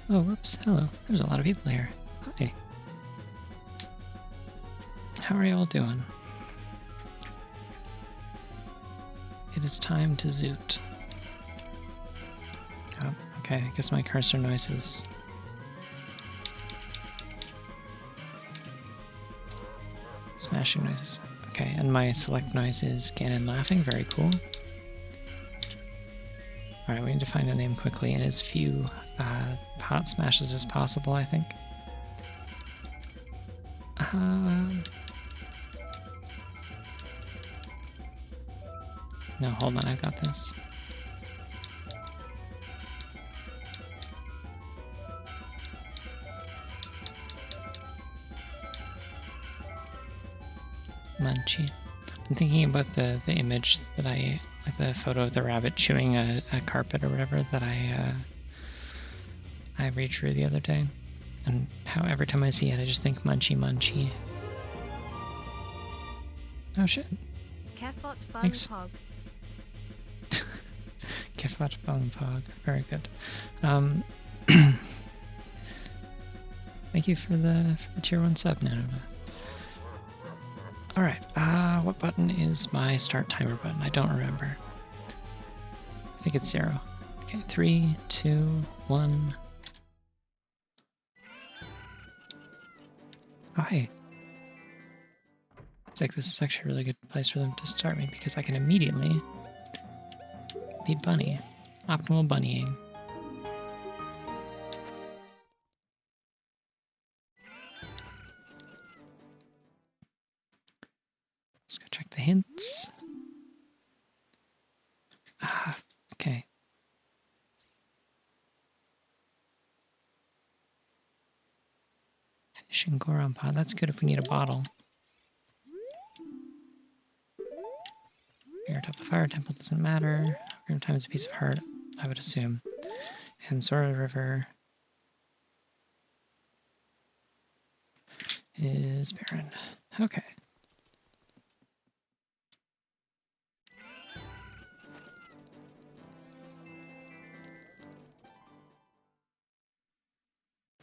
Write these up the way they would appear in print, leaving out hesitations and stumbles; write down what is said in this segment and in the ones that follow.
Oh, whoops. Hello. There's a lot of people here. Hi. How are you all doing? It is time to zoot. Oh, okay. I guess my cursor noise is... smashing noises. Okay, and my select noise is Ganon laughing. Very cool. Alright, we need to find a name quickly and as few hot smashes as possible, I think. No, hold on, I've got this. Munchie. I'm thinking about the image that like the photo of the rabbit chewing a carpet or whatever that I redrew the other day. And how every time I see it, I just think Munchie Munchie. Oh shit. Thanks. Kefot Bung Pog. Very good. Thank you for the tier 1 sub, Nanova. Alright, what button is my start timer button? I don't remember. I think it's 0. Okay, 3, 2, 1. Oh, hey. It's like this is actually a really good place for them to start me because I can immediately be bunny. Optimal bunnying. Let's go check the hints. Okay. Fishing Goron Pod. That's good if we need a bottle. Spirit of the Fire Temple doesn't matter. Grim Time is a piece of heart, I would assume. And Sora River is barren. Okay.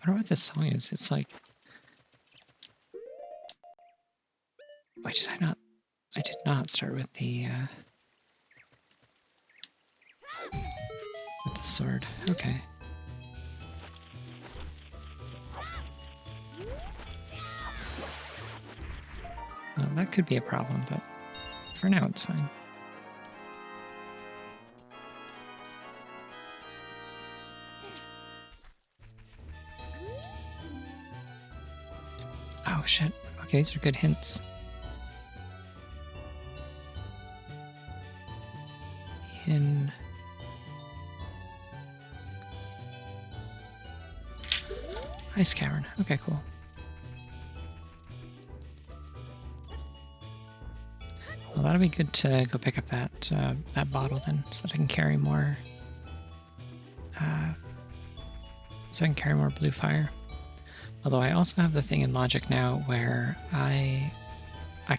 I wonder what this song is. It's like... Wait, did I not... I did not start with the sword. Okay. Well, that could be a problem, but for now it's fine. Oh shit. Okay, these are good hints. In Ice Cavern. Okay, cool. Well, that'll be good to go pick up that that bottle then, so that I can carry more. So I can carry more blue fire. Although I also have the thing in Logic now where I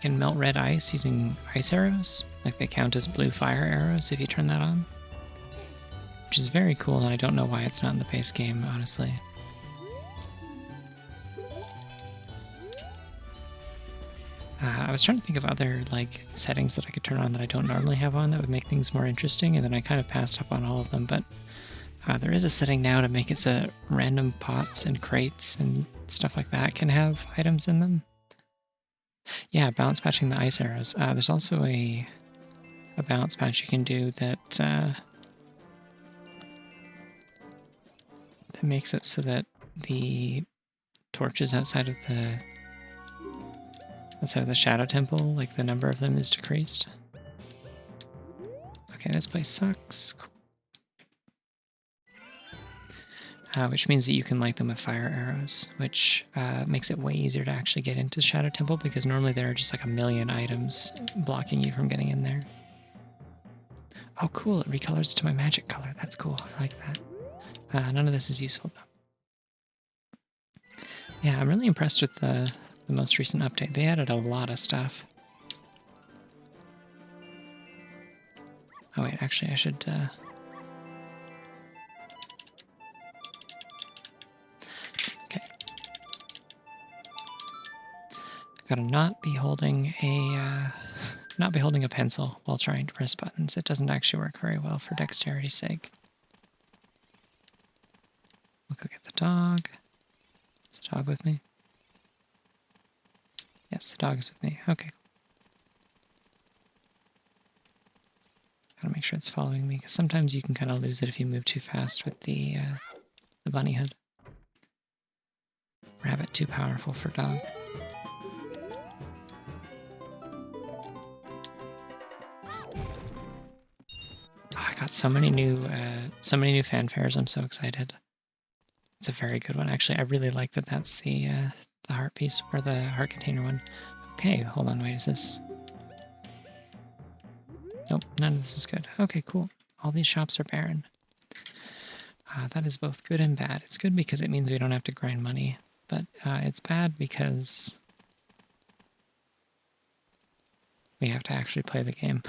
can melt red ice using ice arrows. Like they count as blue fire arrows if you turn that on. Which is very cool, and I don't know why it's not in the base game, honestly. I was trying to think of other like settings that I could turn on that I don't normally have on that would make things more interesting, and then I kind of passed up on all of them, but there is a setting now to make it so random pots and crates and stuff like that can have items in them. Yeah, balance patching the ice arrows. There's also a balance patch you can do that that makes it so that the torches outside of the Shadow Temple, like the number of them is decreased. Okay, this place sucks. Cool. Which means that you can light them with fire arrows, which makes it way easier to actually get into Shadow Temple, because normally there are just like a million items blocking you from getting in there. Oh cool, it recolors to my magic color. That's cool, I like that. None of this is useful though. Yeah, I'm really impressed with the most recent update. They added a lot of stuff. Oh wait, actually I should... got to not be holding a pencil while trying to press buttons. It doesn't actually work very well for dexterity's sake. We'll go get the dog. Is the dog with me? Yes, the dog is with me. Okay. Gotta make sure it's following me, because sometimes you can kind of lose it if you move too fast with the bunny hood. Rabbit too powerful for dog. Oh, I got so many new fanfares. I'm so excited. It's a very good one, actually. I really like that. That's the heart piece or the heart container one. Okay, hold on. Wait, is this? Nope, none of this is good. Okay, cool. All these shops are barren. That is both good and bad. It's good because it means we don't have to grind money, but it's bad because we have to actually play the game.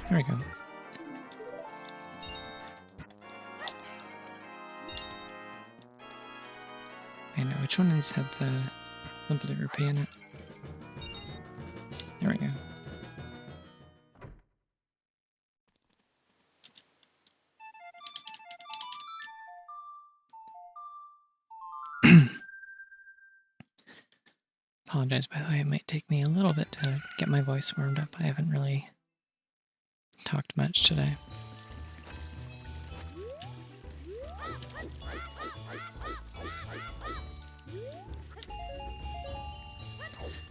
There we go. I know, which one of these had the blue rupee in it? There we go. Apologize, by the way, it might take me a little bit to get my voice warmed up. I haven't really talked much today.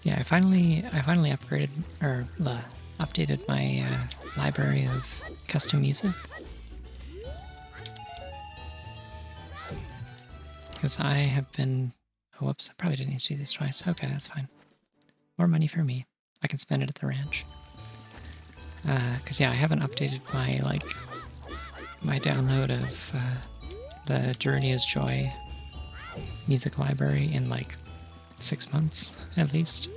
Yeah, I finally upgraded or updated my library of custom music. Because I have been... Oh, whoops, I probably didn't need to do this twice. Okay, that's fine. More money for me. I can spend it at the ranch. Because, yeah, I haven't updated my download of the Journey's Joy music library in, 6 months, at least.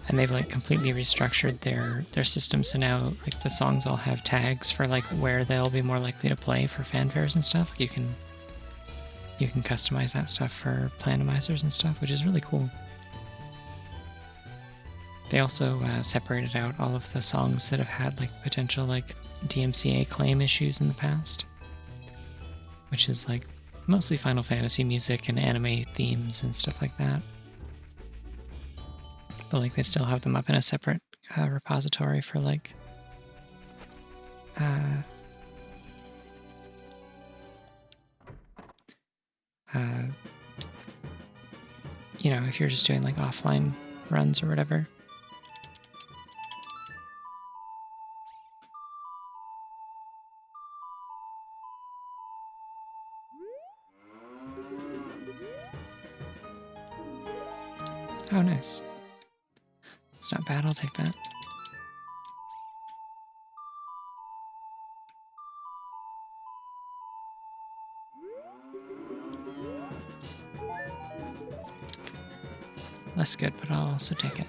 And they've, completely restructured their system, so now, the songs all have tags for, where they'll be more likely to play for fanfares and stuff. You can customize that stuff for randomizers and stuff, which is really cool. They also separated out all of the songs that have had potential DMCA claim issues in the past, which is mostly Final Fantasy music and anime themes and stuff like that. But they still have them up in a separate repository for you know, if you're just doing offline runs or whatever. Oh, nice. It's not bad, I'll take that. Less good, but I'll also take it.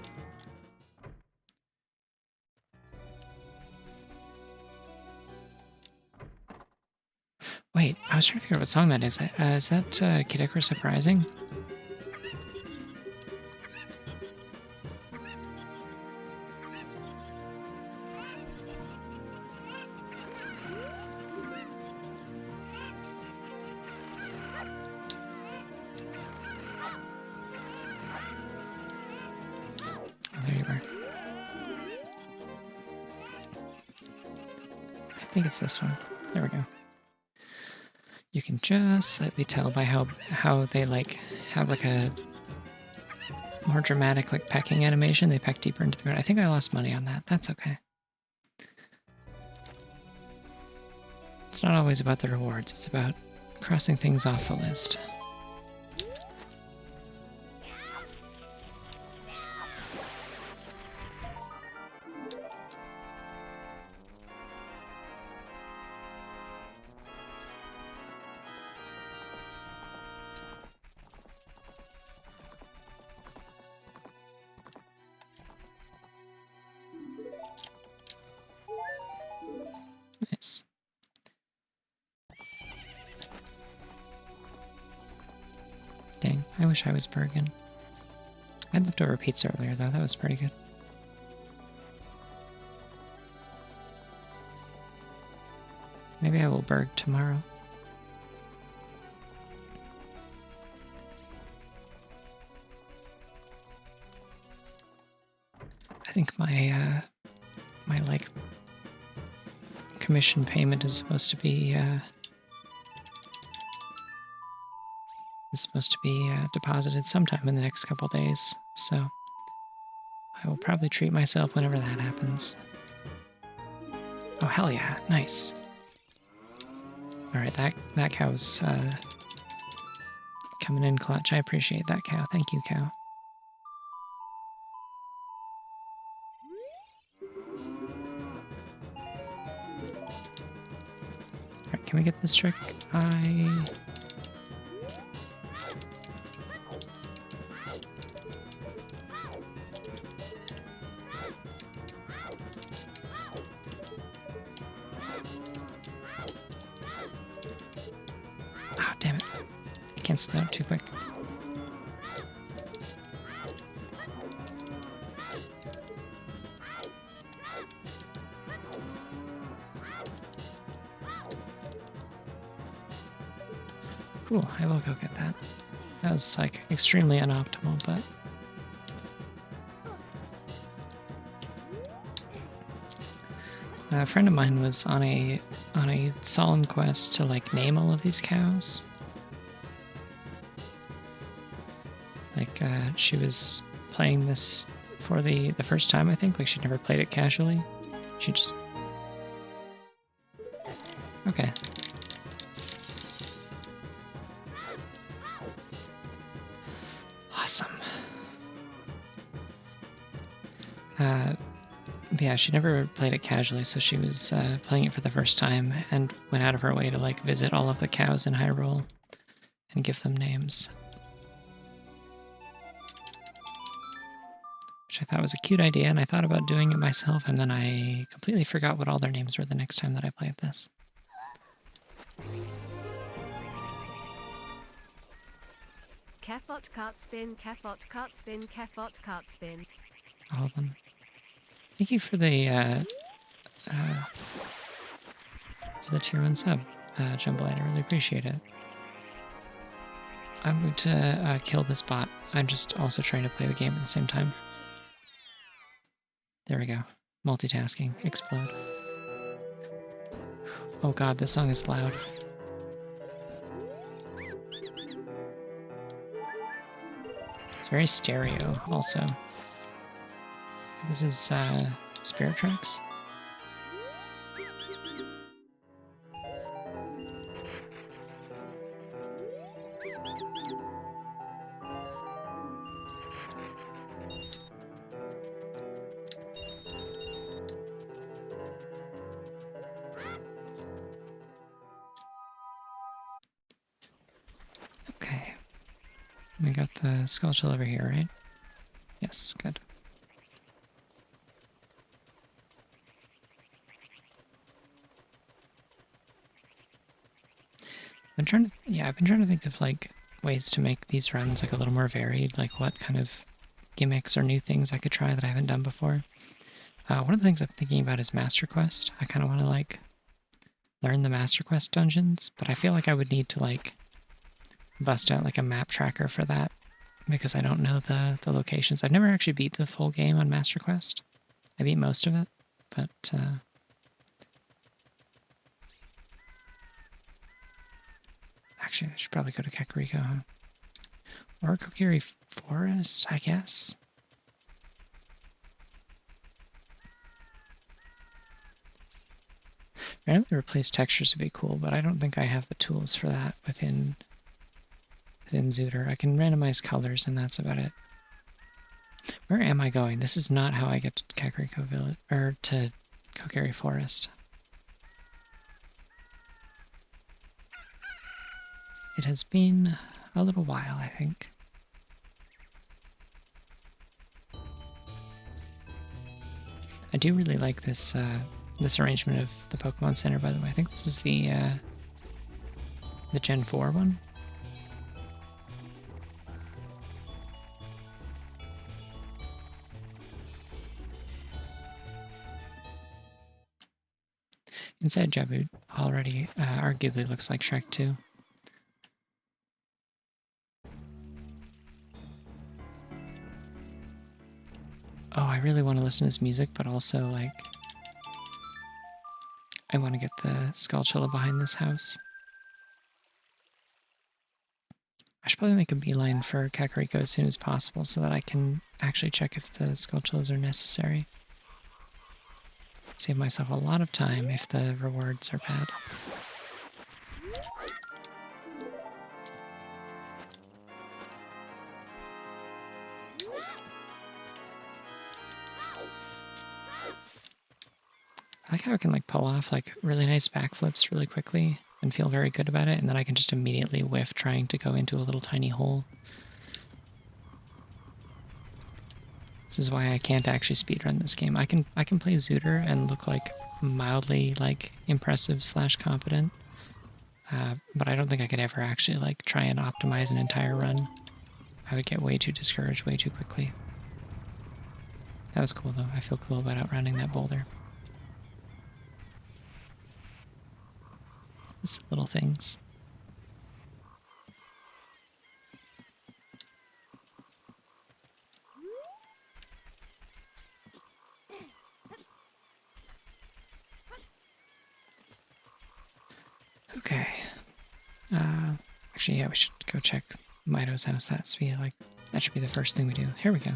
Wait, I was trying to figure out what song that is. Is that Kid Icarus Surprising? I think it's this one. There we go. You can just slightly tell by how they have a more dramatic pecking animation. They peck deeper into the ground. I think I lost money on that. That's okay. It's not always about the rewards. It's about crossing things off the list. I wish I was Bergen. I had leftover pizza earlier, though. That was pretty good. Maybe I will Berg tomorrow. I think my my like commission payment is supposed to be deposited sometime in the next couple days, so I will probably treat myself whenever that happens. Oh hell yeah, nice. All right, that cow's coming in clutch. I appreciate that cow. Thank you, cow. All right, can we get this trick? Oh, damn it. I canceled out too quick. Cool, I will go get that. That was like extremely unoptimal, but a friend of mine was on a solemn quest to like name all of these cows. Like she was playing this for the first time, I think. Like she'd never played it casually. She just okay. Awesome. Yeah, she never played it casually, so she was playing it for the first time and went out of her way to like visit all of the cows in Hyrule and give them names. Which I thought was a cute idea, and I thought about doing it myself, and then I completely forgot what all their names were the next time that I played this. Kefot cart spin, Kefot cart spin, Kefot cart spin. All of them. Thank you for the tier 1 sub, Jumblite. I really appreciate it. I'm going to kill this bot. I'm just also trying to play the game at the same time. There we go. Multitasking. Explode. Oh god, this song is loud. It's very stereo, also. This is, Spirit Tracks? Okay. We got the skull shell over here, right? Yes, good. I've been trying to think of like ways to make these runs like a little more varied, like what kind of gimmicks or new things I could try that I haven't done before. One of the things I'm thinking about is Master Quest. I kind of want to like learn the Master Quest dungeons, but I feel like I would need to like bust out like a map tracker for that because I don't know the locations. I've never actually beat the full game on Master Quest. I beat most of it, but actually I should probably go to Kakariko, huh? Or Kokiri Forest, I guess. Randomly replace textures would be cool, but I don't think I have the tools for that within Zooter. I can randomize colors, and that's about it. Where am I going? This is not how I get to Kakariko Village, or to Kokiri Forest. It has been a little while, I think. I do really like this this arrangement of the Pokemon Center, by the way. I think this is the Gen 4 one. Inside Jabu already arguably looks like Shrek 2. Oh, I really want to listen to his music, but also, like, I want to get the Skulltula behind this house. I should probably make a beeline for Kakariko as soon as possible so that I can actually check if the Skulltulas are necessary. Save myself a lot of time if the rewards are bad. I like how I can like pull off like really nice backflips really quickly and feel very good about it, and then I can just immediately whiff trying to go into a little tiny hole. This is why I can't actually speedrun this game. I can play Zooter and look like mildly like impressive / competent, but I don't think I could ever actually like try and optimize an entire run. I would get way too discouraged way too quickly. That was cool though. I feel cool about outrunning that boulder. It's little things. Okay. Actually, yeah, we should go check Mido's house. That should be the first thing we do. Here we go.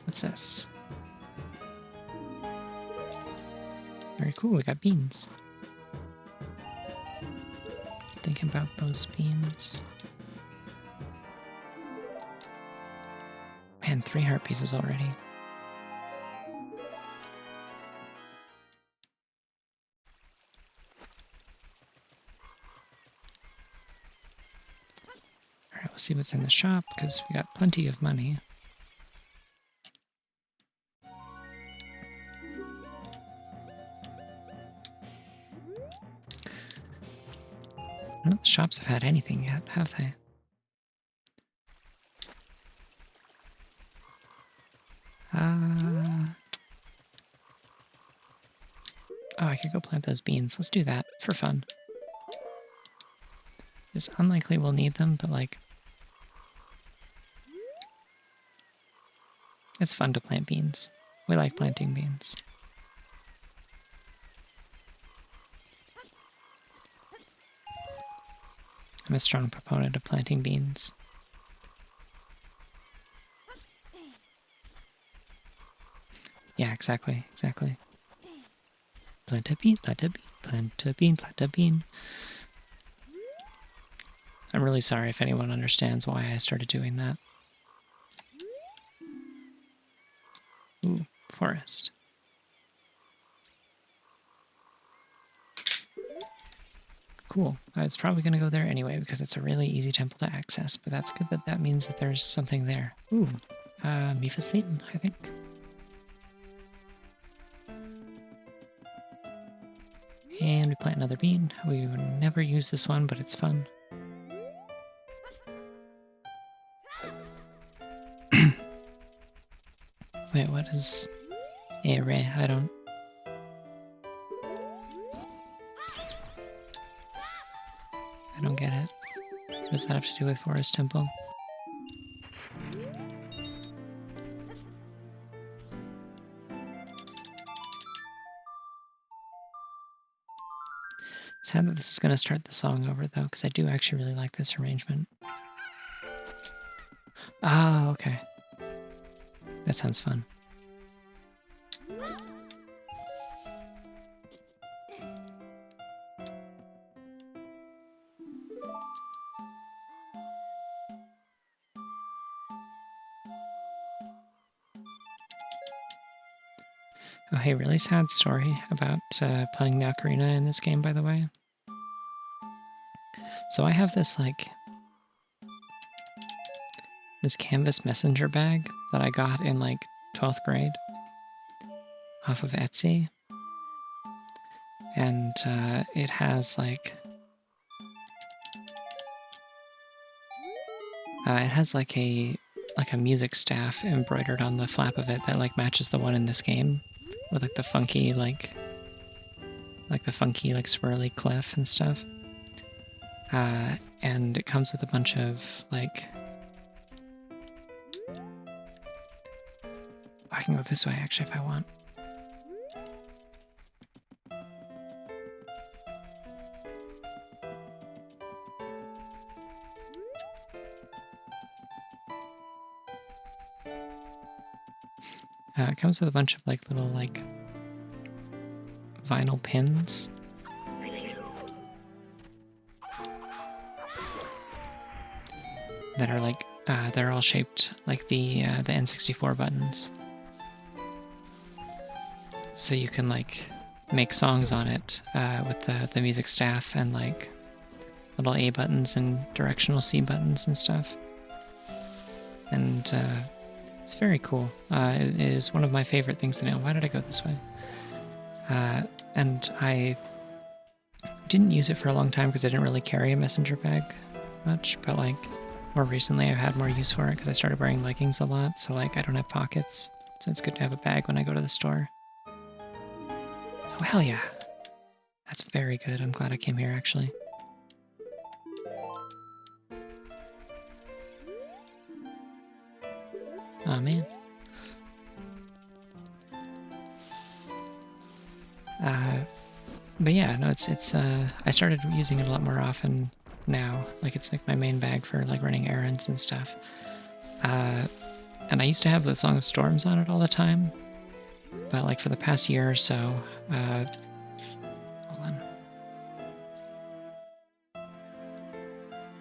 What's this? Very cool. We got beans. Thinking about those beans. Man, 3 heart pieces already. Alright, we'll see what's in the shop, because we got plenty of money. None of the shops have had anything yet, have they? Oh, I could go plant those beans. Let's do that, for fun. It's unlikely we'll need them, but like... it's fun to plant beans. We like planting beans. I'm a strong proponent of planting beans. Yeah, exactly. Plant a bean, plant a bean, plant a bean, plant a bean. I'm really sorry if anyone understands why I started doing that. Ooh, forest. Cool. I was probably going to go there anyway because it's a really easy temple to access, but that's good that means that there's something there. Ooh, Mipha's Thetan, I think. And we plant another bean. We would never use this one, but it's fun. Wait, what is a ray? I don't get it. What does that have to do with Forest Temple? Sad that this is going to start the song over, though, because I do actually really like this arrangement. Ah, okay. That sounds fun. Oh, hey, really sad story about playing the Ocarina in this game, by the way. So I have this, like, this canvas messenger bag that I got in, like, 12th grade off of Etsy. And it has, like... it has, like a music staff embroidered on the flap of it that, like, matches the one in this game. With, like, the funky, like like the funky, like swirly cliff and stuff. And it comes with a bunch of like. I can go this way actually if I want. It comes with a bunch of like little like vinyl pins. That are like they're all shaped like the N64 buttons. So you can like make songs on it with the music staff and like little A buttons and directional C buttons and stuff. And it's very cool. It is one of my favorite things to know. Why did I go this way? And I didn't use it for a long time because I didn't really carry a messenger bag much, but like more recently I've had more use for it because I started wearing leggings a lot, so like I don't have pockets, so it's good to have a bag when I go to the store. Oh hell yeah. That's very good. I'm glad I came here actually. Oh man. But yeah, no, it's I started using it a lot more often now. Like it's like my main bag for like running errands and stuff. And I used to have the Song of Storms on it all the time, but like for the past year or so, hold on.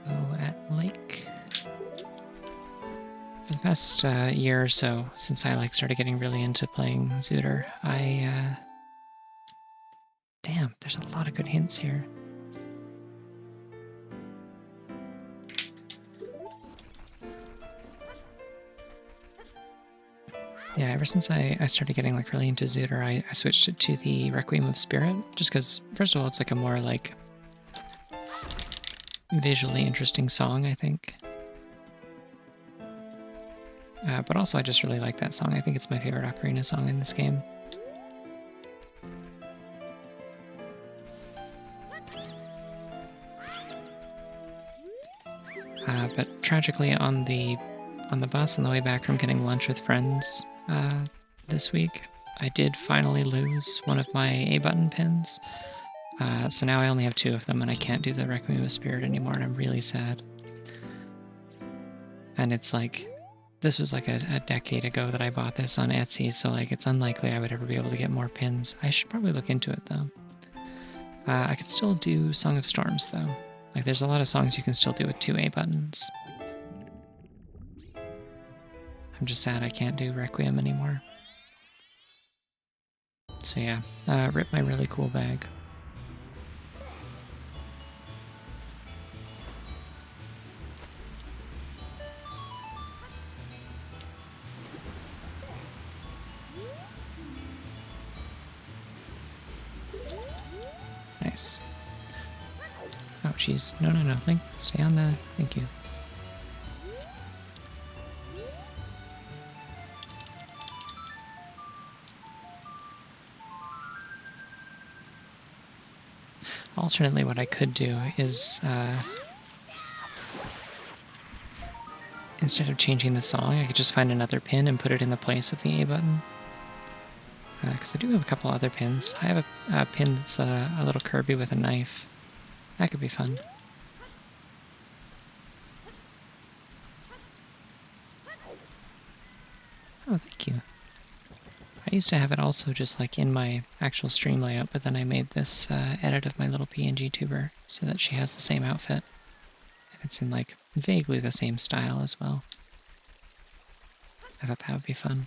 Oh, at Lake. For the past year or so, since I like started getting really into playing Zooter, damn, there's a lot of good hints here. Yeah, ever since I started getting like really into Zooter, I switched it to the Requiem of Spirit, just because, first of all, it's like a more like visually interesting song, I think. But also I just really like that song. I think it's my favorite Ocarina song in this game. But tragically on the bus on the way back from getting lunch with friends this week, I did finally lose one of my A button pins. So now I only have 2 of them and I can't do the Requiem of Spirit anymore, and I'm really sad. And it's like, this was like a decade ago that I bought this on Etsy, so like it's unlikely I would ever be able to get more pins. I should probably look into it though. I could still do Song of Storms though. Like there's a lot of songs you can still do with 2 A buttons. I'm just sad I can't do Requiem anymore. So yeah, rip my really cool bag. Nice. Oh, jeez. No, no, no. Stay on the... Thank you. Alternately, what I could do is... instead of changing the song, I could just find another pin and put it in the place of the A button. Because I do have a couple other pins. I have a pin that's a little Kirby with a knife. That could be fun. Oh, thank you. I used to have it also just like in my actual stream layout, but then I made this edit of my little PNG tuber so that she has the same outfit. And it's in like vaguely the same style as well. I thought that would be fun.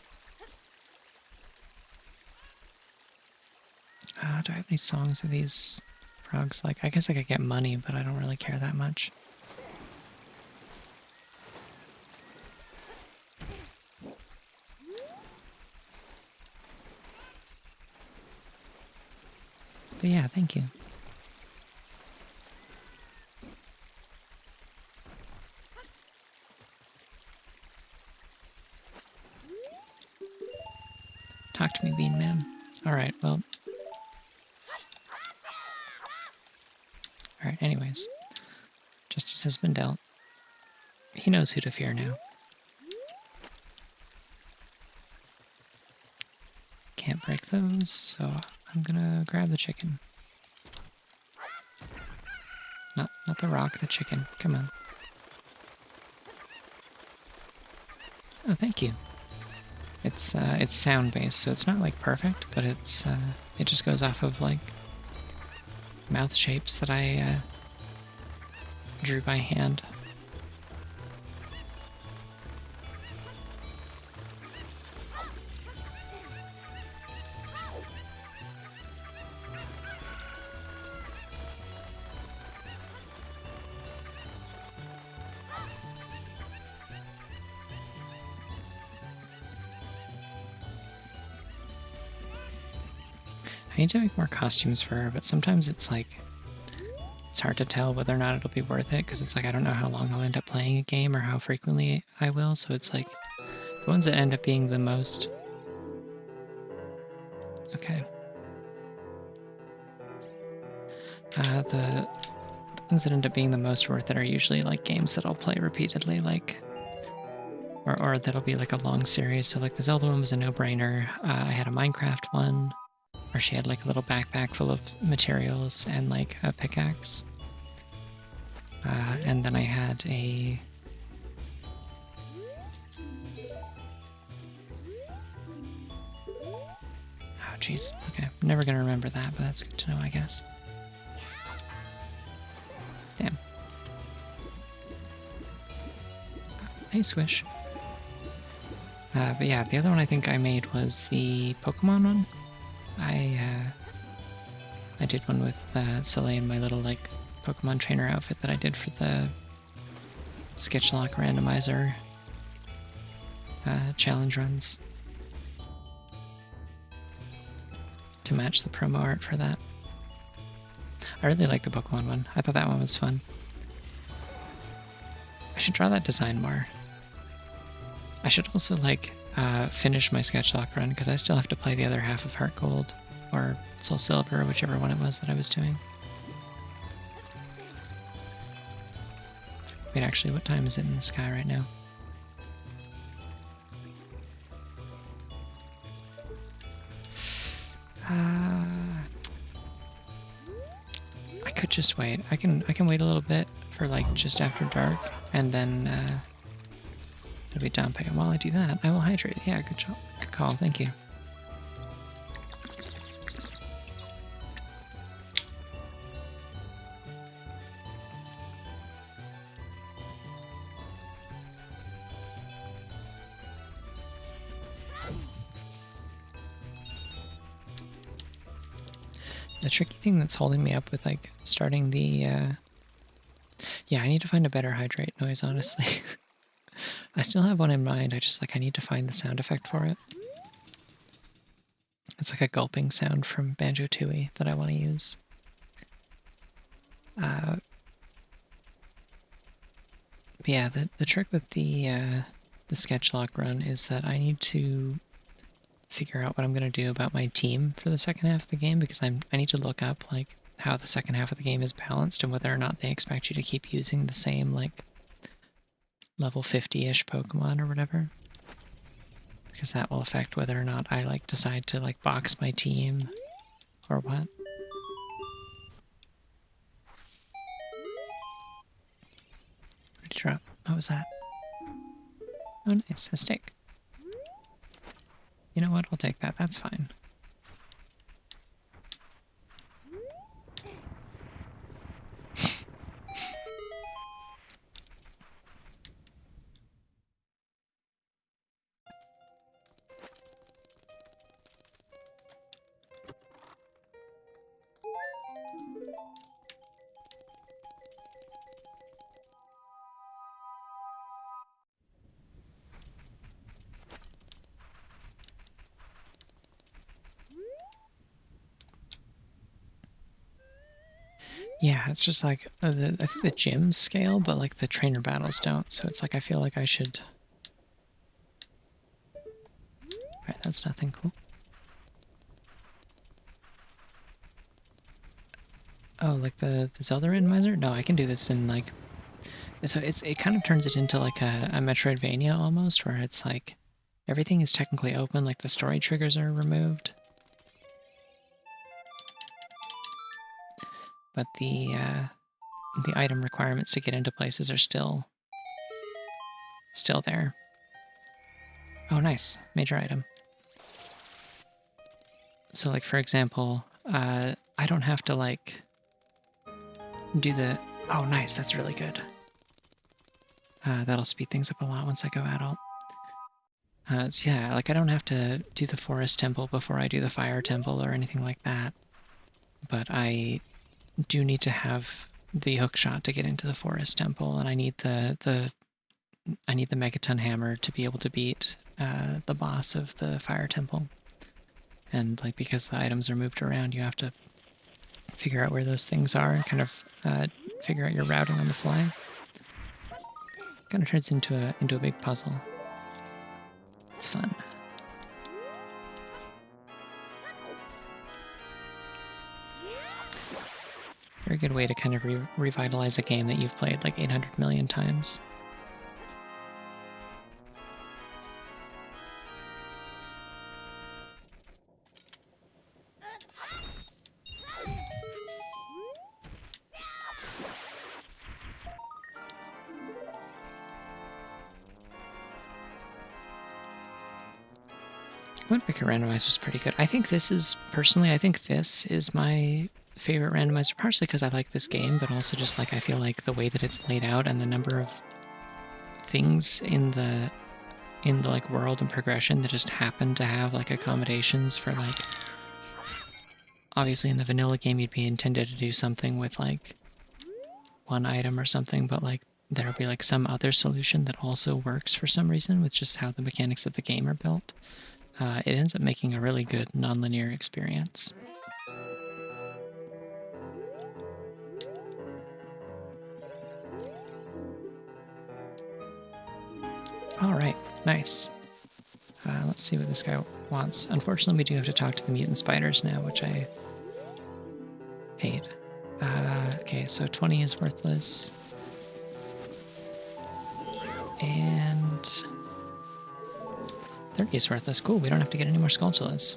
Do I have any songs of these frogs? Like, I guess I could get money, but I don't really care that much. But yeah, thank you. Talk to me, Bean Man. Alright, well... Alright, anyways. Justice has been dealt. He knows who to fear now. Can't break those, so I'm gonna grab the chicken. Not the rock, the chicken. Come on. Oh, thank you. It's sound based, so it's not like perfect, but it's it just goes off of like mouth shapes that I drew by hand. I need to make more costumes for her, but sometimes it's like, it's hard to tell whether or not it'll be worth it, because it's like I don't know how long I'll end up playing a game or how frequently I will, so it's like, the ones that end up being the most... Okay. The ones that end up being the most worth it are usually like games that I'll play repeatedly, like... Or that'll be like a long series, so like the Zelda one was a no-brainer. I had a Minecraft one, where she had like a little backpack full of materials and like a pickaxe. And then I had a... Oh jeez, okay. I'm never gonna remember that, but that's good to know, I guess. Damn. Hey, Squish. But yeah, the other one I think I made was the Pokemon one. I did one with Soleil in my little like Pokemon trainer outfit that I did for the Sketchlock Randomizer challenge runs to match the promo art for that. I really like the Pokemon one. I thought that one was fun. I should draw that design more. I should also like finish my Sketchlock run because I still have to play the other half of Heart Gold or Soul Silver, or whichever one it was that I was doing. Wait, actually, what time is it in the sky right now? I could just wait. I can wait a little bit for like just after dark, and then it'll be done. And while I do that, I will hydrate. Yeah, good job. Good call. Thank you. The tricky thing that's holding me up with like starting the yeah, I need to find a better hydrate noise, honestly. I still have one in mind, I need to find the sound effect for it. It's like a gulping sound from Banjo-Tooie that I want to use. But yeah, the trick with the Sketchlock run is that I need to figure out what I'm going to do about my team for the second half of the game, because I need to look up like how the second half of the game is balanced and whether or not they expect you to keep using the same like level 50-ish Pokemon or whatever, because that will affect whether or not I like decide to like box my team or what. What did you drop? What was that? Oh nice, a steak. You know what, I'll take that, that's fine. Yeah, it's just like, I think the gyms scale, but like the trainer battles don't, so it's like I feel like I should... Alright, that's nothing cool. Oh, like the Zelda Randomizer? No, I can do this in like... So it kind of turns it into like a Metroidvania almost, where it's like everything is technically open, like the story triggers are removed. But the item requirements to get into places are still there. Oh, nice. Major item. So, like, for example, I don't have to, like, do the... Oh, nice. That's really good. That'll speed things up a lot once I go adult. So yeah, like, I don't have to do the forest temple before I do the fire temple or anything like that. But I do need to have the hook shot to get into the forest temple, and I need the megaton hammer to be able to beat the boss of the fire temple. And like, because the items are moved around, you have to figure out where those things are and kind of figure out your routing on the fly. Kind of turns into a big puzzle. It's fun. Very good way to kind of revitalize a game that you've played like 800 million times. Wind Waker Randomizer is pretty good. I think this is my favorite randomizer, partially because I like this game, but also just like I feel like the way that it's laid out and the number of things in the like world and progression that just happen to have like accommodations for like, obviously in the vanilla game you'd be intended to do something with like one item or something, but like there'll be like some other solution that also works for some reason with just how the mechanics of the game are built. It ends up making a really good nonlinear experience. Alright, nice. Let's see what this guy wants. Unfortunately, we do have to talk to the mutant spiders now, which I hate. Okay, so 20 is worthless. And 30 is worthless. Cool, we don't have to get any more Skulltulas.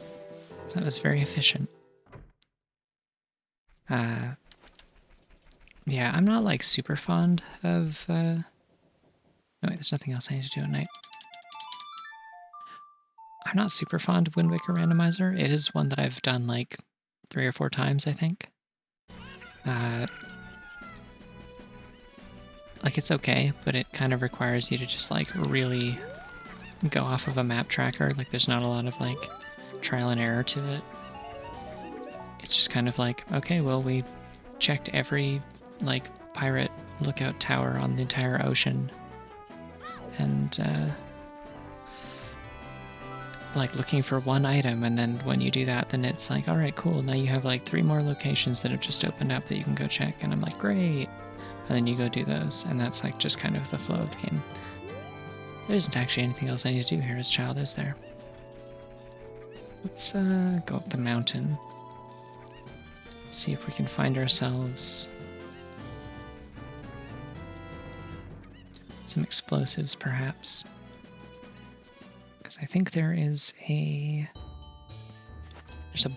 That was very efficient. Yeah, I'm not like super fond of... No, wait, there's nothing else I need to do at night. I'm not super fond of Wind Waker Randomizer. It is one that I've done like 3 or 4 times, I think. Like, it's okay, but it kind of requires you to just like really go off of a map tracker. Like, there's not a lot of like trial and error to it. It's just kind of like, okay, well, we checked every like pirate lookout tower on the entire ocean, and like looking for one item, and then when you do that, then it's like, all right, cool, now you have like 3 more locations that have just opened up that you can go check, and I'm like, great, and then you go do those, and that's like just kind of the flow of the game. There isn't actually anything else I need to do here as child, is there? Let's go up the mountain, see if we can find ourselves some explosives, perhaps. Because I think there's a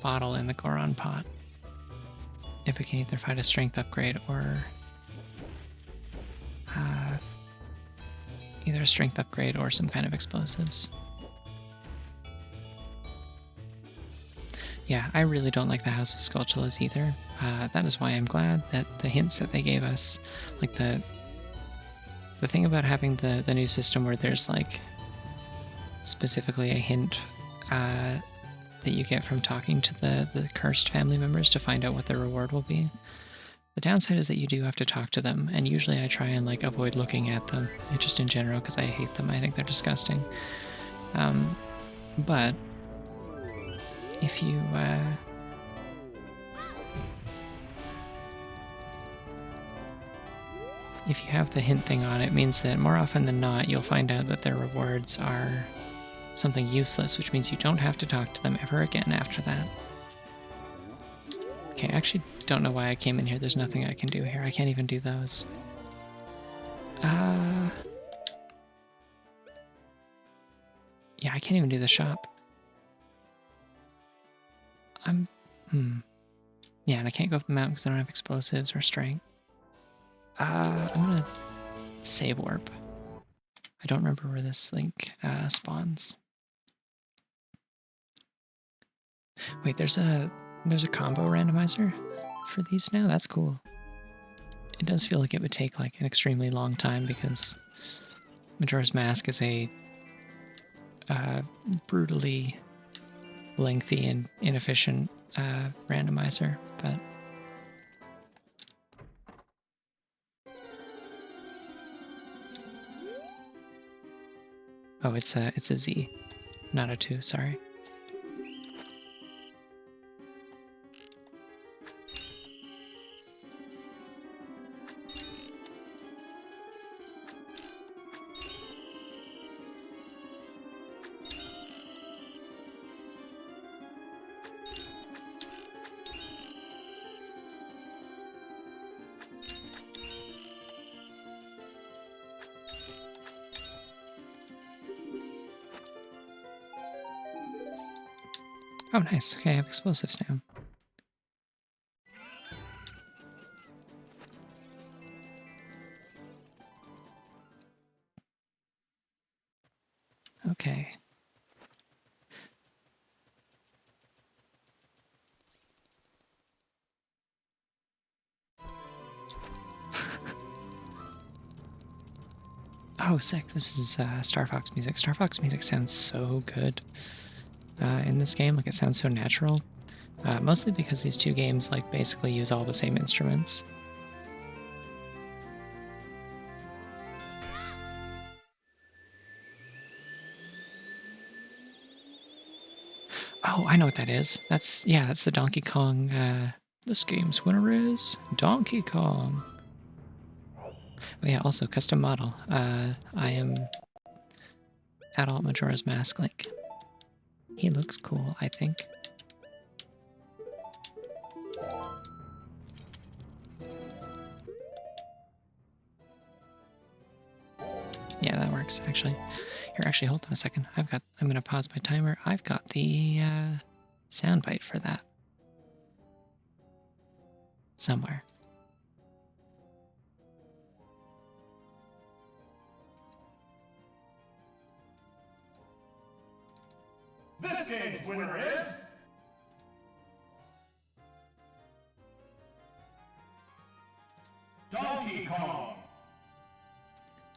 bottle in the Goron pot. If we can either find a strength upgrade or either a strength upgrade or some kind of explosives. Yeah, I really don't like the House of Skulltulas either. That is why I'm glad that the hints that they gave us, like the thing about having the new system where there's like specifically a hint that you get from talking to the cursed family members to find out what their reward will be. The downside is that you do have to talk to them, and usually I try and like avoid looking at them, just in general, because I hate them. I think they're disgusting. But if you have the hint thing on, it means that more often than not you'll find out that their rewards are something useless, which means you don't have to talk to them ever again after that. Okay, I actually don't know why I came in here. There's nothing I can do here. I can't even do those. Yeah, I can't even do the shop. Yeah, and I can't go up the mountain because I don't have explosives or strength. I'm gonna save warp. I don't remember where this link spawns. Wait, there's a combo randomizer for these now? That's cool. It does feel like it would take like an extremely long time because Majora's Mask is a brutally lengthy and inefficient randomizer, but oh, it's a Z, not a 2, sorry. Oh, nice. Okay, I have explosives now. Okay. Oh, sick. This is Star Fox music. Star Fox music sounds so good in this game. Like, it sounds so natural. Mostly because these two games, like, basically use all the same instruments. Oh, I know what that is. That's the Donkey Kong. This game's winner is Donkey Kong. Oh yeah, also custom model. I am adult Majora's Mask Link. He looks cool, I think. Yeah, that works actually. Here, actually, hold on a second. I'm gonna pause my timer. I've got the soundbite for that somewhere. This game's winner is Donkey Kong.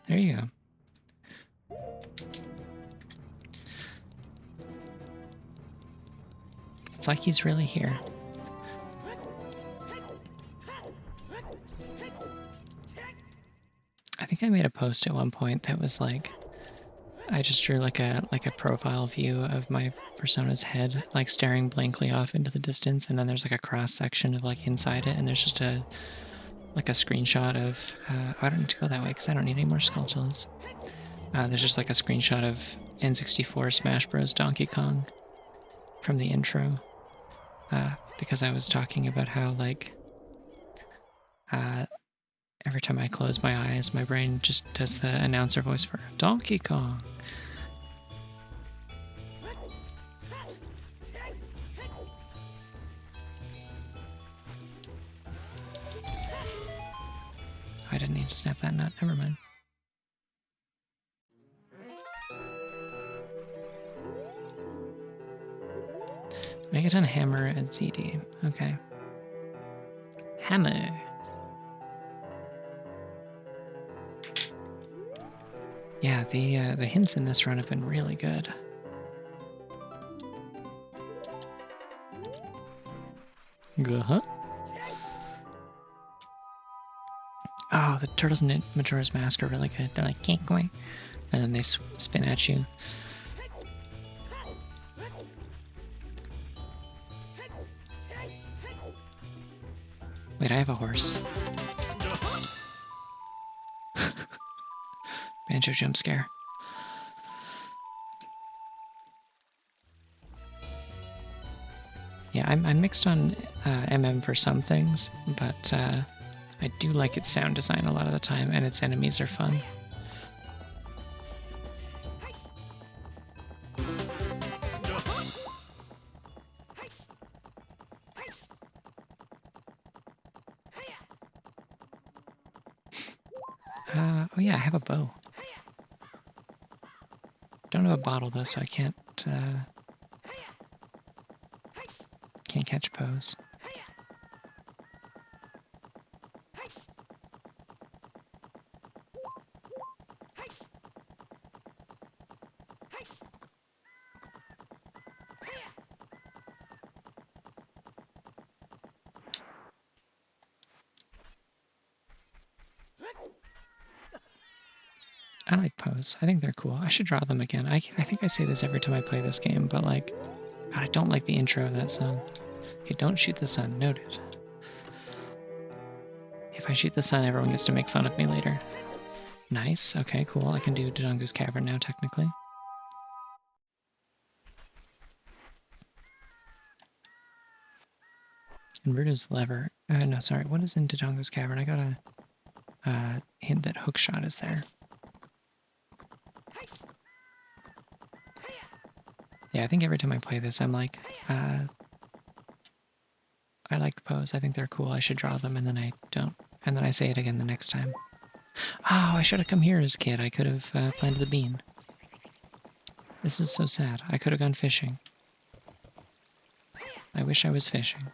There you go. It's like he's really here. I think I made a post at one point that was like, I just drew like a profile view of my persona's head, like staring blankly off into the distance, and then there's like a cross section of like inside it, and there's just a screenshot of. I don't need to go that way because I don't need any more sculptures. There's just like a screenshot of N64 Smash Bros. Donkey Kong from the intro, because I was talking about how like every time I close my eyes, my brain just does the announcer voice for Donkey Kong. I didn't need to snap that nut. Never mind. Megaton Hammer at ZD. Okay. Hammer. Yeah, the hints in this run have been really good. Uh-huh. Oh, the turtles in Majora's Mask are really good. They're like, "Kick away," and then they spin at you. Wait, I have a horse. Banjo jump scare. Yeah, I'm mixed on MM for some things, but I do like its sound design a lot of the time, and its enemies are fun. Oh yeah, I have a bow. Don't have a bottle though, so I can't catch bows. I like bows. I think they're cool. I should draw them again. I think I say this every time I play this game, but like, God, I don't like the intro of that song. Okay, don't shoot the sun. Noted. If I shoot the sun, everyone gets to make fun of me later. Nice. Okay, cool. I can do Dodongo's Cavern now, technically. And Rudo's Lever. No, sorry. What is in Dodongo's Cavern? I got a hint that Hookshot is there. Yeah, I think every time I play this, I'm like, I like the pose. I think they're cool. I should draw them, and then I don't. And then I say it again the next time. Oh, I should have come here as a kid. I could have planted the bean. This is so sad. I could have gone fishing. I wish I was fishing.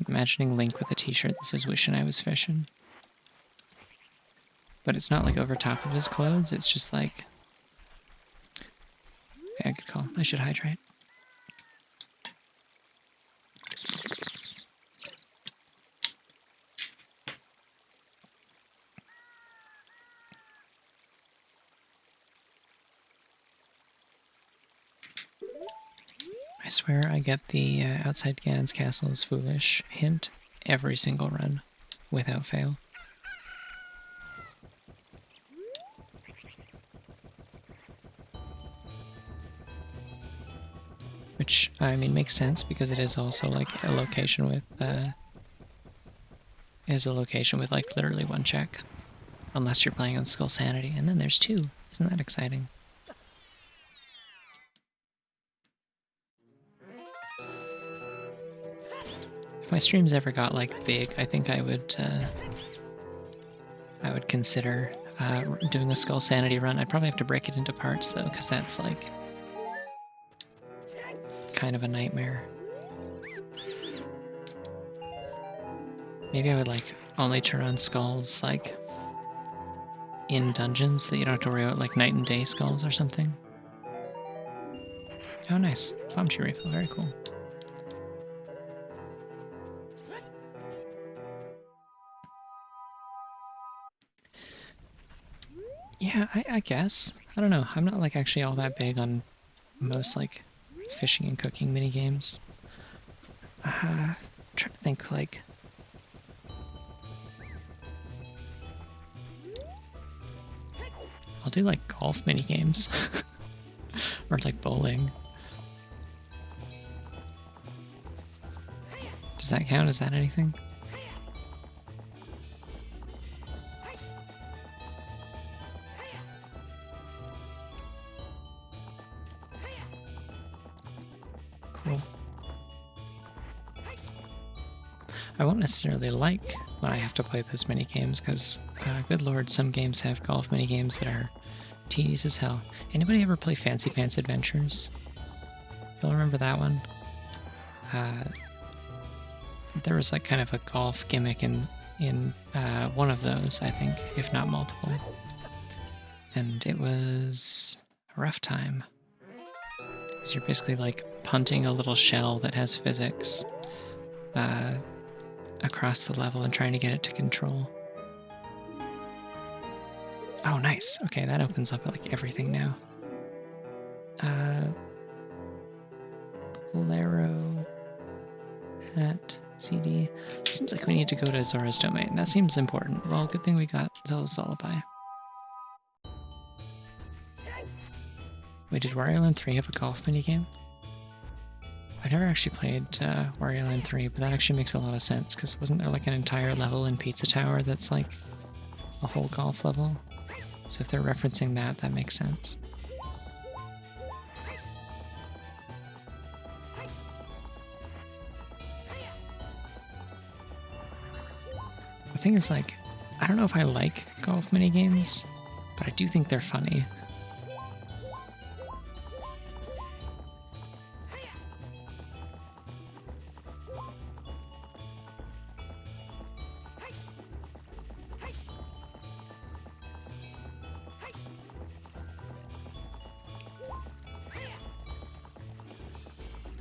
Imagining Link with a t-shirt that says wishing I was fishing. But it's not like over top of his clothes, it's just like... Yeah, good call. I should hydrate. I swear I get the outside Ganon's castle is foolish hint every single run, without fail. Which, I mean, makes sense because it is also like a location with, like literally one check. Unless you're playing on Skull Sanity, and then there's two. Isn't that exciting? If my streams ever got like big, I think I would consider doing a Skull Sanity run. I'd probably have to break it into parts though, because that's like kind of a nightmare. Maybe I would like only turn on skulls like in dungeons that you don't have to worry about, like night and day skulls or something. Oh nice, bomb tree refill, very cool. Yeah, I guess. I don't know. I'm not like actually all that big on most like fishing and cooking mini games. I'm trying to think like. I'll do like golf mini games or like bowling. Does that count? Is that anything? Cool. I won't necessarily like when I have to play those mini games because, good lord, some games have golf mini games that are tedious as hell. Anybody ever play Fancy Pants Adventures? You'll remember that one? There was like kind of a golf gimmick in one of those, I think, if not multiple. And it was a rough time. Because you're basically like punting a little shell that has physics across the level and trying to get it to control. Oh, nice. Okay, that opens up like everything now. Bolero at CD. Seems like we need to go to Zora's Domain. That seems important. Well, good thing we got Zelda's Lullaby. Wait, did Wario Land 3 have a golf minigame? I've never actually played Wario Land 3, but that actually makes a lot of sense, because wasn't there like an entire level in Pizza Tower that's like a whole golf level? So if they're referencing that, that makes sense. The thing is, like, I don't know if I like golf minigames, but I do think they're funny.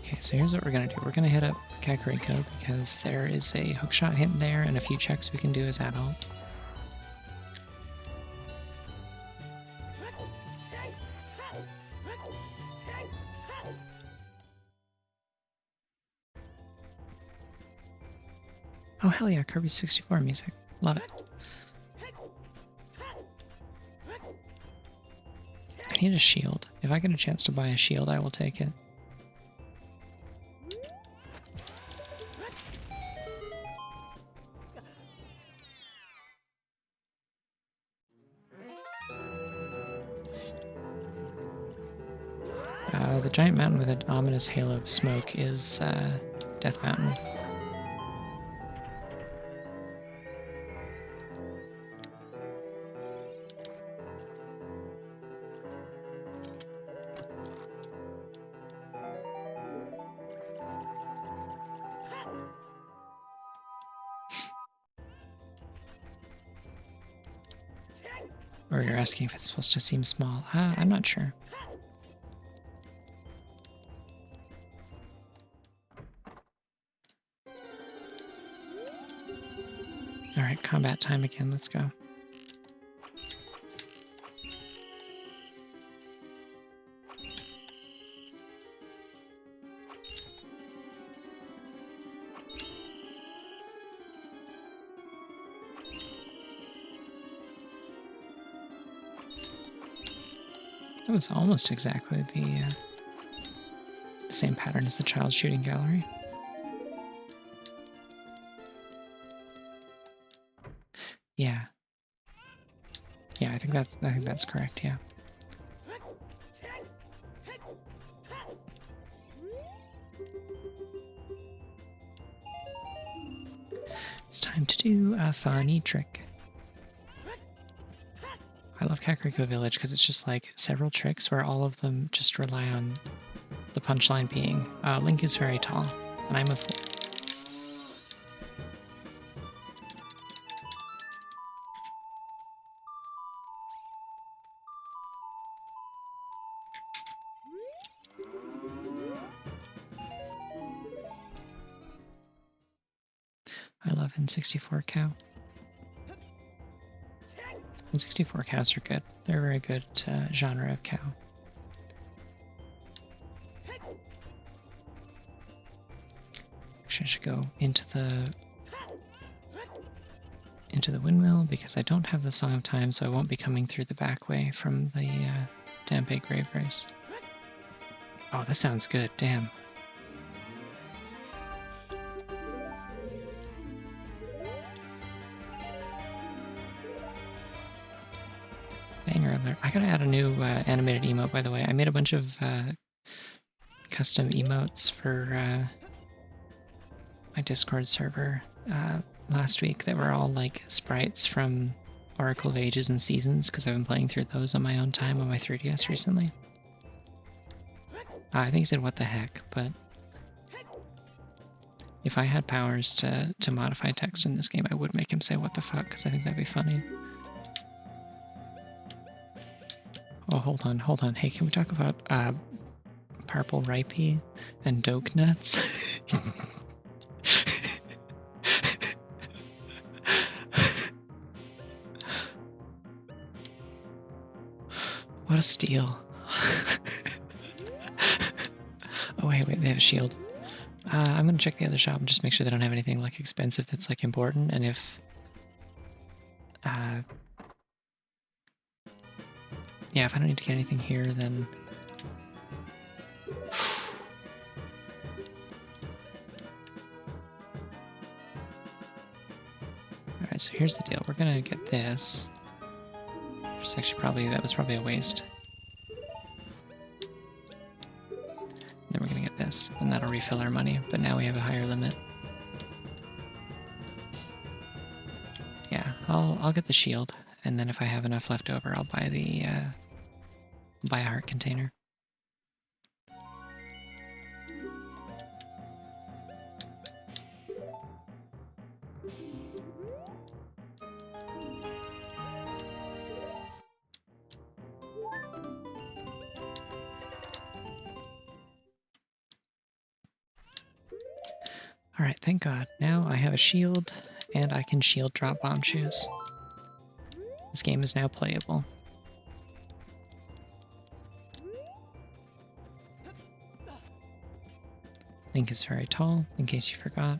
Okay, so here's what we're gonna do. We're gonna hit up Kakariko because there is a hookshot hint there and a few checks we can do as adult. Oh hell yeah, Kirby 64 music. Love it. I need a shield. If I get a chance to buy a shield, I will take it. The giant mountain with an ominous halo of smoke is Death Mountain. Or you're asking if it's supposed to seem small. I'm not sure. Alright, combat time again, let's go. That was almost exactly the same pattern as the child shooting gallery. Yeah. Yeah, I think that's correct, yeah. It's time to do a funny trick. I love Kakariko Village because it's just like several tricks where all of them just rely on the punchline being, Link is very tall, and I'm a fool. I love N64 cow. N64 cows are good. They're a very good genre of cow. Actually, I should go into the windmill because I don't have the Song of Time, so I won't be coming through the back way from the Dampé Grave Race. Oh, this sounds good. Damn. Banger alert. I gotta add a new animated emote, by the way. I made a bunch of custom emotes for my Discord server last week that were all like sprites from Oracle of Ages and Seasons, because I've been playing through those on my own time on my 3DS recently. I think he said what the heck, but if I had powers to modify text in this game, I would make him say what the fuck, because I think that'd be funny. Oh, hold on. Hey, can we talk about purple ripey and doke nuts? What a steal. Oh, wait, they have a shield. I'm gonna check the other shop and just make sure they don't have anything like expensive that's like important, and if yeah, if I don't need to get anything here, then so here's the deal. We're gonna get this. Which is actually that was probably a waste. Then we're gonna get this, and that'll refill our money, but now we have a higher limit. Yeah, I'll get the shield, and then if I have enough left over, I'll buy buy a heart container. Alright, thank God. Now I have a shield, and I can shield drop bomb shoes. This game is now playable. Link is very tall, in case you forgot.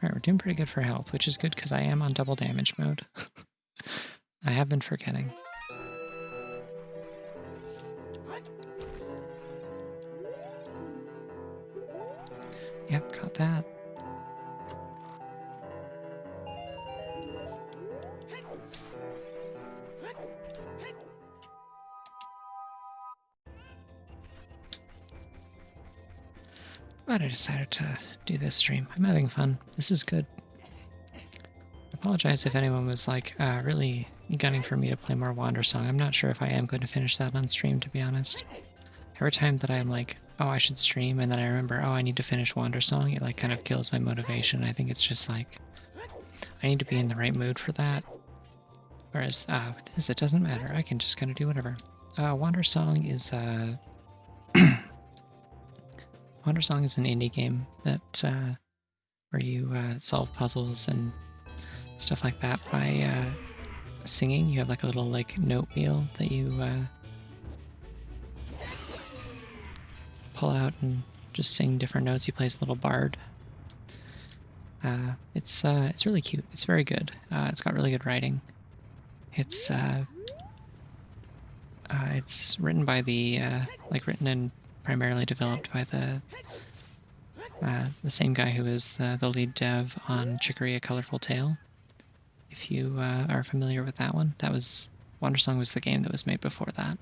Alright, we're doing pretty good for health, which is good because I am on double damage mode. I have been forgetting. Yep, got that. But I decided to do this stream. I'm having fun. This is good. I apologize if anyone was like really gunning for me to play more Wander Song. I'm not sure if I am going to finish that on stream, to be honest. Every time that I'm like, oh, I should stream, and then I remember, oh, I need to finish Wander Song, it like kind of kills my motivation. I think it's just like, I need to be in the right mood for that. Whereas with this, it doesn't matter. I can just kind of do whatever. Wander Song is Wander Song is an indie game that where you solve puzzles and stuff like that by singing. You have like a little like note wheel that you pull out and just sing different notes. You play as a little bard. It's really cute. It's very good. It's got really good writing. It's written by the written and primarily developed by the same guy who is the lead dev on Chicory: A Colorful Tale. If you are familiar with that one, Wander Song was the game that was made before that.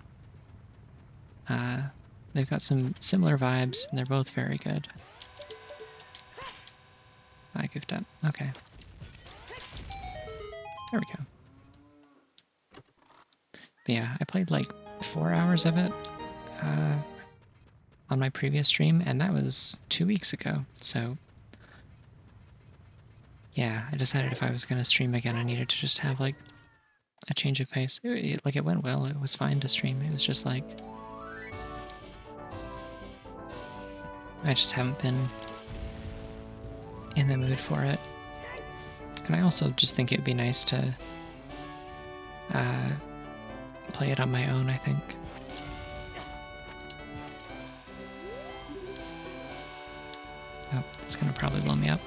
They've got some similar vibes, and they're both very good. I goofed up. Okay. There we go. But yeah, I played like 4 hours of it on my previous stream, and that was 2 weeks ago. So yeah, I decided if I was going to stream again, I needed to just have like a change of pace. It went well. It was fine to stream. It was just like I just haven't been in the mood for it. And I also just think it'd be nice to play it on my own, I think. Oh, it's gonna probably blow me up.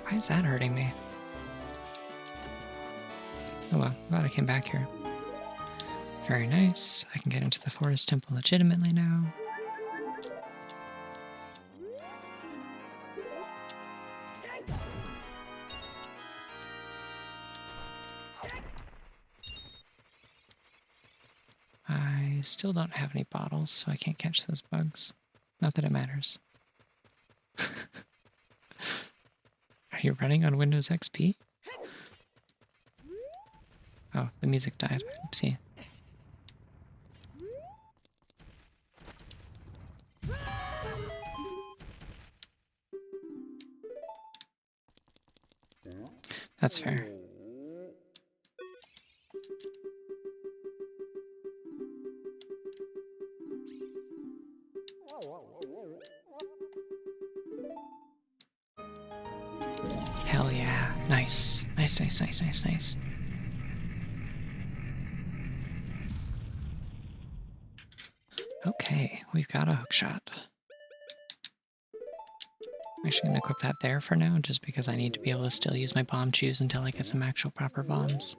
Why is that hurting me? Oh well, glad I came back here. Very nice. I can get into the Forest Temple legitimately now. I still don't have any bottles, so I can't catch those bugs. Not that it matters. Are you running on Windows XP? Oh, the music died. Oopsie. That's fair. Hell yeah. Nice. Nice, nice, nice, nice, nice. Okay, we've got a hookshot. I'm actually going to equip that there for now, just because I need to be able to still use my bomb chews until I get some actual proper bombs.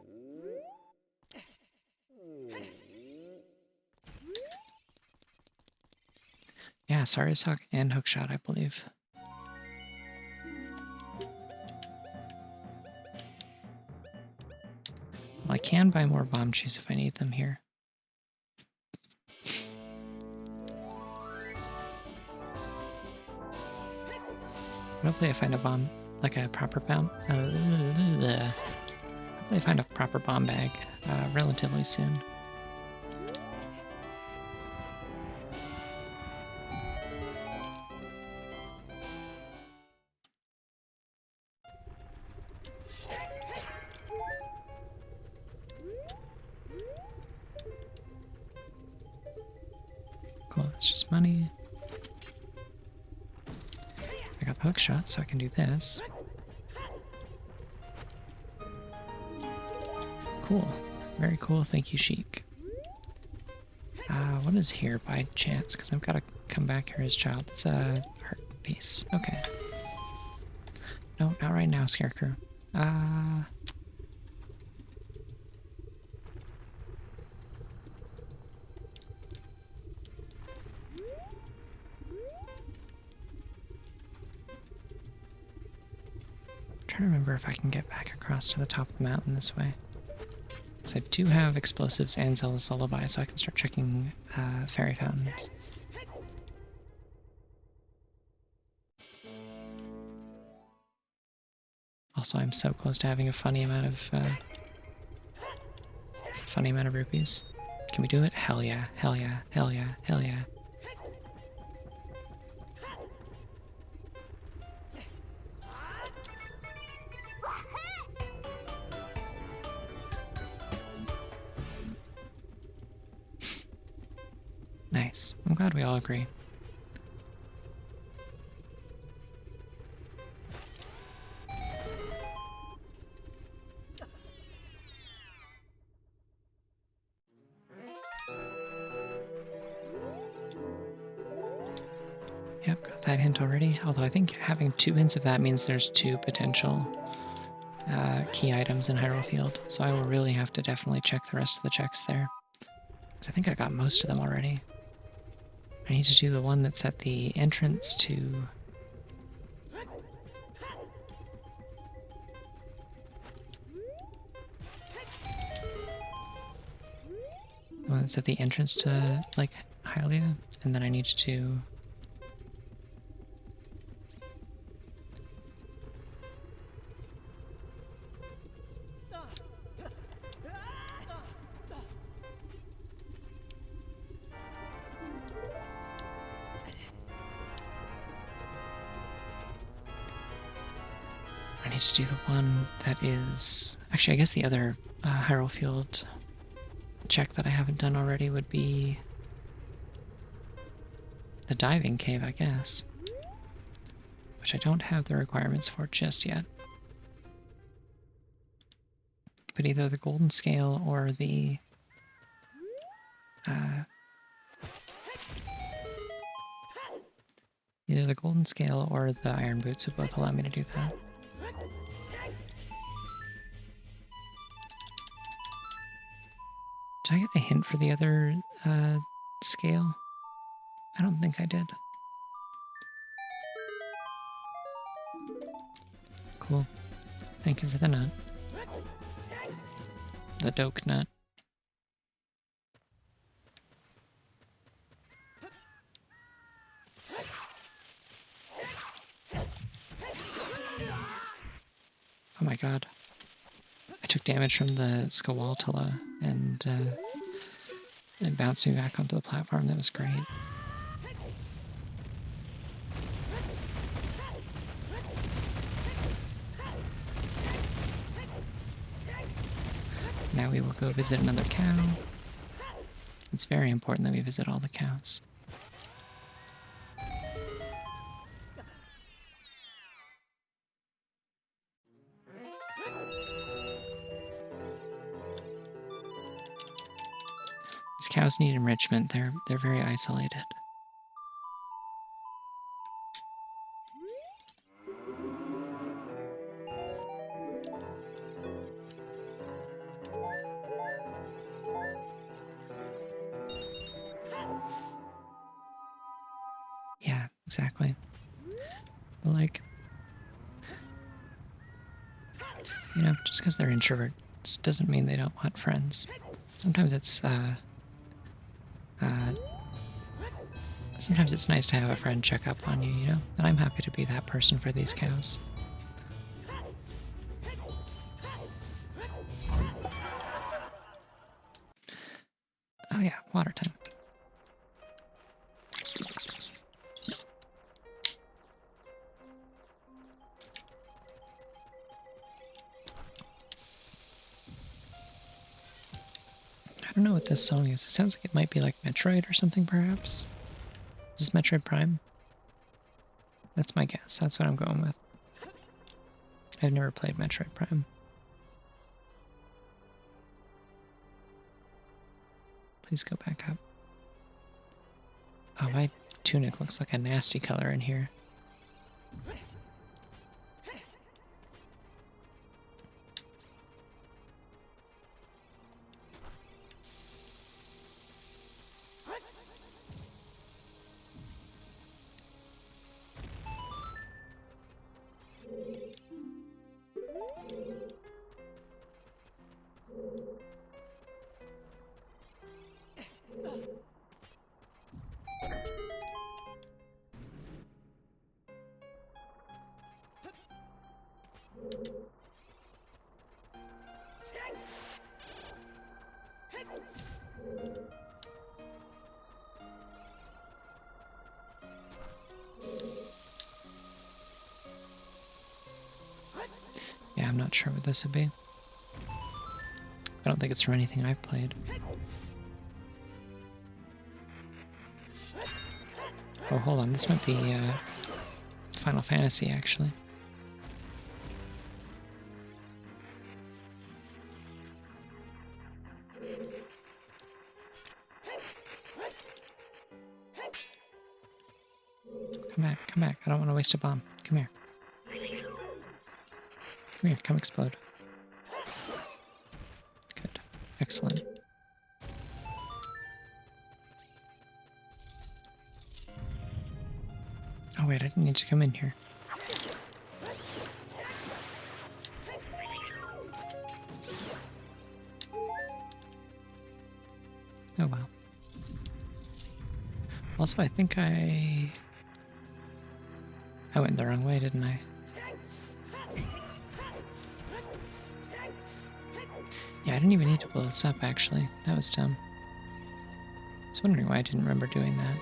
Yeah, Sorry Sock and hookshot, I believe. Well, I can buy more bomb chews if I need them here. Hopefully I find a bomb, like a proper bomb. Hopefully I find a proper bomb bag relatively soon. Cool, that's just money. I got the hook shot, so I can do this. Cool. Very cool, thank you, Sheik. What is here by chance? Because I've got to come back here as child. It's a heart piece. Okay. No, not right now, Scarecrow. Trying to remember if I can get back across to the top of the mountain this way. Because I do have explosives and Zelda's Lullaby, so I can start checking fairy fountains. Also, I'm so close to having a funny amount of rupees. Can we do it? Hell yeah! Hell yeah! Hell yeah! Hell yeah! Nice. I'm glad we all agree. Yep, got that hint already. Although I think having 2 hints of that means there's 2 potential key items in Hyrule Field. So I will really have to definitely check the rest of the checks there. Because I think I got most of them already. I need to do the one that's at the entrance to... The one that's at the entrance to, like, Hylia. And then I need to... I need to do the one that is... Actually, I guess the other Hyrule Field check that I haven't done already would be the diving cave, I guess. Which I don't have the requirements for just yet. But either the golden scale or the... either the golden scale or the iron boots would both allow me to do that. Did I get a hint for the other scale? I don't think I did. Cool. Thank you for the nut. The doke nut. Oh my god. I took damage from the Skawaltala and it bounced me back onto the platform. That was great. Now we will go visit another cow. It's very important that we visit all the cows. These cows need enrichment. They're very isolated. Yeah, exactly. But like, you know, just because they're introverts doesn't mean they don't want friends. Sometimes it's sometimes it's nice to have a friend check up on you, you know? And I'm happy to be that person for these cows. Oh yeah, water time. I don't know what this song is. It sounds like it might be like Metroid or something, perhaps. Is this Metroid Prime? That's my guess. That's what I'm going with. I've never played Metroid Prime. Please go back up. Oh, my tunic looks like a nasty color in here. Yeah, I'm not sure what this would be. I don't think it's from anything I've played. Oh, hold on. This might be Final Fantasy, actually. Come back, come back. I don't want to waste a bomb. Come here. Come here, come explode. Good. Excellent. Oh wait, I didn't need to come in here. Oh well. Also, I think I went the wrong way, didn't I? Yeah, I didn't even need to blow this up, actually. That was dumb. I was wondering why I didn't remember doing that.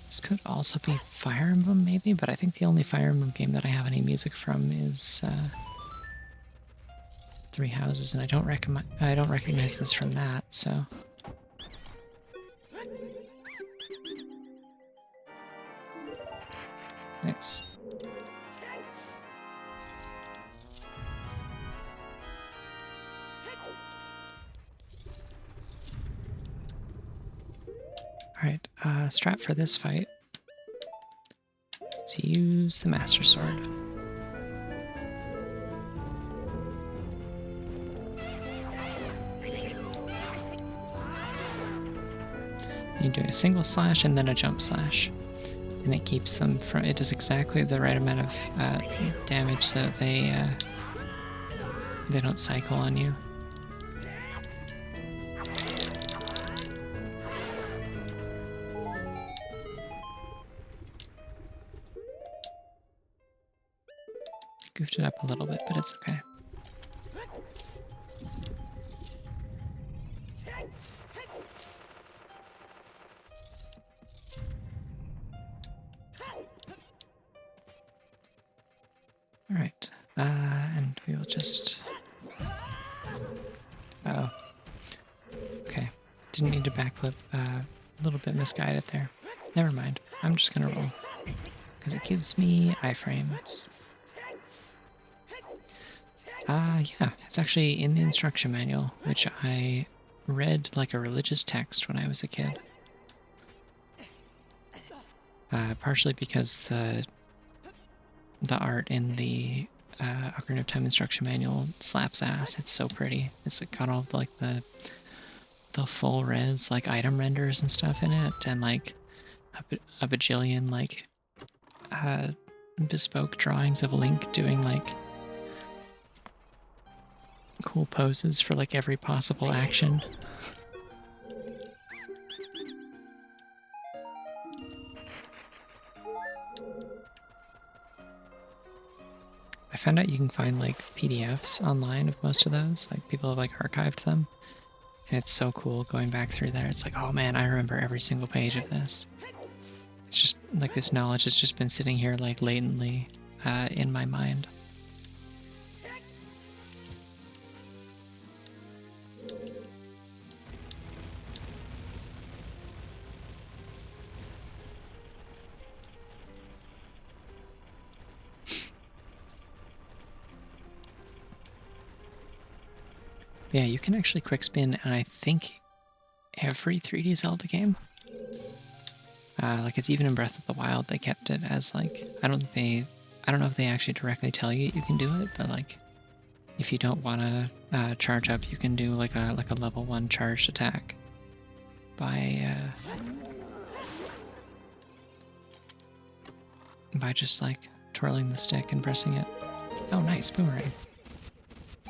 This could also be Fire Emblem, maybe, but I think the only Fire Emblem game that I have any music from is Three Houses, and I don't recognize this from that, so. Nice. Alright, strat for this fight is use the Master Sword. You do a single slash and then a jump slash. And it keeps them from, it does exactly the right amount of damage so that they don't cycle on you. Goofed it up a little bit, but it's okay. Alright, and we will just... Uh-oh. Okay, didn't need to backflip, a little bit misguided there. Never mind, I'm just gonna roll. Because it gives me iframes. Yeah, it's actually in the instruction manual, which I read like a religious text when I was a kid. Partially because the art in the Ocarina of Time instruction manual slaps ass. It's so pretty. It's got all of, like the full res like item renders and stuff in it, and like a bajillion like bespoke drawings of Link doing like cool poses for like every possible action. I found out you can find like PDFs online of most of those, like people have like archived them, and it's so cool going back through there. It's like, oh man, I remember every single page of this. It's just like this knowledge has just been sitting here like latently in my mind. Yeah, you can actually quick spin, and I think every 3D Zelda game. Like it's even in Breath of the Wild, they kept it as like I don't know if they actually directly tell you you can do it, but like if you don't want to charge up, you can do like a level 1 charged attack by just like twirling the stick and pressing it. Oh, nice boomerang.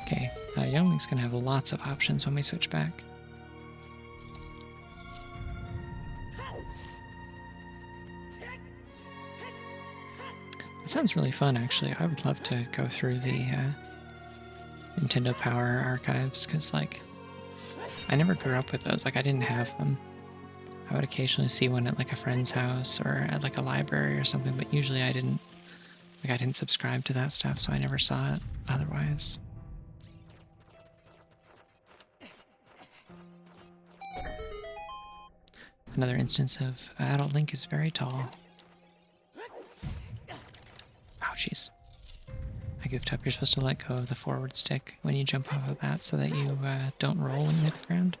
Okay, Young Link's gonna have lots of options when we switch back. It sounds really fun, actually. I would love to go through the Nintendo Power archives, because, like, I never grew up with those. Like, I didn't have them. I would occasionally see one at, like, a friend's house or at, like, a library or something, but usually I didn't subscribe to that stuff, so I never saw it otherwise. Another instance of adult Link is very tall. Oh, jeez. I goofed up. You're supposed to let go of the forward stick when you jump off of that so that you don't roll when you hit the ground.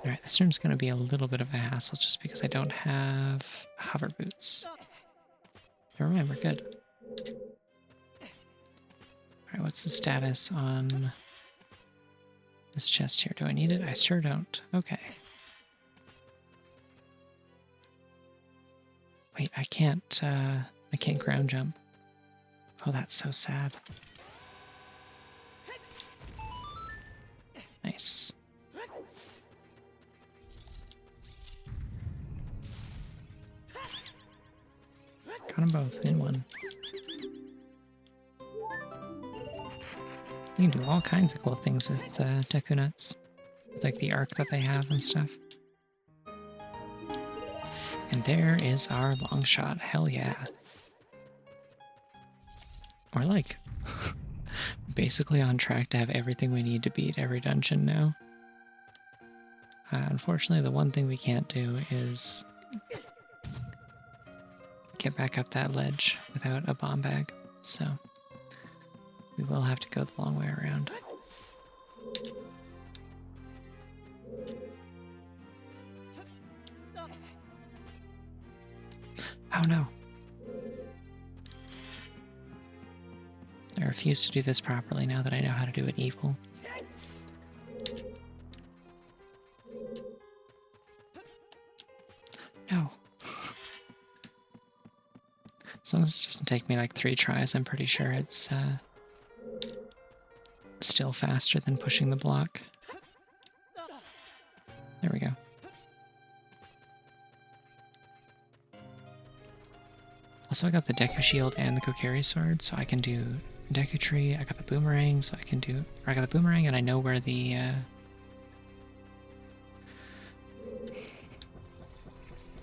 Alright, this room's going to be a little bit of a hassle just because I don't have hover boots. Never mind, we're good. Alright, what's the status on this chest here? Do I need it? I sure don't. Okay. Wait, I can't ground jump. Oh, that's so sad. Nice. Got them both in one. You can do all kinds of cool things with Deku Nuts. Like the arc that they have and stuff. And there is our long shot. Hell yeah. We're like basically on track to have everything we need to beat every dungeon now. Unfortunately, the one thing we can't do is get back up that ledge without a bomb bag. So we will have to go the long way around. Oh no. I refuse to do this properly now that I know how to do it evil. No. As long as it doesn't take me like 3 tries, I'm pretty sure it's still faster than pushing the block. There we go. Also, I got the Deku Shield and the Kokiri Sword, so I can do Deku Tree. I got the Boomerang, so I can do... Or I got the Boomerang, and I know where the...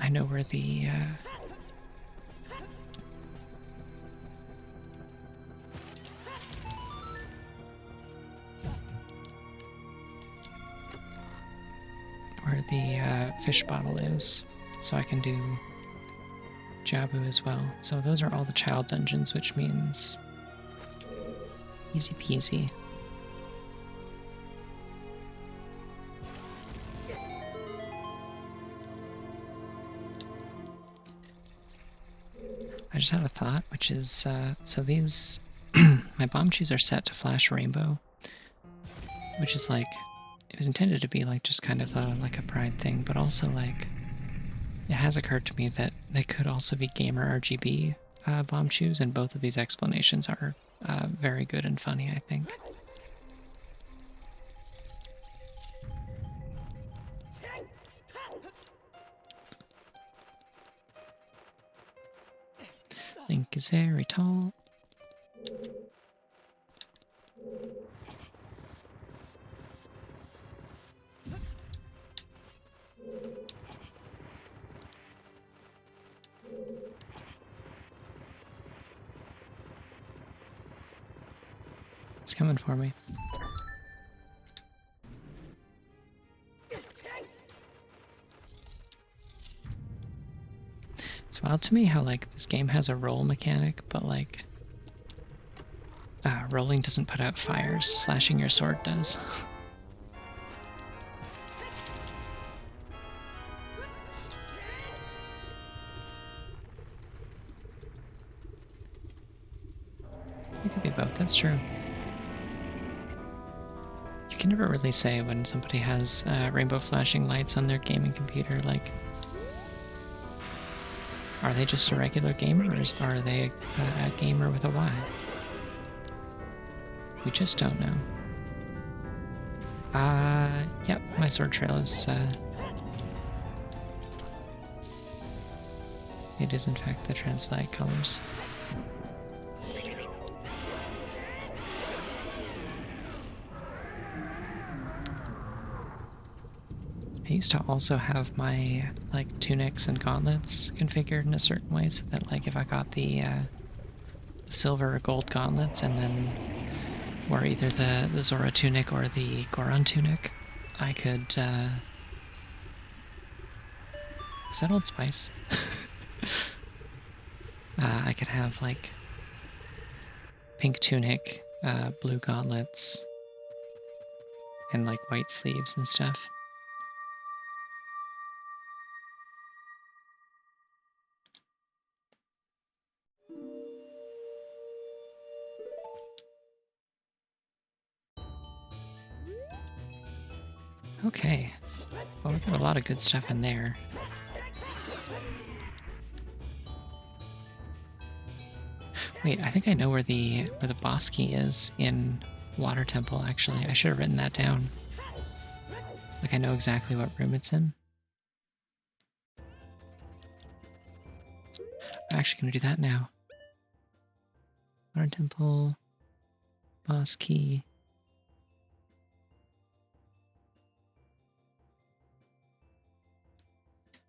I know where the fish bottle is, so I can do Jabu as well. So those are all the child dungeons, which means easy peasy. I just had a thought, which is, so these, my bomb shoes are set to flash rainbow, which is like, it was intended to be like just kind of like a pride thing, but also like, it has occurred to me that they could also be gamer RGB bomb shoes, and both of these explanations are very good and funny, I think. Link is very tall. It's coming for me. It's wild to me how, like, this game has a roll mechanic, but, like, rolling doesn't put out fires, slashing your sword does. It could be both, that's true. You can never really say when somebody has rainbow flashing lights on their gaming computer, like, are they just a regular gamer, or are they a gamer with a Y? We just don't know. Yep, my sword trail is, it is in fact the trans flag colors. I used to also have my, like, tunics and gauntlets configured in a certain way so that, like, if I got the silver or gold gauntlets and then wore either the Zora tunic or the Goron tunic, I could, was that Old Spice? I could have, like, pink tunic, blue gauntlets, and, like, white sleeves and stuff. Okay, well, we got a lot of good stuff in there. Wait, I think I know where the boss key is in Water Temple, actually. I should have written that down. Like, I know exactly what room it's in. I'm actually going to do that now. Water Temple, boss key.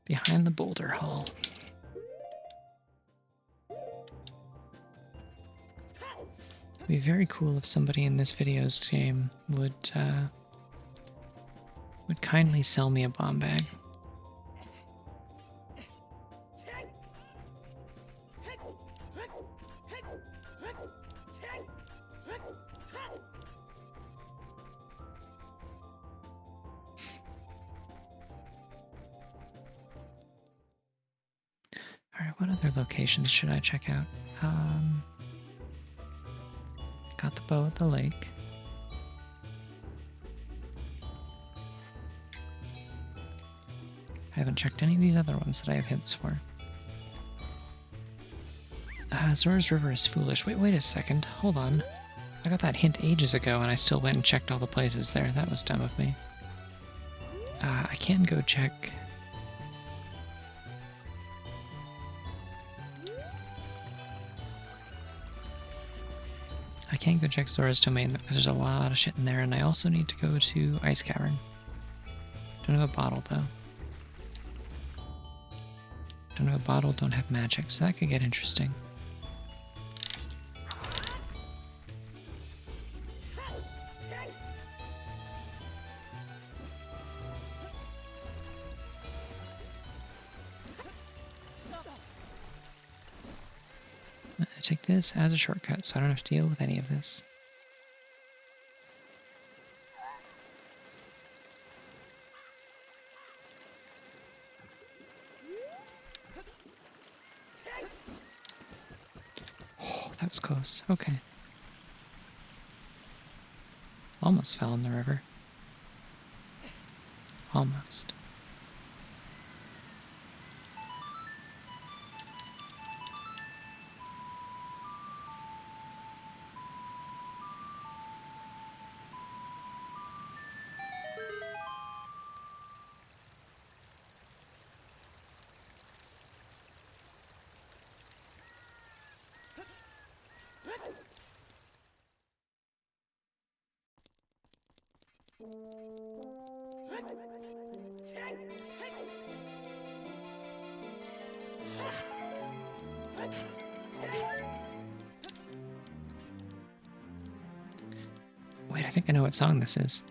Behind the Boulder Hall. It'd be very cool if somebody in this video's game would kindly sell me a bomb bag. Alright, what other locations should I check out? Got the bow at the lake. I haven't checked any of these other ones that I have hints for. Zora's River is foolish. Wait a second. Hold on. I got that hint ages ago and I still went and checked all the places there. That was dumb of me. I can go check... I can go check Zora's Domain because there's a lot of shit in there, and I also need to go to Ice Cavern. Don't have a bottle though. don't have a bottle, don't have magic, so that could get interesting. I take this as a shortcut, so I don't have to deal with any of this. Oh, that was close. Okay. Almost fell in the river. Almost. Wait, I think I know what song this is.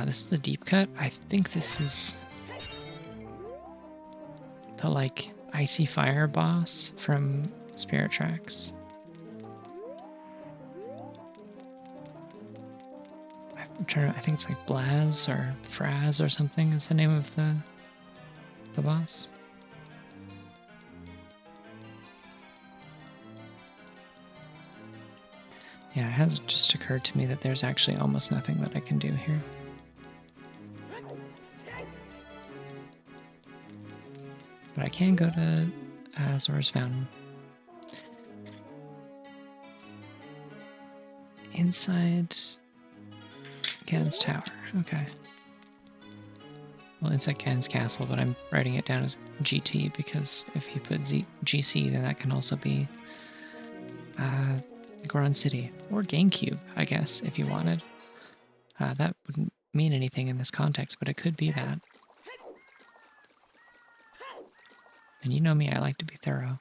This is a deep cut. I think this is the, like, icy fire boss from Spirit Tracks. I'm trying to, I think it's like Blaz or Fraz or something is the name of the boss. Yeah, it has just occurred to me that there's actually almost nothing that I can do here. But I can go to Zora's Fountain. Inside Ganon's Tower. Okay. Well, inside Ganon's Castle, but I'm writing it down as GT because if you put GC, then that can also be Goron City or GameCube, I guess, if you wanted. That wouldn't mean anything in this context, but it could be that. And you know me, I like to be thorough.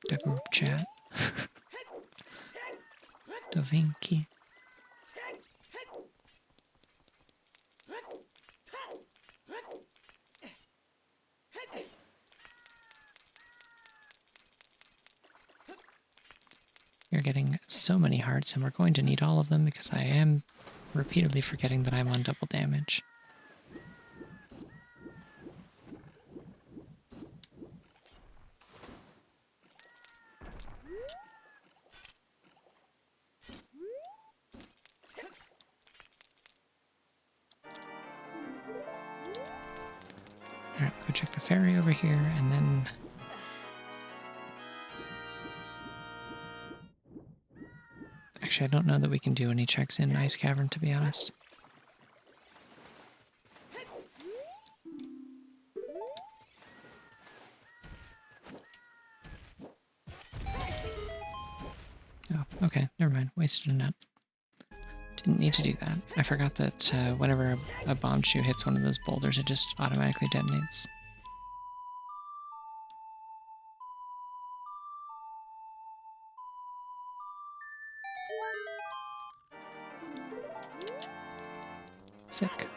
The group chat. Da Vinci. You're getting so many hearts, and we're going to need all of them because I am repeatedly forgetting that I'm on double damage. Alright, go check the ferry over here, and then... Actually, I don't know that we can do any checks in Ice Cavern, to be honest. Oh, okay, never mind. Wasted a nut. Didn't need to do that. I forgot that whenever a bomb shoe hits one of those boulders, it just automatically detonates. Sick.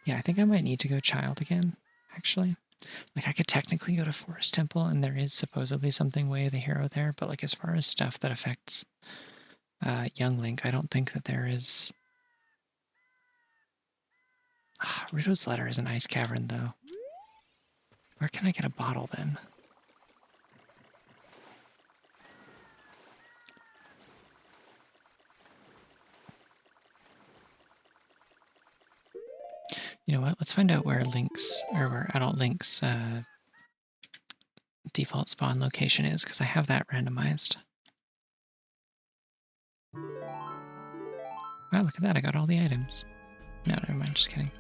Yeah, I think I might need to go Child again, actually. Like, I could technically go to Forest Temple, and there is supposedly something Way of the Hero there, but, like, as far as stuff that affects young Link, I don't think that there is... Rito's Letter is an ice cavern, though. Where can I get a bottle, then? You know what? Let's find out where Link's, or where Adult Link's default spawn location is, because I have that randomized. Wow, look at that, I got all the items. No, never mind, just kidding.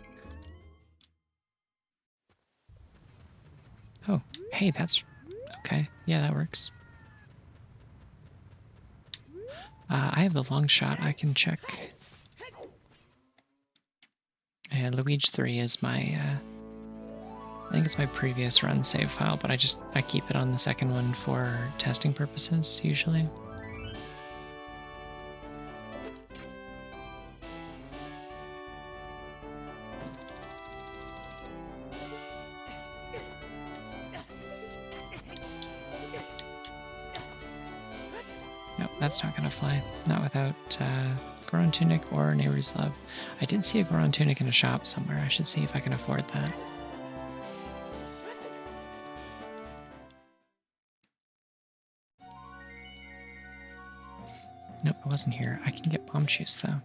Oh, hey, that's... okay, yeah, that works. I have the long shot. I can check. And Luigi 3 is my, I think it's my previous run save file, but I keep it on the second one for testing purposes, usually. Nope, that's not gonna fly. Not without Goron Tunic or Nehru's Love. I did see a Goron Tunic in a shop somewhere. I should see if I can afford that. Nope, it wasn't here. I can get bomb juice though.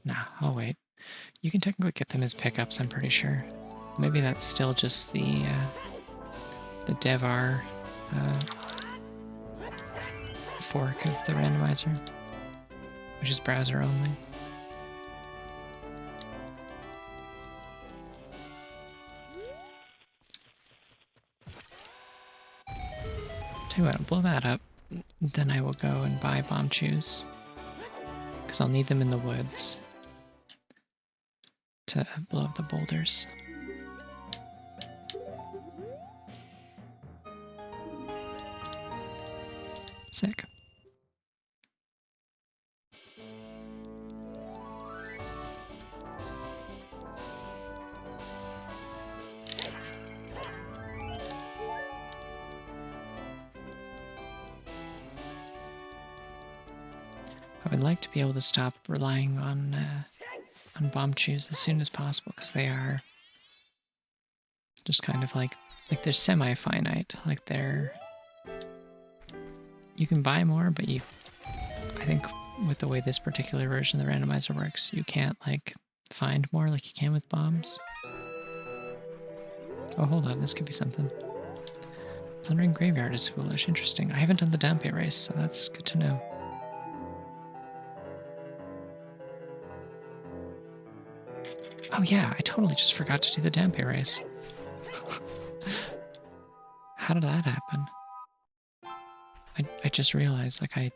Nah, I'll wait. You can technically get them as pickups, I'm pretty sure. Maybe that's still just the Devar fork of the randomizer, which is browser only. Tell you what, I'll blow that up, then I will go and buy bomb chews, because I'll need them in the woods to blow up the boulders. Sick. I would like to be able to stop relying on bomb chews as soon as possible, because they are just kind of like they're semi-finite. Like you can buy more, but I think with the way this particular version of the randomizer works, you can't like find more like you can with bombs. Oh, hold on, this could be something. Thundering Graveyard is foolish. Interesting. I haven't done the Dampe race, so that's good to know. Oh yeah, I totally just forgot to do the Dampe race. How did that happen? I just realized, like, I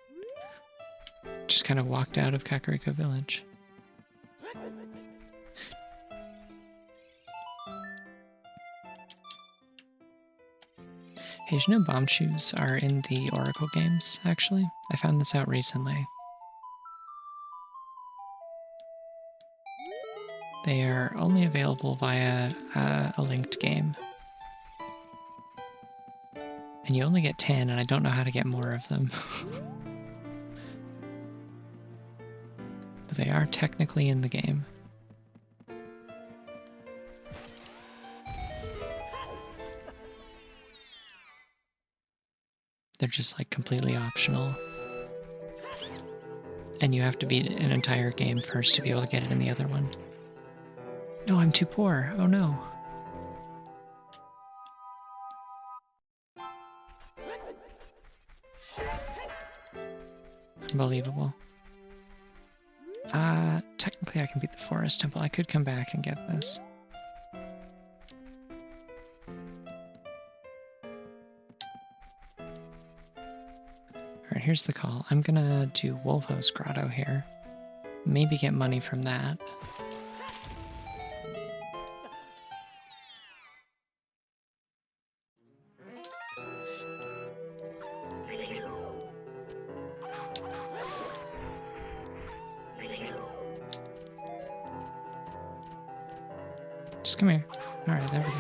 just kind of walked out of Kakariko Village. Hey, did you know bomb chews are in the Oracle games, actually? I found this out recently. They are only available via a linked game. And you only get 10, and I don't know how to get more of them. But they are technically in the game. They're just like completely optional. And you have to beat an entire game first to be able to get it in the other one. No, I'm too poor. Oh no. Unbelievable. Technically I can beat the Forest Temple. I could come back and get this. Alright, here's the call. I'm gonna do Wolfho's Grotto here. Maybe get money from that. Just come here. Alright, there we go.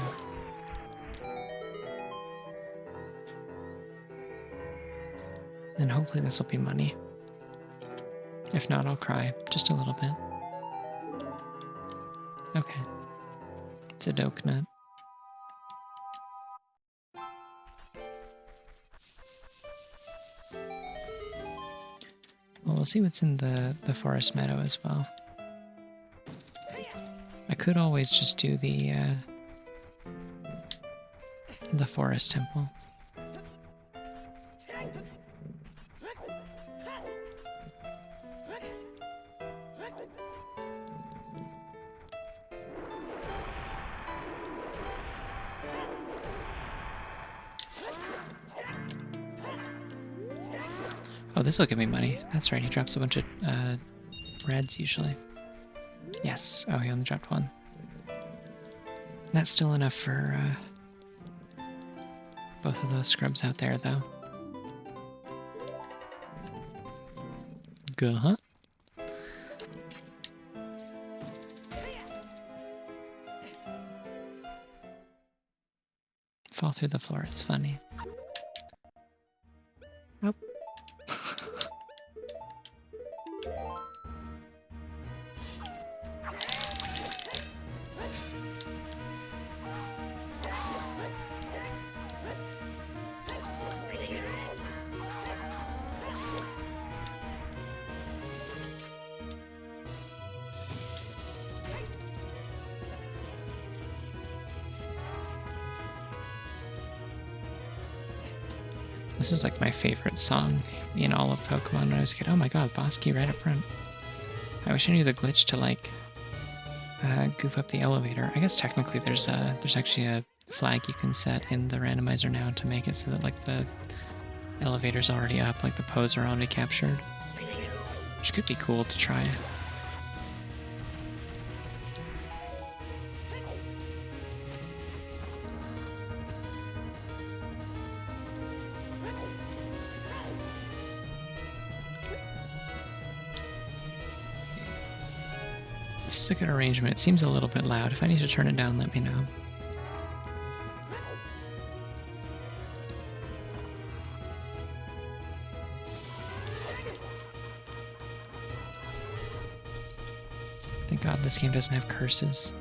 And hopefully this will be money. If not, I'll cry. Just a little bit. Okay. It's a doke nut. Well, we'll see what's in the forest meadow as well. I could always just do the Forest Temple. Oh, this will give me money. That's right, he drops a bunch of reds usually. Yes. Oh, he only dropped one. That's still enough for both of those scrubs out there, though. Good, huh? Fall through the floor, it's funny. Nope. This is like my favorite song in all of Pokemon when I was a kid. Oh my god, boss key right up front. I wish I knew the glitch to like goof up the elevator. I guess technically there's actually a flag you can set in the randomizer now to make it so that like the elevator's already up, like the pose are already captured. Which could be cool to try. This is a good arrangement. It seems a little bit loud. If I need to turn it down, let me know. Thank God this game doesn't have curses.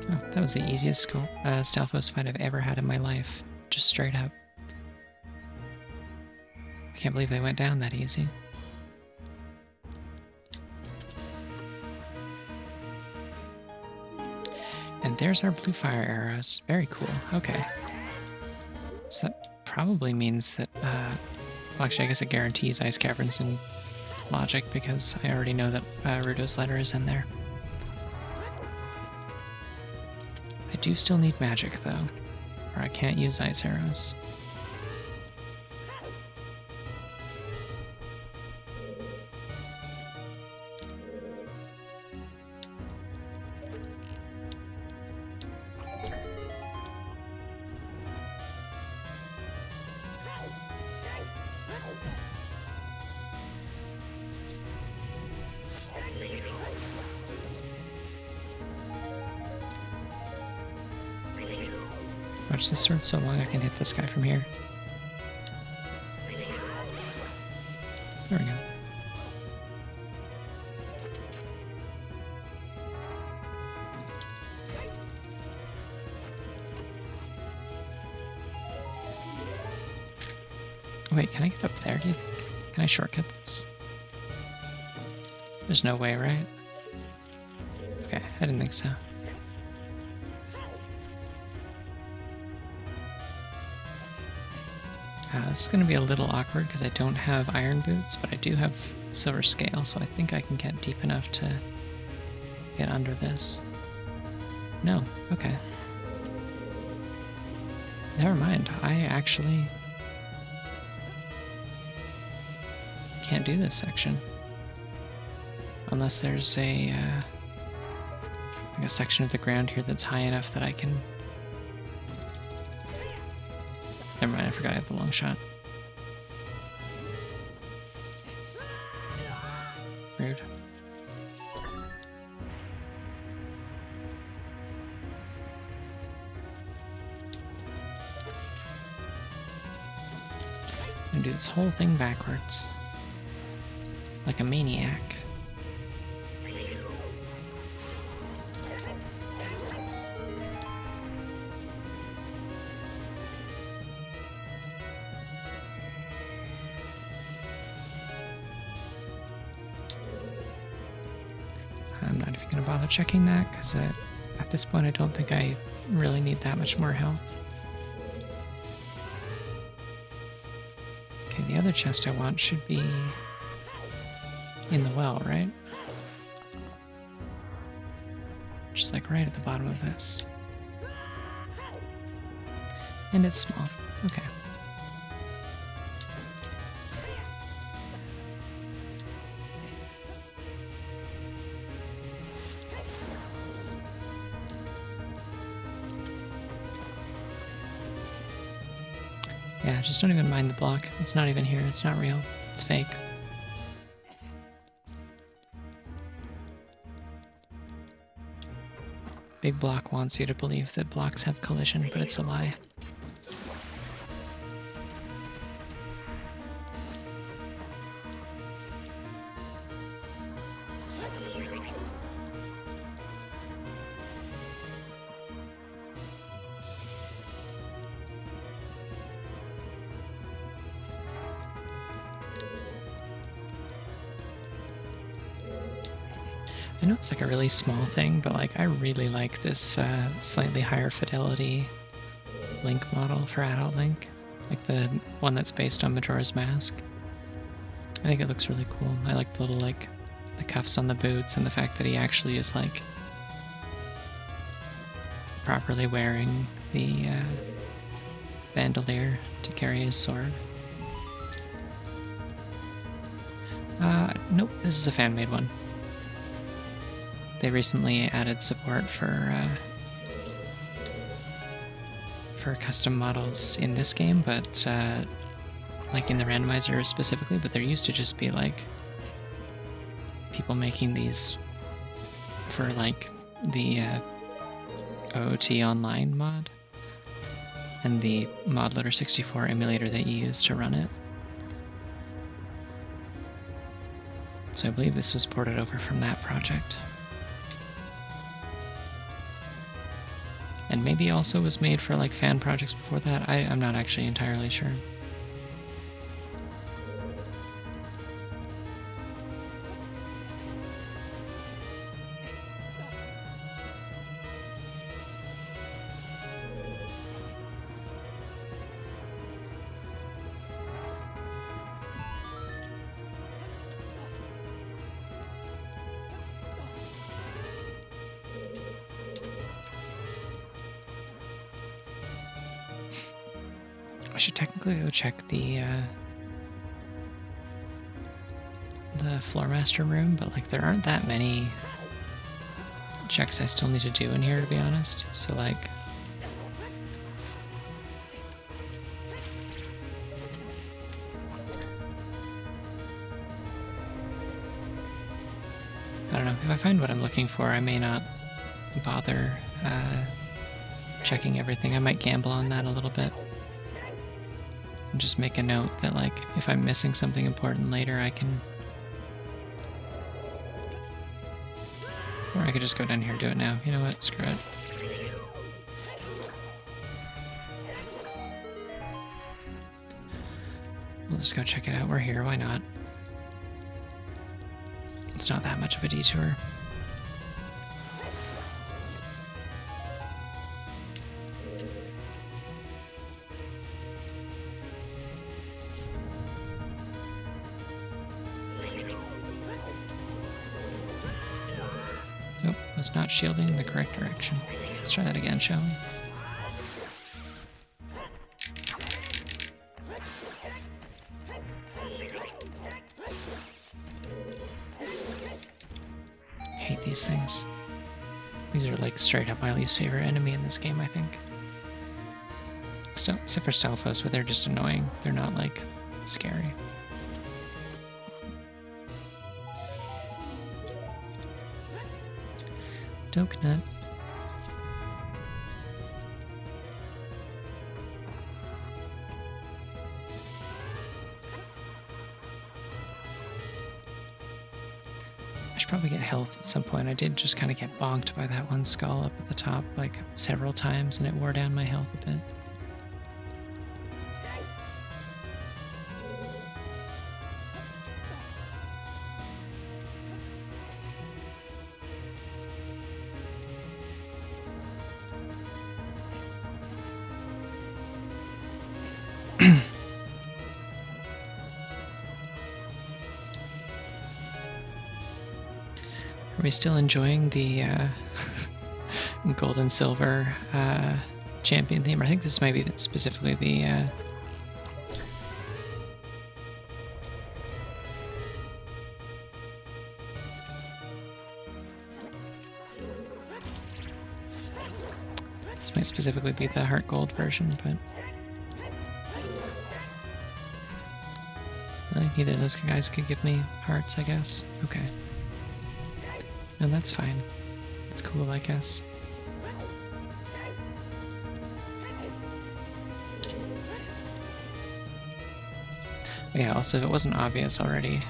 Oh, that was the easiest Stalfos fight I've ever had in my life. Just straight up. I can't believe they went down that easy. And there's our blue fire arrows. Very cool. Okay. So that probably means that, well, actually I guess it guarantees ice caverns in logic because I already know that Rudo's letter is in there. I do still need magic though, or I can't use ice arrows. Watch this sword so long I can hit this guy from here. There we go. Oh, wait, can I get up there, do you think? Can I shortcut this? There's no way, right? Okay, I didn't think so. This is going to be a little awkward because I don't have iron boots, but I do have silver scale, so I think I can get deep enough to get under this. No, okay. Never mind, I actually can't do this section. Unless there's a section of the ground here that's high enough that I can... Never mind, I forgot I had the long shot. Rude. I'm gonna do this whole thing backwards. Like a maniac. I'm not even going to bother checking that, because at this point I don't think I really need that much more health. Okay, the other chest I want should be in the well, right? Just like right at the bottom of this. And it's small. Okay. Yeah, just don't even mind the block. It's not even here. It's not real. It's fake. Big Block wants you to believe that blocks have collision, but it's a lie. I know it's like a really small thing, but like I really like this slightly higher fidelity Link model for adult Link, like the one that's based on Majora's Mask. I think it looks really cool. I like the little like the cuffs on the boots and the fact that he actually is like properly wearing the bandolier to carry his sword. Nope, this is a fan-made one. They recently added support for custom models in this game, but like in the randomizer specifically, but there used to just be like people making these for like the OOT Online mod and the ModLoader 64 emulator that you use to run it. So I believe this was ported over from that project. And maybe also was made for like fan projects before that. I'm not actually entirely sure. I should technically go check the Floormaster room, but like there aren't that many checks I still need to do in here, to be honest. So like I don't know, if I find what I'm looking for, I may not bother checking everything. I might gamble on that a little bit. And just make a note that like if I'm missing something important later, I can, or I could just go down here and do it now. You know what? Screw it. We'll just go check it out. We're here. Why not? It's not that much of a detour. Nope, was not shielding in the correct direction. Let's try that again, shall we? Hate these things. These are like straight up my least favorite enemy in this game, I think. Except for Stelphos, but they're just annoying. They're not like scary. Doknut. I should probably get health at some point. I did just kind of get bonked by that one skull up at the top like several times, and it wore down my health a bit. Are we still enjoying the gold and silver champion theme. I think this might be specifically the this might specifically be the heart gold version, but neither of those guys could give me hearts, I guess. Okay. No, that's fine. It's cool, I guess. But yeah, also, if it wasn't obvious already,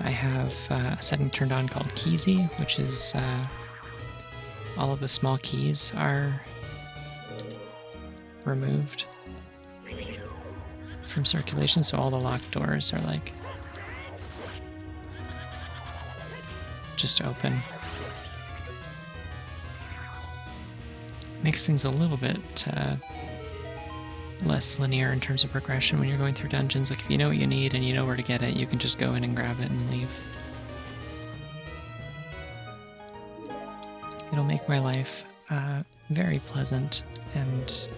I have a setting turned on called Keysy, which is all of the small keys are removed from circulation, so all the locked doors are like just open. Makes things a little bit less linear in terms of progression when you're going through dungeons. Like if you know what you need and you know where to get it, you can just go in and grab it and leave. It'll make my life very pleasant and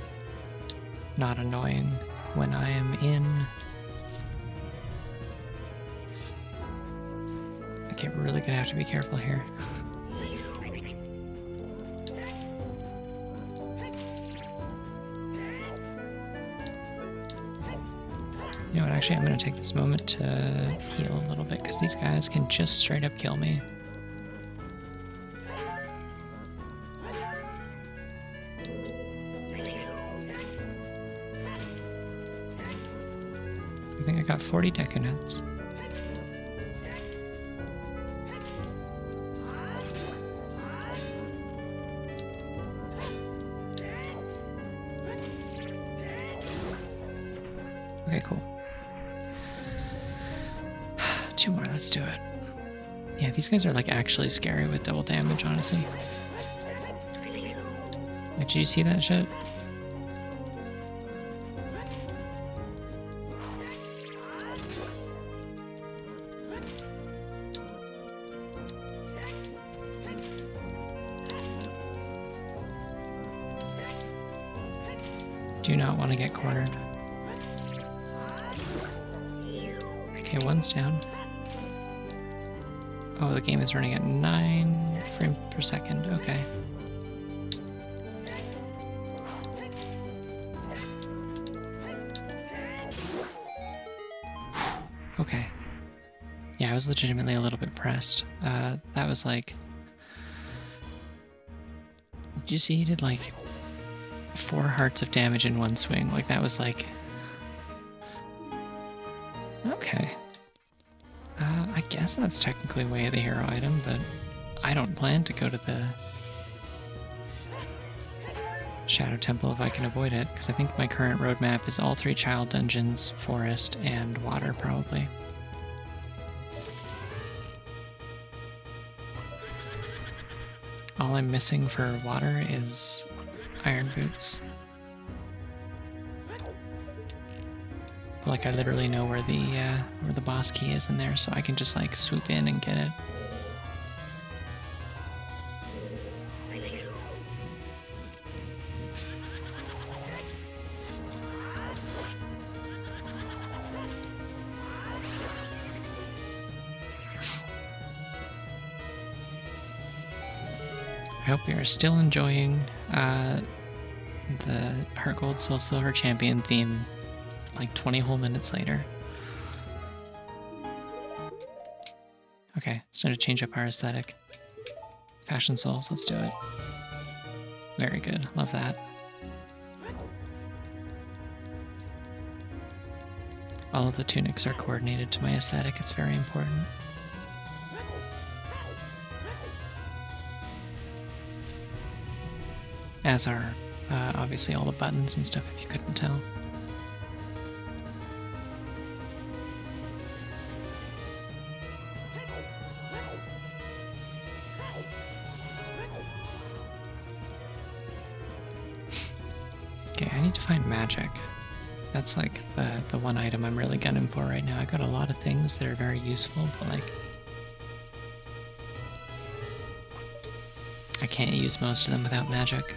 not annoying when I am in. Okay, we're really gonna have to be careful here. You know what, actually I'm going to take this moment to heal a little bit, because these guys can just straight up kill me. I think I got 40 decanets. Okay, cool. 2 more, let's do it. Yeah, these guys are like actually scary with double damage, honestly. Like, did you see that shit? Do not want to get cornered. Okay, one's down. Oh, the game is running at 9 frames per second. Okay. Okay. Yeah, I was legitimately a little bit pressed. That was like... Did you see he did like 4 hearts of damage in one swing? Like that was like... Okay. I guess that's technically way of the hero item, but I don't plan to go to the Shadow Temple if I can avoid it, because I think my current roadmap is all 3 child dungeons, forest, and water, probably. All I'm missing for water is iron boots. But, like, I literally know where the boss key is in there, so I can just like swoop in and get it. I hope you are still enjoying the Heart Gold Soul Silver Champion theme like 20 whole minutes later. Okay, it's time to change up our aesthetic. Fashion Souls, let's do it. Very good, love that. All of the tunics are coordinated to my aesthetic, it's very important. As are, obviously, all the buttons and stuff, if you couldn't tell. Okay, I need to find magic. That's like the one item I'm really gunning for right now. I got a lot of things that are very useful, but like I can't use most of them without magic.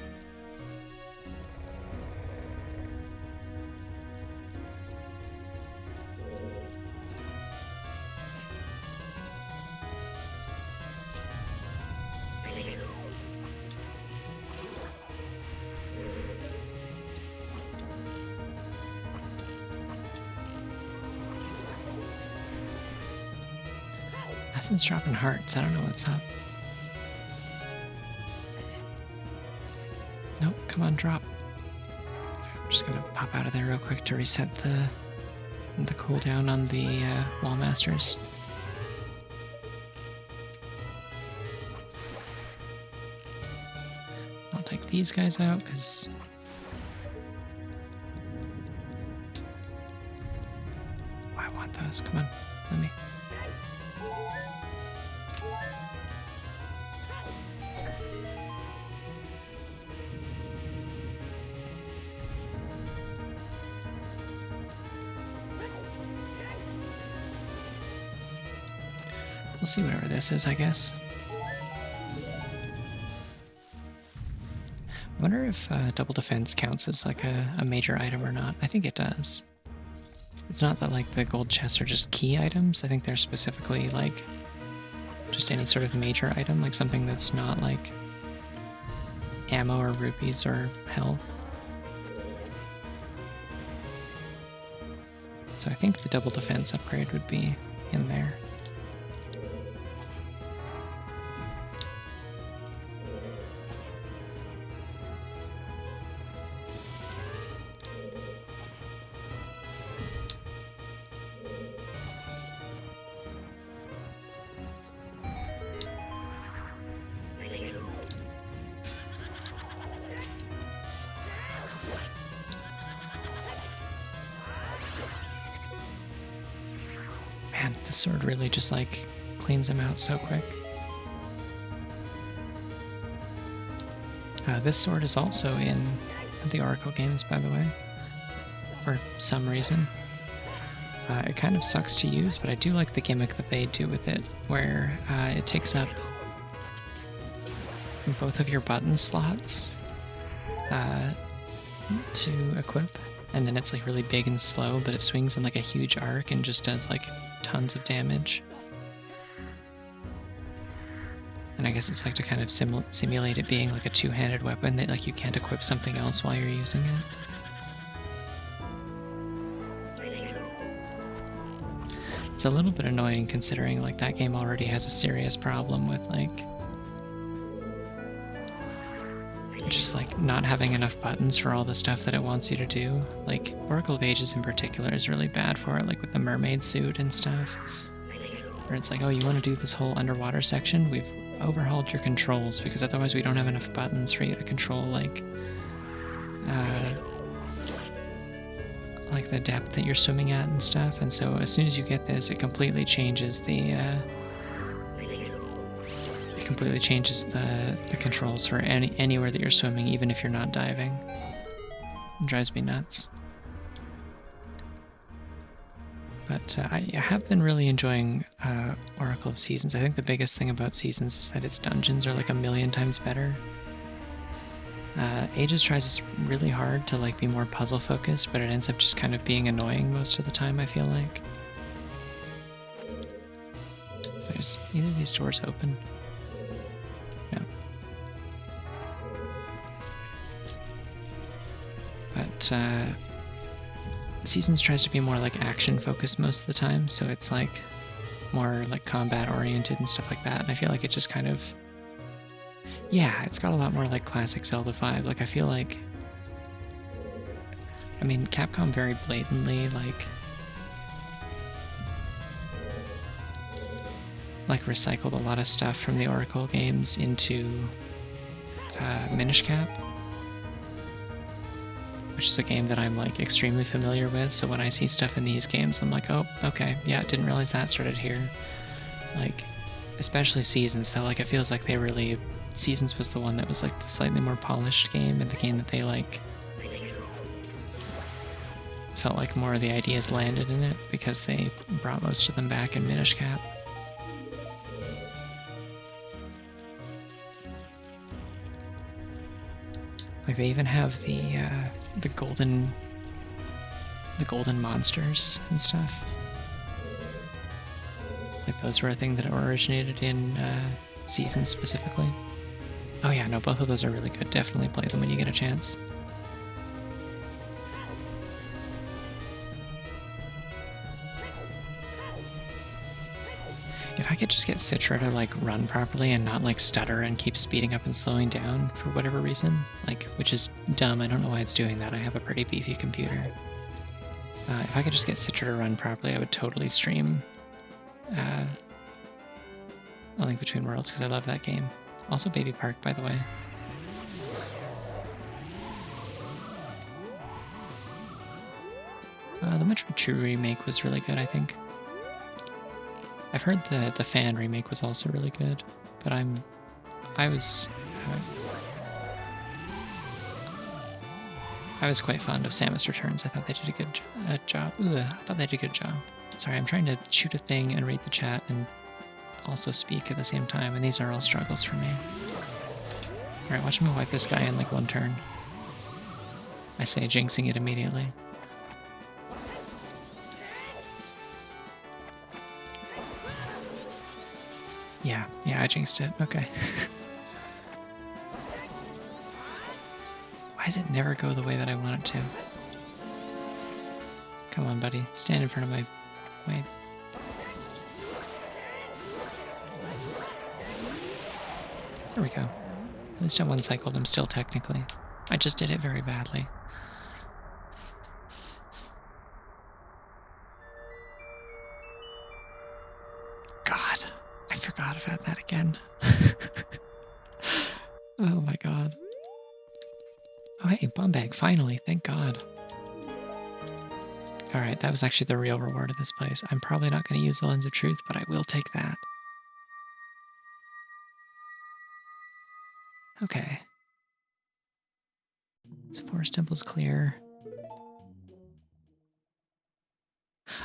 Nothing's dropping hearts. I don't know what's up. Nope, come on, drop. I'm just gonna pop out of there real quick to reset the cooldown on the wall masters. I'll take these guys out because I want those. Come on, let me. We'll see whatever this is, I guess. I wonder if double defense counts as like a major item or not. I think it does. It's not that like the gold chests are just key items. I think they're specifically like just any sort of major item, like something that's not like ammo or rupees or health. So I think the double defense upgrade would be in there. Man, this sword really just like cleans them out so quick. This sword is also in the Oracle games, by the way, for some reason. It kind of sucks to use, but I do like the gimmick that they do with it, where it takes up both of your button slots to equip, and then it's like really big and slow, but it swings in like a huge arc and just does like tons of damage. And I guess it's like to kind of simulate it being like a two-handed weapon that like you can't equip something else while you're using it. It's a little bit annoying considering like that game already has a serious problem with like just like not having enough buttons for all the stuff that it wants you to do. Like Oracle of Ages in particular is really bad for it, like with the mermaid suit and stuff. Where it's like, oh, you want to do this whole underwater section? We've overhauled your controls because otherwise we don't have enough buttons for you to control like the depth that you're swimming at and stuff. And so as soon as you get this, it completely changes the controls for anywhere that you're swimming, even if you're not diving. It drives me nuts. But I have been really enjoying Oracle of Seasons. I think the biggest thing about Seasons is that its dungeons are like 1,000,000 times better. Ages tries really hard to like be more puzzle focused, but it ends up just kind of being annoying most of the time, I feel like. There's either of these doors open. No. But Seasons tries to be more like action focused most of the time, so it's like more like combat oriented and stuff like that. And I feel like it just kind of, yeah, it's got a lot more like classic Zelda vibe. Like I feel like, I mean, Capcom very blatantly like recycled a lot of stuff from the Oracle games into Minish Cap, which is a game that I'm like extremely familiar with. So when I see stuff in these games, I'm like, oh, okay, yeah, didn't realize that started here. Like, especially Seasons. So like, it feels like they really, Seasons was the one that was like the slightly more polished game, and the game that they like felt like more of the ideas landed in it because they brought most of them back in Minish Cap. Like they even have the golden monsters and stuff. Like those were a thing that originated in Season specifically. Oh yeah, no, both of those are really good. Definitely play them when you get a chance. If I could just get Citra to like run properly and not like stutter and keep speeding up and slowing down for whatever reason, like, which is dumb. I don't know why it's doing that. I have a pretty beefy computer. If I could just get Citra to run properly, I would totally stream A Link Between Worlds because I love that game. Also Baby Park, by the way. The Metroid 2 remake was really good, I think. I've heard the fan remake was also really good, but I was quite fond of Samus Returns. I thought they did a good job. I thought they did a good job. Sorry, I'm trying to shoot a thing and read the chat and also speak at the same time, and these are all struggles for me. Alright, watch me wipe this guy in like one turn. I say, jinxing it immediately. Yeah, I jinxed it. Okay. Why does it never go the way that I want it to? Come on, buddy. Stand in front of my... There we go. At least I one-cycled him still, technically. I just did it very badly. God, I forgot about that again. Oh my god. Oh hey, bomb bag, finally, thank god. Alright, that was actually the real reward of this place. I'm probably not going to use the Lens of Truth, but I will take that. Okay. So Forest Temple's clear.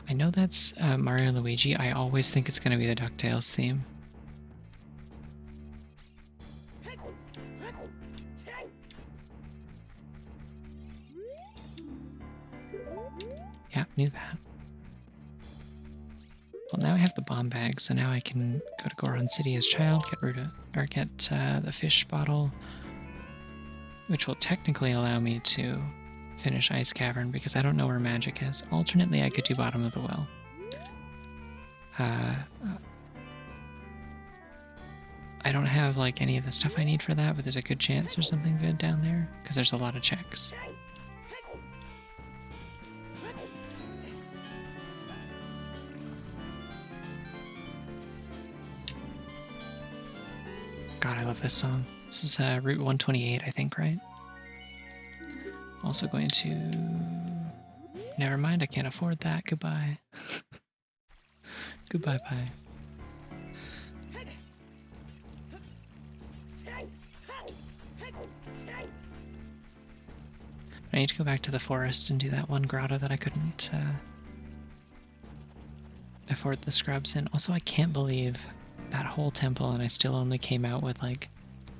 I know that's Mario and Luigi. I always think it's going to be the DuckTales theme. Yeah, knew that. Well, now I have the bomb bag, so now I can go to Goron City as child, get the fish bottle, which will technically allow me to finish Ice Cavern because I don't know where magic is. Alternately, I could do Bottom of the Well. I don't have like any of the stuff I need for that, but there's a good chance there's something good down there because there's a lot of checks. God, I love this song. This is Route 128, I think, right? Also going to... Never mind, I can't afford that. Goodbye. Goodbye, bye. I need to go back to the forest and do that one grotto that I couldn't afford the scrubs in. Also, I can't believe that whole temple and I still only came out with like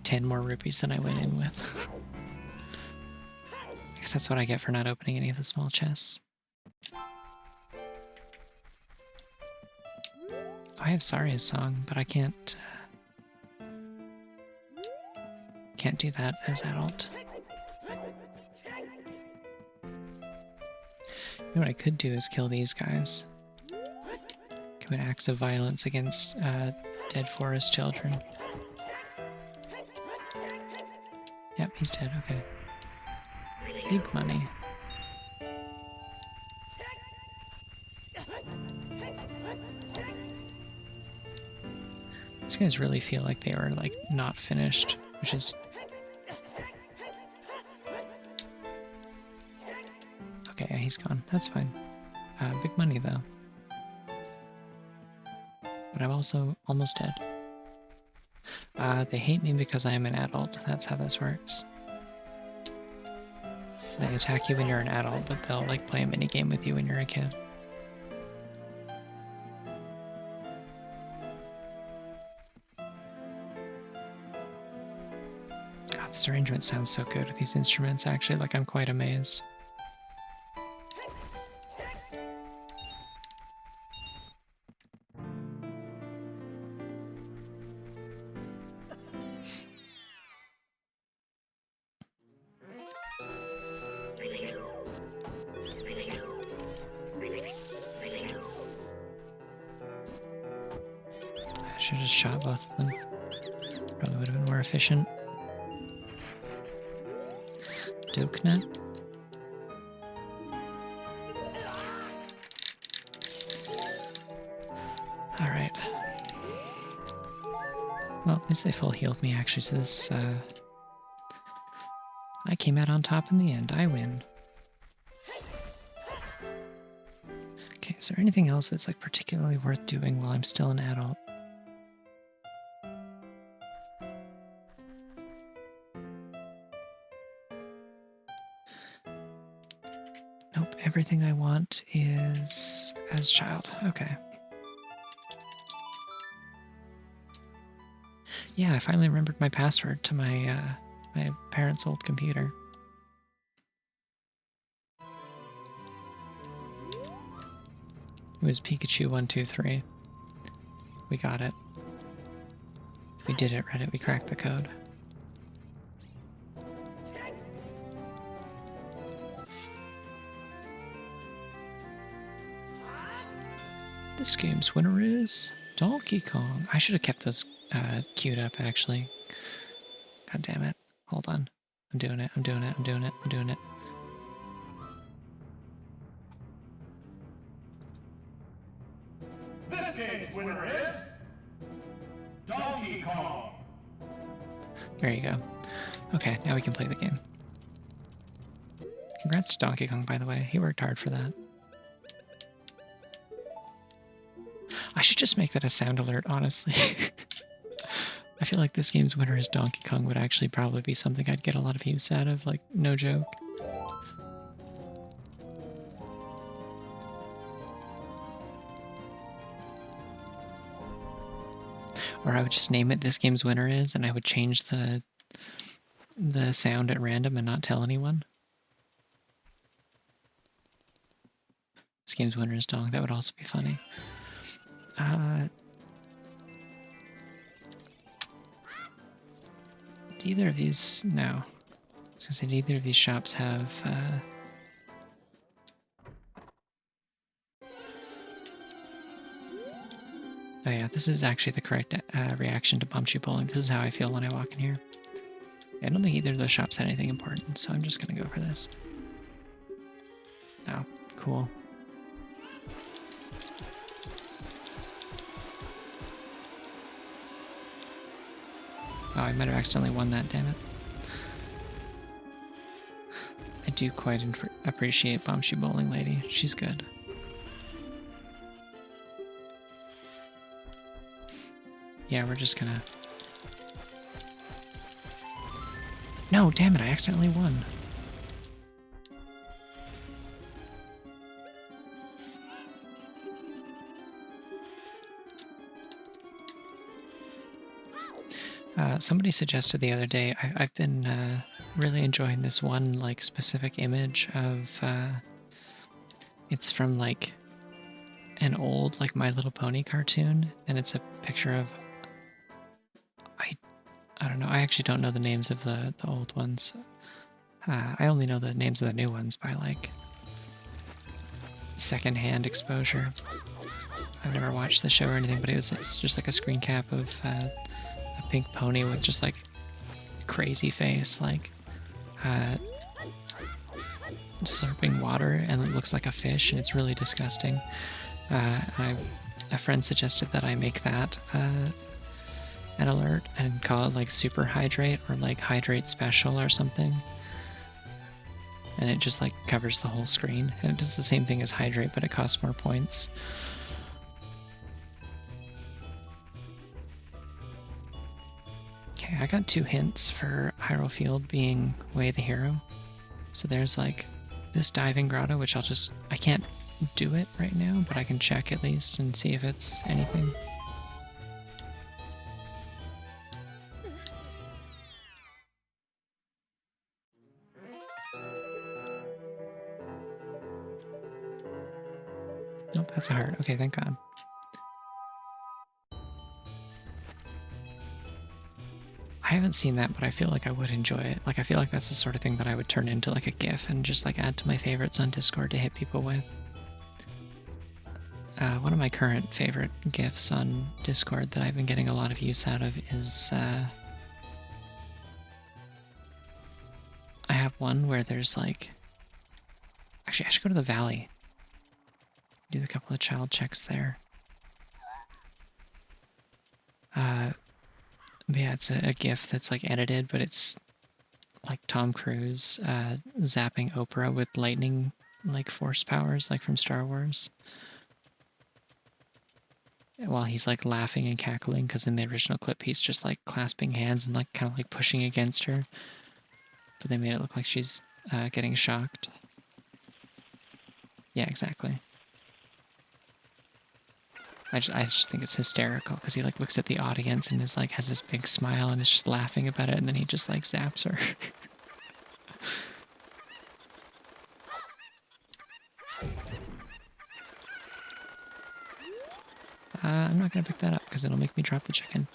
10 more rupees than I went in with. I guess that's what I get for not opening any of the small chests. I have Saria's song, but I can't do that as adult. You know what I could do is kill these guys. Commit acts of violence against dead forest children. Yep, he's dead, okay. Big money. These guys really feel like they were like not finished, which is... Okay, yeah, he's gone. That's fine. Big money though. But I'm also almost dead. They hate me because I am an adult. That's how this works. They attack you when you're an adult, but they'll like play a mini game with you when you're a kid. God, this arrangement sounds so good with these instruments, actually, like I'm quite amazed. I should have just shot both of them. Probably would have been more efficient. Doknet. Alright. Well, at least they full healed me actually, so this, I came out on top in the end. I win. Okay, is there anything else that's like particularly worth doing while I'm still an adult? Nope, everything I want is as child. Okay. Yeah, I finally remembered my password to my my parents' old computer. It was Pikachu123. We got it. We did it, Reddit. We cracked the code. This game's winner is Donkey Kong. I should have kept those queued up, actually. God damn it. Hold on. I'm doing it. I'm doing it. I'm doing it. I'm doing it. This game's winner is Donkey Kong. There you go. Okay, now we can play the game. Congrats to Donkey Kong, by the way. He worked hard for that. I should just make that a sound alert, honestly. I feel like this game's winner is Donkey Kong would actually probably be something I'd get a lot of use out of, like, no joke. Or I would just name it This Game's Winner Is, and I would change the sound at random and not tell anyone. This game's winner is Dong. That would also be funny. Do either of these... No. I was gonna say, do either of these shops have... Oh yeah, this is actually the correct reaction to Bumchu Bowling. This is how I feel when I walk in here. I don't think either of those shops had anything important, so I'm just gonna go for this. Oh, cool. Oh, I might have accidentally won that, damn it. I do quite appreciate Bumchu Bowling Lady. She's good. Yeah, we're just gonna... No, damn it, I accidentally won. Somebody suggested the other day, I've been really enjoying this one like specific image of, it's from like an old like My Little Pony cartoon, and it's a picture of, I don't know, I actually don't know the names of the old ones. I only know the names of the new ones by like secondhand exposure. I've never watched the show or anything, but it's just like a screen cap of a pink pony with just like crazy face, like slurping water, and it looks like a fish, and it's really disgusting. A friend suggested that I make that an alert and call it like Super Hydrate or like Hydrate Special or something. And it just like covers the whole screen, and it does the same thing as Hydrate, but it costs more points. Okay, I got 2 hints for Hyrule Field being Way the hero. So there's like this diving grotto, which I can't do it right now, but I can check at least and see if it's anything. Nope, that's a heart. Okay, thank God. I haven't seen that, but I feel like I would enjoy it. Like, I feel like that's the sort of thing that I would turn into like a GIF and just like add to my favorites on Discord to hit people with. One of my current favorite GIFs on Discord that I've been getting a lot of use out of is I have one where there's like, actually I should go to the valley. Do a couple of child checks there. But yeah, it's a GIF that's like edited, but it's like Tom Cruise zapping Oprah with lightning like force powers, like from Star Wars. While he's like laughing and cackling, because in the original clip he's just like clasping hands and like kind of like pushing against her. But they made it look like she's getting shocked. Yeah, exactly. I just think it's hysterical because he like looks at the audience and is like has this big smile and is just laughing about it, and then he just like zaps her. I'm not gonna pick that up because it'll make me drop the chicken.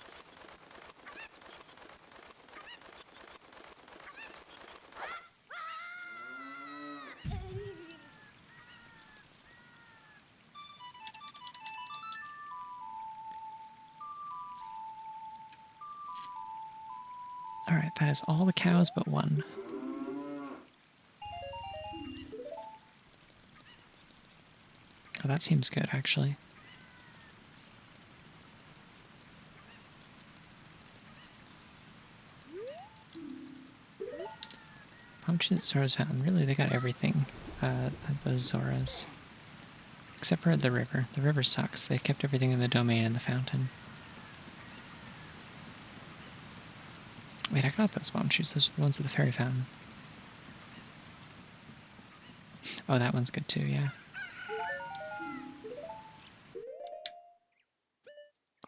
Alright, that is all the cows but one. Oh, that seems good, actually. Pumpkin Zora's Fountain. Really, they got everything at those Zoras. Except for the river. The river sucks. They kept everything in the domain and the fountain. Wait, I got those bomb shoes. Those are the ones at the fairy fountain. Oh, that one's good too, yeah.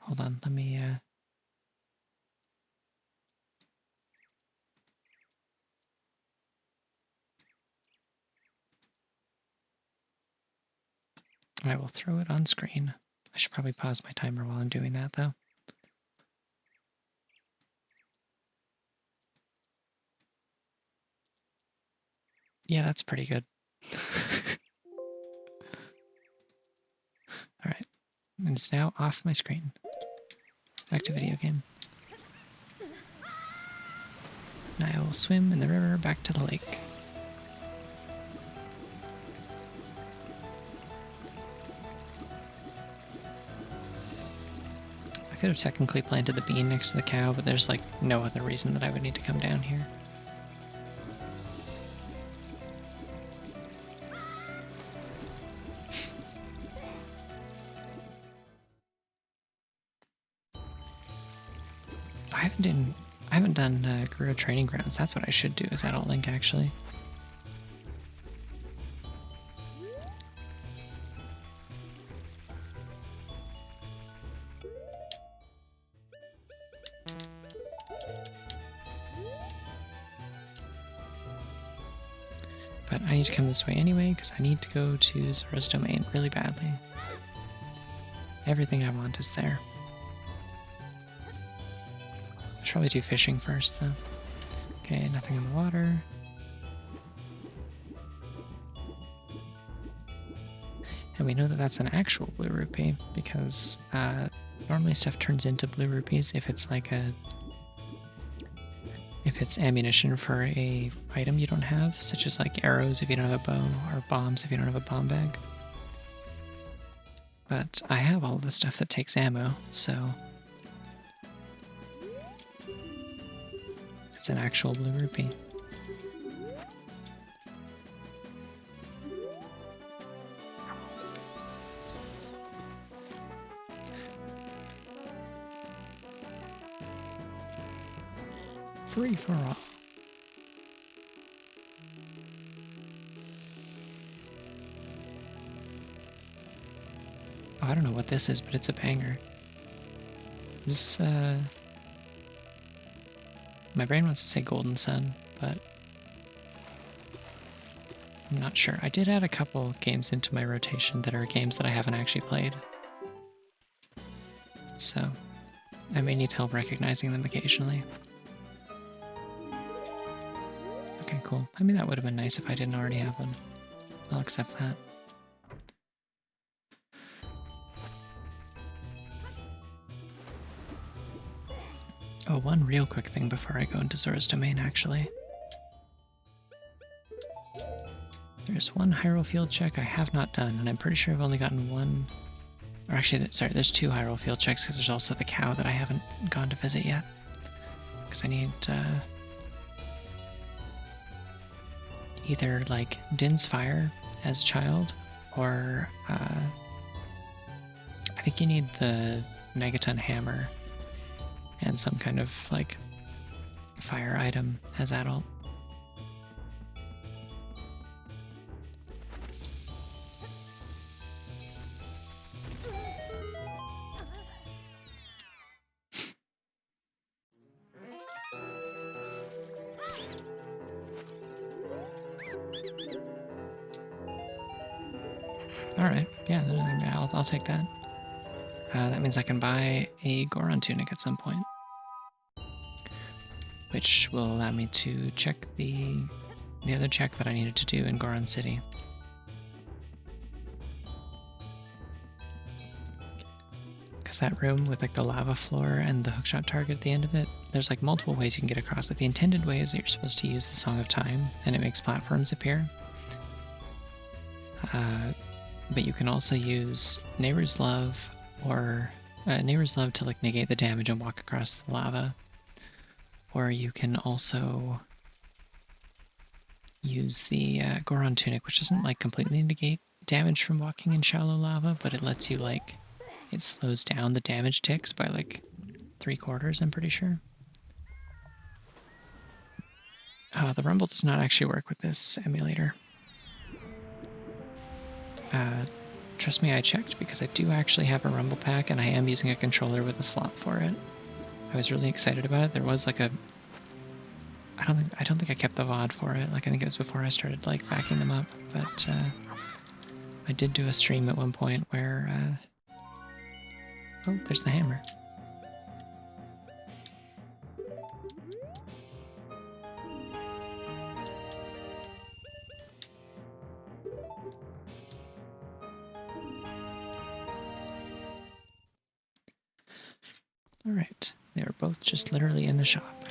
Hold on, let me, I will throw it on screen. I should probably pause my timer while I'm doing that, though. Yeah, that's pretty good. Alright, and it's now off my screen. Back to video game. Now I will swim in the river back to the lake. I could have technically planted the bean next to the cow, but there's like no other reason that I would need to come down here. I haven't done Guru Training Grounds. That's what I should do, is Adult Link, actually. But I need to come this way anyway, because I need to go to Zora's Domain really badly. Everything I want is there. I should probably do fishing first, though. Okay, nothing in the water. And we know that that's an actual blue rupee, because normally stuff turns into blue rupees if it's like if it's ammunition for a item you don't have, such as like arrows if you don't have a bow, or bombs if you don't have a bomb bag. But I have all the stuff that takes ammo, so it's an actual blue rupee. Free for all. Oh, I don't know what this is, but it's a banger. This, my brain wants to say Golden Sun, but I'm not sure. I did add a couple games into my rotation that are games that I haven't actually played. So, I may need help recognizing them occasionally. Okay, cool. I mean, that would have been nice if I didn't already have them. I'll accept that. Oh, one real quick thing before I go into Zora's Domain, actually. There's one Hyrule Field check I have not done, and I'm pretty sure I've only gotten one. Or actually, sorry, there's two Hyrule Field checks because there's also the cow that I haven't gone to visit yet. Because I need either like Din's Fire as child, or I think you need the Megaton Hammer and some kind of like fire item as adult. Alright, yeah, I'll take that. That means I can buy a Goron tunic at some point, which will allow me to check the other check that I needed to do in Goron City. Because that room with like the lava floor and the hookshot target at the end of it, there's like multiple ways you can get across it. The intended way is that you're supposed to use the Song of Time and it makes platforms appear. But you can also use Neighbor's Love or Neighbor's Love to like negate the damage and walk across the lava. Or you can also use the Goron Tunic, which doesn't like completely negate damage from walking in shallow lava, but it lets you like, it slows down the damage ticks by like 3/4, I'm pretty sure. The rumble does not actually work with this emulator. Trust me, I checked because I do actually have a rumble pack and I am using a controller with a slot for it. I was really excited about it. There was like a, I don't think I kept the VOD for it. Like I think it was before I started like backing them up, but I did do a stream at one point where oh, there's the hammer. Alright, they were both just literally in the shop.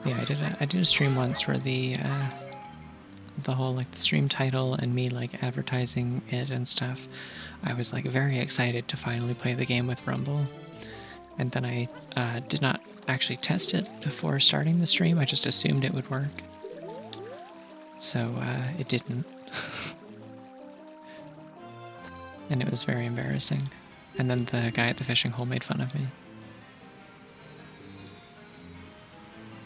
Yeah, I did a stream once where the whole like the stream title and me like advertising it and stuff, I was like very excited to finally play the game with Rumble. And then I did not actually test it before starting the stream. I just assumed it would work. So it didn't. And it was very embarrassing. And then the guy at the fishing hole made fun of me.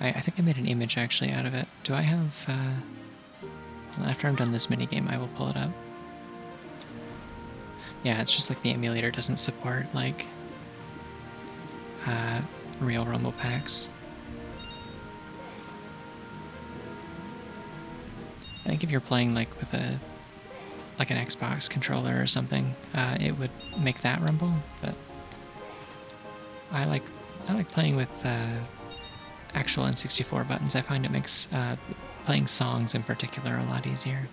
I think I made an image actually out of it. Do I have... well, after I'm done this minigame, I will pull it up. Yeah, it's just like the emulator doesn't support, like, real Rumble packs. I think if you're playing, like, with an Xbox controller or something, it would make that Rumble, but I like playing with actual N64 buttons. I find it makes playing songs in particular a lot easier.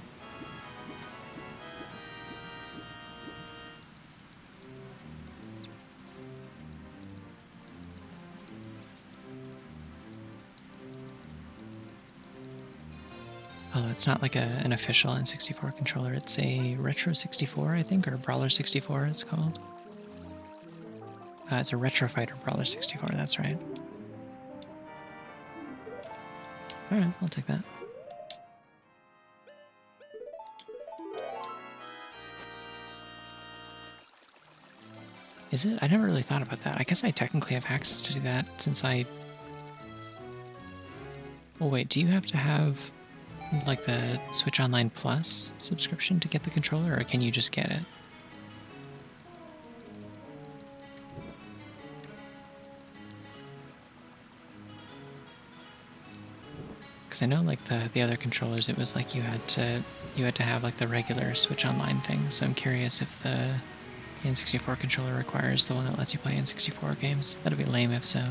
Oh, it's not like an official N64 controller. It's a Retro 64, I think, or Brawler 64 it's called. It's a Retro Fighter Brawler 64, that's right. Alright, I'll take that. Is it? I never really thought about that. I guess I technically have access to do that since I... Oh wait, do you have to have... like the Switch Online Plus subscription to get the controller, or can you just get it? Because I know like the other controllers, it was like you had to have like the regular Switch Online thing. So I'm curious if the N64 controller requires the one that lets you play N64 games. That'd be lame if so.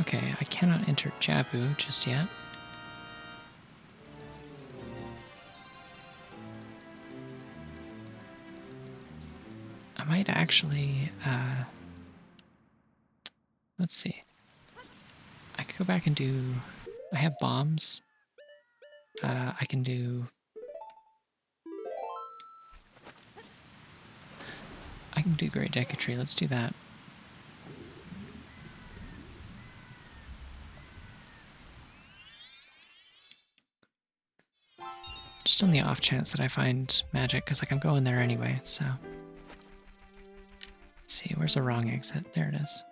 Okay, I cannot enter Jabu just yet. I might actually, let's see. I could go back and do, I have bombs. I can do, Great Decatry. Let's do that. Just on the off chance that I find magic, because like I'm going there anyway, so. Let's see, where's the wrong exit? There it is.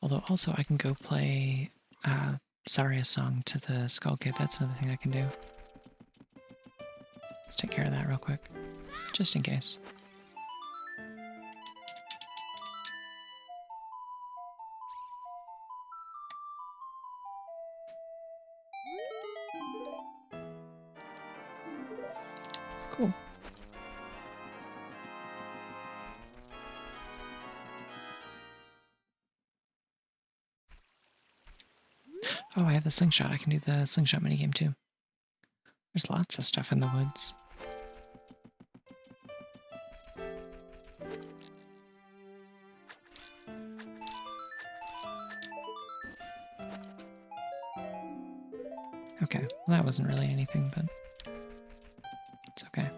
Although also I can go play Saria's song to the Skull Kid. That's another thing I can do. Let's take care of that real quick, just in case. Cool. Oh, I have the slingshot. I can do the slingshot minigame too. There's lots of stuff in the woods. Okay, well that wasn't really anything, but it's okay.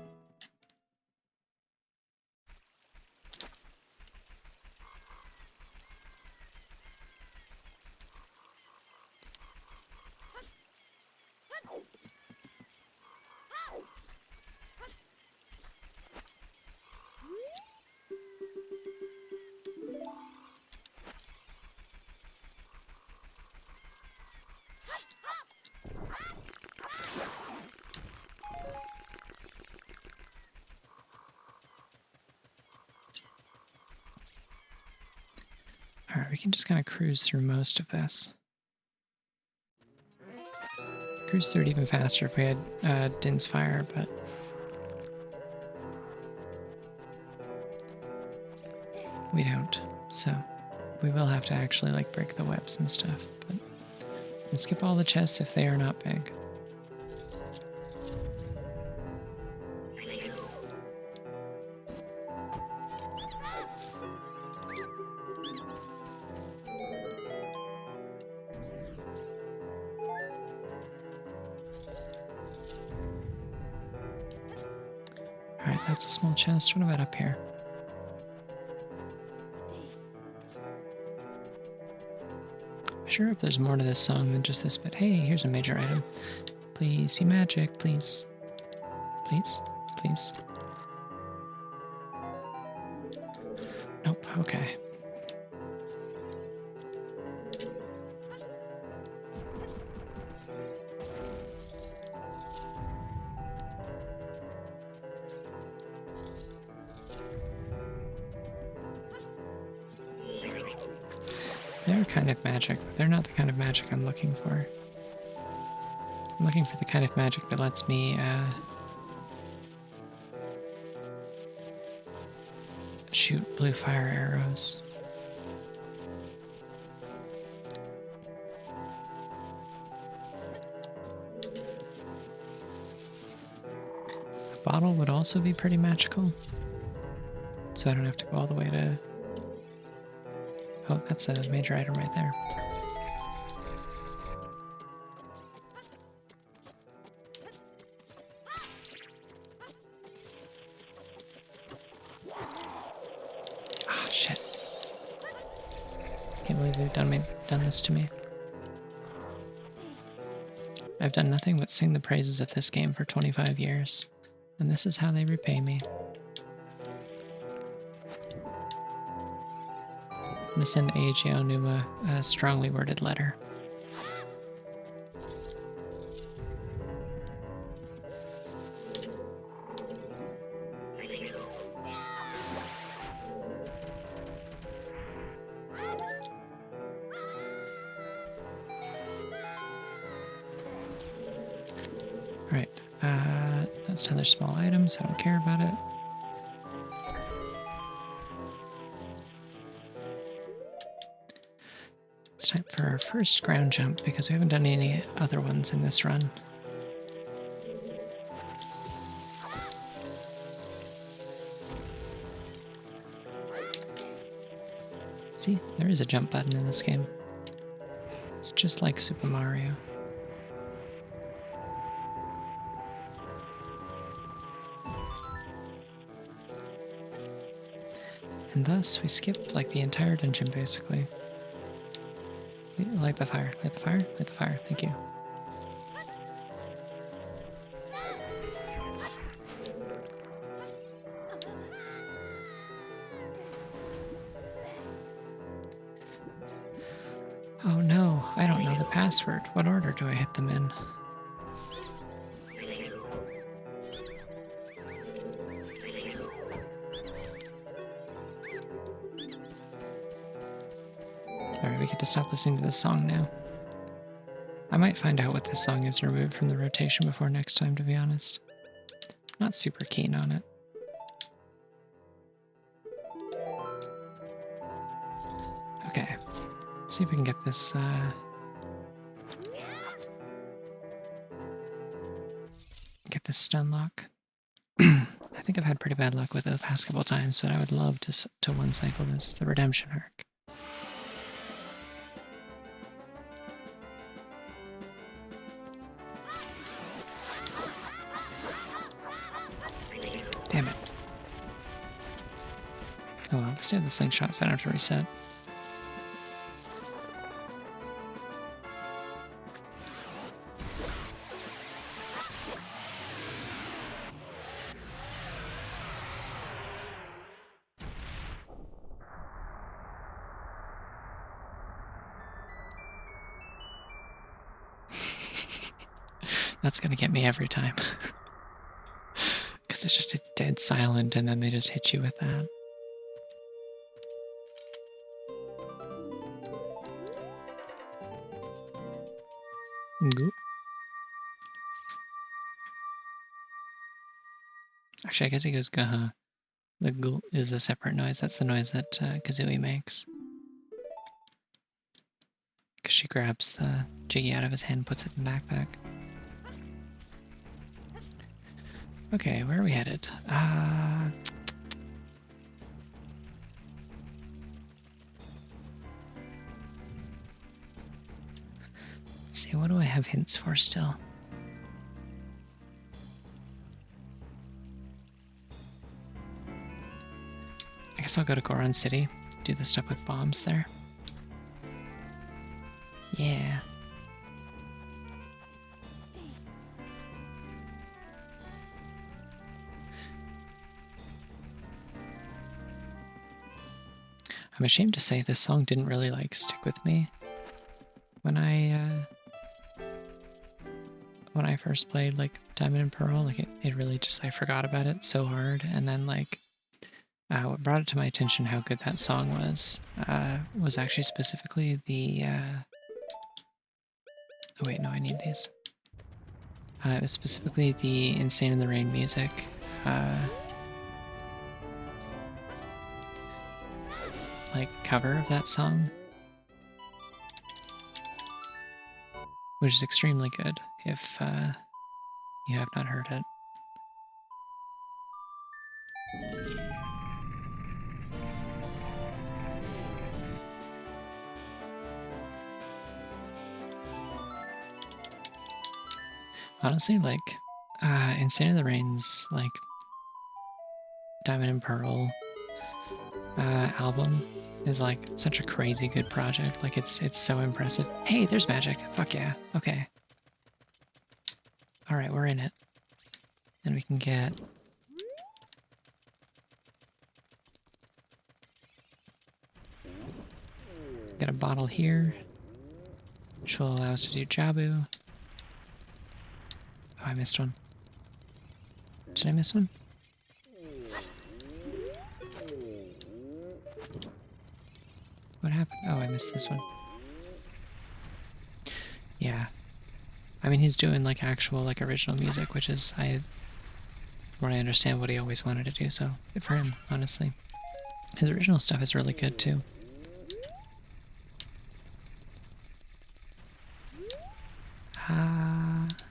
Alright, we can just kind of cruise through most of this. Cruise through it even faster if we had Din's Fire, but... we don't, so we will have to actually like break the webs and stuff, but... and skip all the chests if they are not big. Alright, that's a small chest. What about up here? I sure hope there's more to this song than just this bit. Hey, here's a major item. Please be magic, please. Please? Please? Nope, okay. They're kind of magic, but they're not the kind of magic I'm looking for. I'm looking for the kind of magic that lets me, shoot blue fire arrows. A bottle would also be pretty magical, so I don't have to go all the way to... oh, that's a major item right there. Ah, shit. Can't believe they've done this to me. I've done nothing but sing the praises of this game for 25 years, and this is how they repay me. gonna send Aegeonuma a strongly worded letter. Alright, that's another small item, so I don't care about it. It's time for our first ground jump because we haven't done any other ones in this run. See, there is a jump button in this game. It's just like Super Mario. And thus, we skip like the entire dungeon basically. Light the fire, light the fire, light the fire, thank you. Oh no, I don't know the password. What order do I hit them in? Alright, we get to stop listening to this song now. I might find out what this song is removed from the rotation before next time, to be honest. Not super keen on it. Okay, see if we can get this, stun lock. I think I've had pretty bad luck with it the past couple times, but I would love to one-cycle this, the redemption arc. Damn it. Oh well, let's do the slingshot so I don't have to reset. That's gonna get me every time. Because it's dead silent and then they just hit you with that. Goop. Actually, I guess he goes gaha. The gul is a separate noise. That's the noise that Kazooie makes. Because she grabs the Jiggy out of his hand, puts it in the backpack. Okay, where are we headed? Let's see, what do I have hints for still? I guess I'll go to Goron City, do the stuff with bombs there. Yeah. I'm ashamed to say this song didn't really stick with me when I first played Diamond and Pearl. It really just, I forgot about it so hard, and then what brought it to my attention how good that song was actually specifically the oh wait, no, I need these. It was specifically the Insane in the Rain music. Cover of that song, which is extremely good if you have not heard it. Honestly, Insane in the Rain's Diamond and Pearl album is such a crazy good project. It's so impressive. Hey, there's magic. Fuck yeah. Okay. Alright, we're in it. And we can get get a bottle here, which will allow us to do Jabu. Oh, I missed one. Did I miss one? What happened? Oh, I missed this one. Yeah. I mean, he's doing like actual, like original music, which is, where I understand what he always wanted to do, so good for him, honestly. His original stuff is really good too.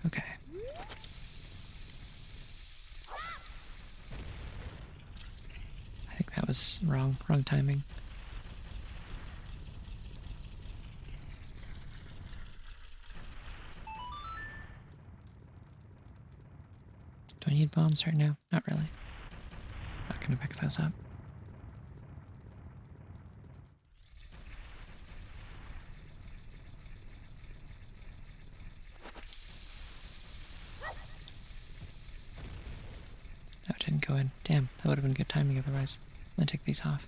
Okay. I think that was wrong timing. Do I need bombs right now? Not really. Not gonna pick those up. Oh, it didn't go in. Damn, that would have been good timing otherwise. I'm gonna take these off.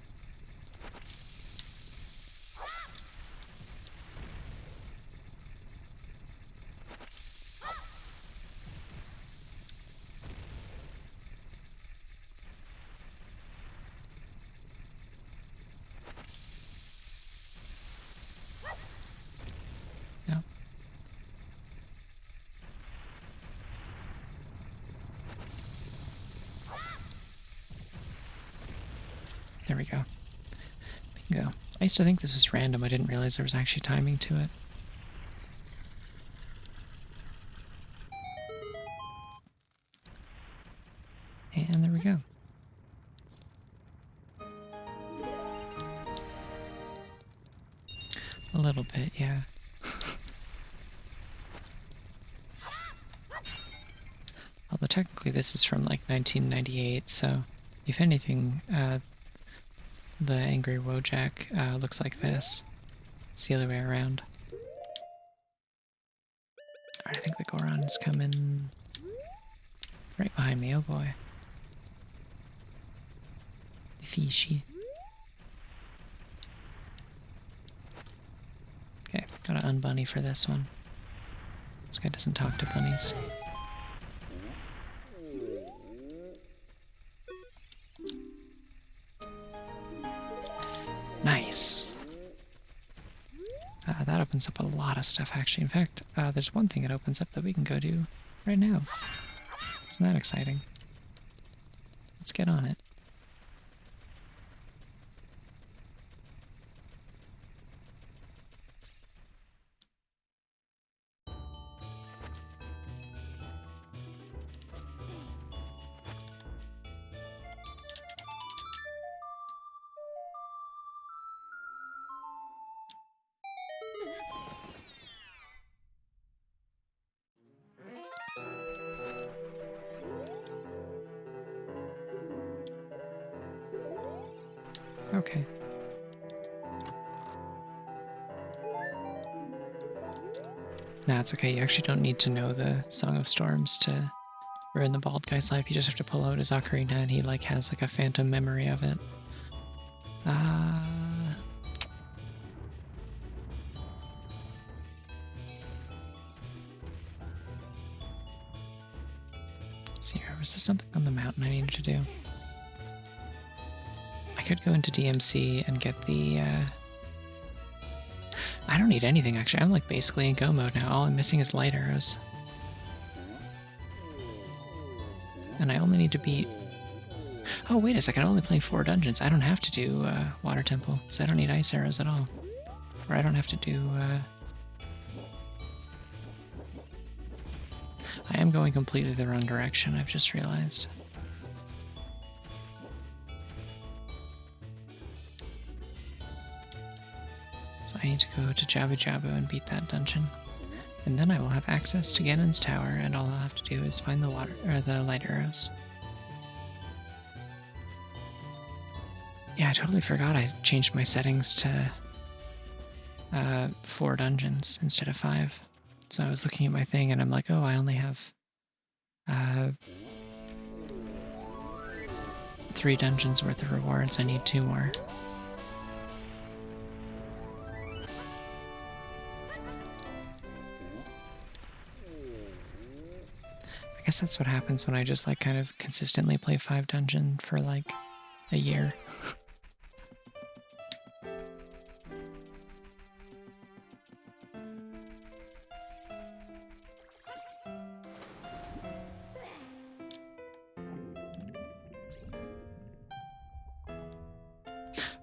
No. There we go. Bingo. I used to think this was random. I didn't realize there was actually timing to it. And there we go. A little bit, yeah. Although technically this is from like 1998, so if anything, the Angry Wojak looks like this. It's the other way around. Alright, I think the Goron's coming right behind me, oh boy. Fishy. Okay, gotta unbunny for this one. This guy doesn't talk to bunnies. Nice. That opens up a lot of stuff, actually. In fact, there's one thing it opens up that we can go do right now. Isn't that exciting? Let's get on it. Okay. Nah, it's okay. You actually don't need to know the Song of Storms to ruin the bald guy's life. You just have to pull out his Ocarina and he like has like a phantom memory of it. Let's see here. Was there something on the mountain I needed to do? I could go into DMC and get the I don't need anything actually. I'm like basically in go mode now. All I'm missing is light arrows. And I only need to beat... Oh, wait a second. I'm only playing 4 dungeons. I don't have to do Water Temple, so I don't need ice arrows at all. Or I don't have to do... I am going completely the wrong direction, I've just realized. So I need to go to Jabu Jabu and beat that dungeon. And then I will have access to Ganon's tower, and all I'll have to do is find the water or the light arrows. Yeah, I totally forgot I changed my settings to 4 dungeons instead of 5. So I was looking at my thing and I'm like, oh, I only have 3 dungeons worth of rewards. I need 2 more. guess that's what happens when I just like kind of consistently play 5 dungeon for like a year.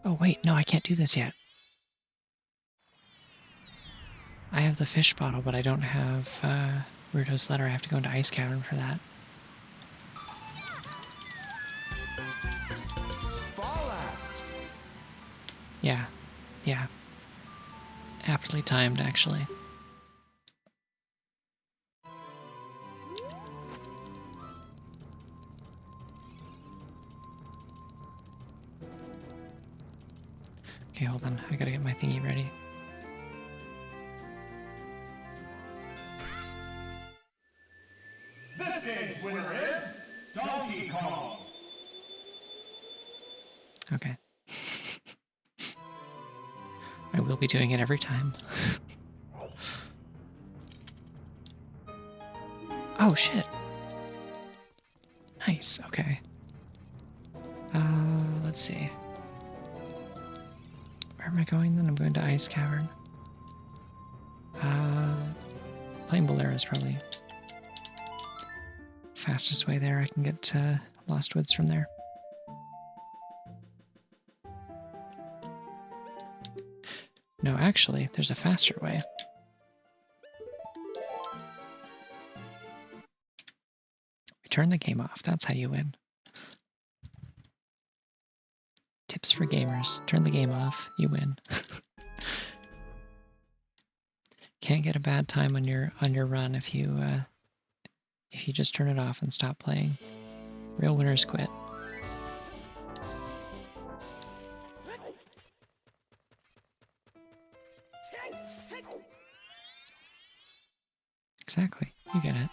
Oh wait, no, I can't do this yet. I have the fish bottle, but I don't have Ruto's letter. I have to go into Ice Cavern for that. Yeah, yeah. Aptly timed, actually. Okay, hold on. I gotta get my thingy ready. This game's winner is Donkey Kong. Okay. I will be doing it every time. Oh, shit. Nice, okay. Let's see. Where am I going then? I'm going to Ice Cavern. Playing Bolero is probably fastest way there. I can get to Lost Woods from there. No, actually, there's a faster way. We turn the game off. That's how you win. Tips for gamers. Turn the game off. You win. Can't get a bad time on your run if you just turn it off and stop playing. Real winners quit. Exactly. You get it.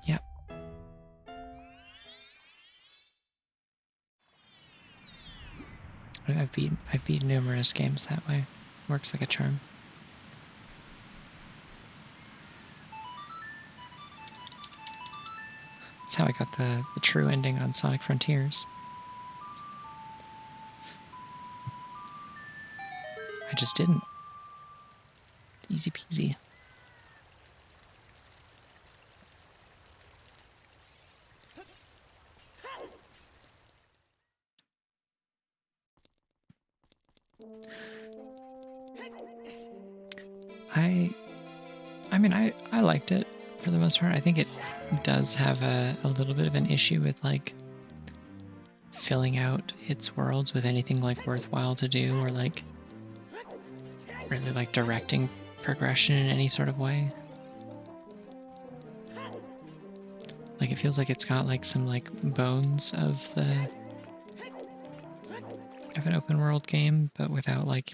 Yep. I've beat numerous games that way. Works like a charm. That's how I got the true ending on Sonic Frontiers. I just didn't. Easy peasy. I mean, I liked it for the most part. I think it does have a little bit of an issue with like filling out its worlds with anything like worthwhile to do, or like really like directing progression in any sort of way. Like it feels like it's got like some like bones of an open world game, but without like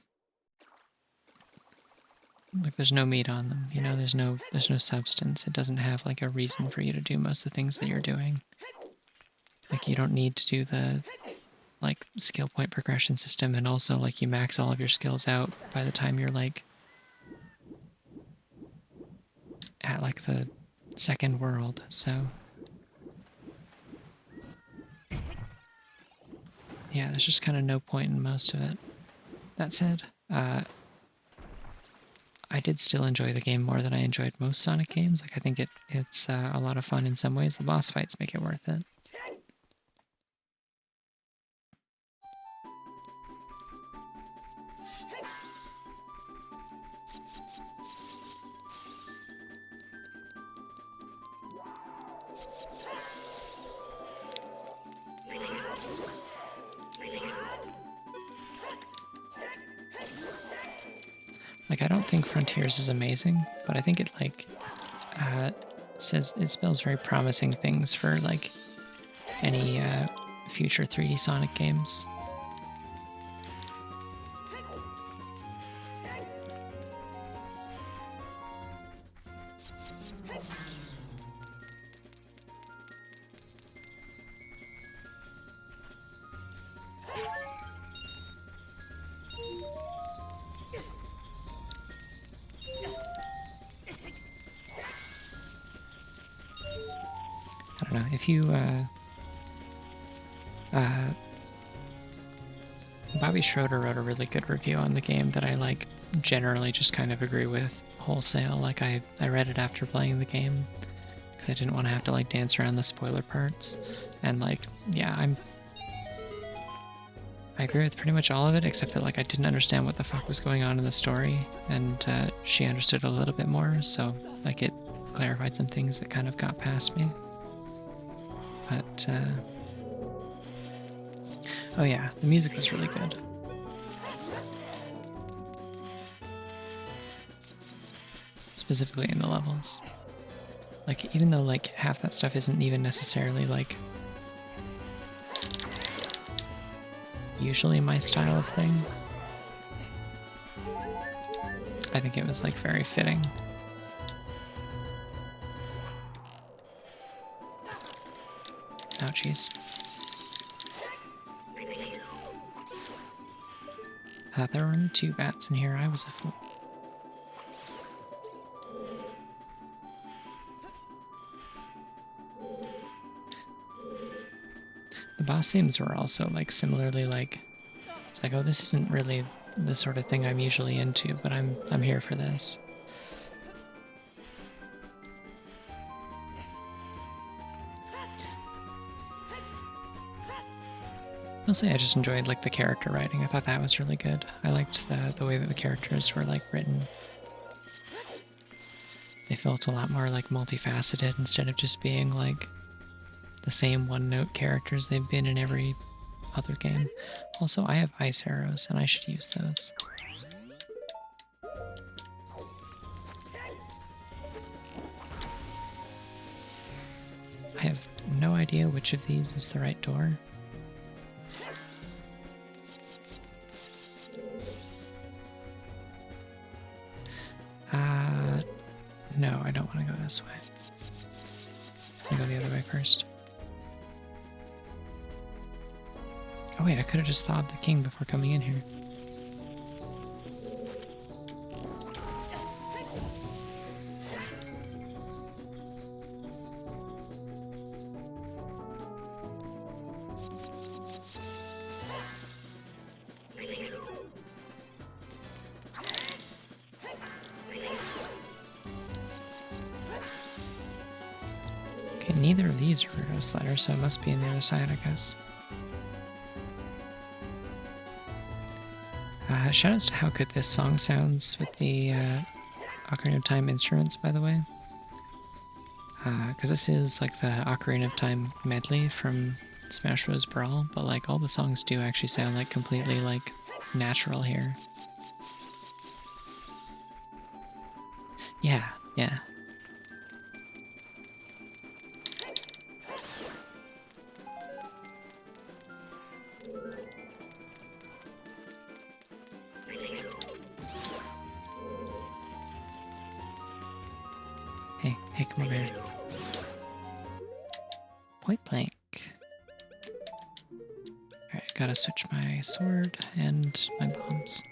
there's no meat on them, you know, there's no substance. It doesn't have like a reason for you to do most of the things that you're doing. Like you don't need to do the like skill point progression system, and also like you max all of your skills out by the time you're like at like the second world. So yeah, there's just kind of no point in most of it. That said, I did still enjoy the game more than I enjoyed most Sonic games. Like I think it's a lot of fun in some ways. The boss fights make it worth it. Like I don't think Frontiers is amazing, but I think it like says it spells very promising things for like any future 3D Sonic games. if you Bobby Schroeder wrote a really good review on the game that I like generally just kind of agree with wholesale. Like I read it after playing the game because I didn't want to have to like dance around the spoiler parts. And like, yeah, I agree with pretty much all of it, except that like I didn't understand what the fuck was going on in the story, and she understood a little bit more, so like it clarified some things that kind of got past me. But oh yeah, the music was really good. Specifically in the levels. Like even though like half that stuff isn't even necessarily like usually my style of thing, I think it was like very fitting. Oh jeez. There were only 2 bats in here. I was a fool. The boss themes were also like similarly like, it's like, oh, this isn't really the sort of thing I'm usually into, but I'm here for this. Mostly I just enjoyed like the character writing. I thought that was really good. I liked the way that the characters were like written. They felt a lot more like multifaceted instead of just being like the same one-note characters they've been in every other game. Also, I have ice arrows and I should use those. I have no idea which of these is the right door. No, I don't want to go this way. I'll go the other way first. Oh wait, I could have just thawed the king before coming in here. Okay, neither of these are ghost letters, so it must be on the other side, I guess. Shoutouts to how good this song sounds with the Ocarina of Time instruments, by the way. Because this is like the Ocarina of Time medley from Smash Bros. Brawl, but like all the songs do actually sound like completely like natural here. Yeah, yeah. Hey, come over here. Point blank. Alright, gotta switch my sword and my bombs.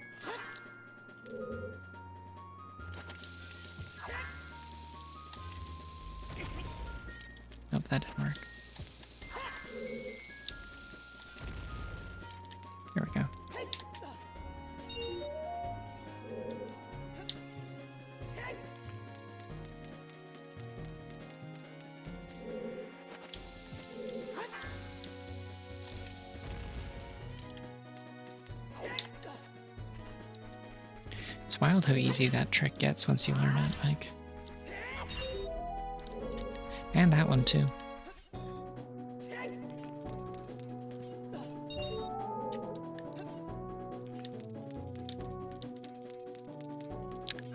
Nope, that didn't work. Here we go. It's wild how easy that trick gets once you learn it, like. And that one too.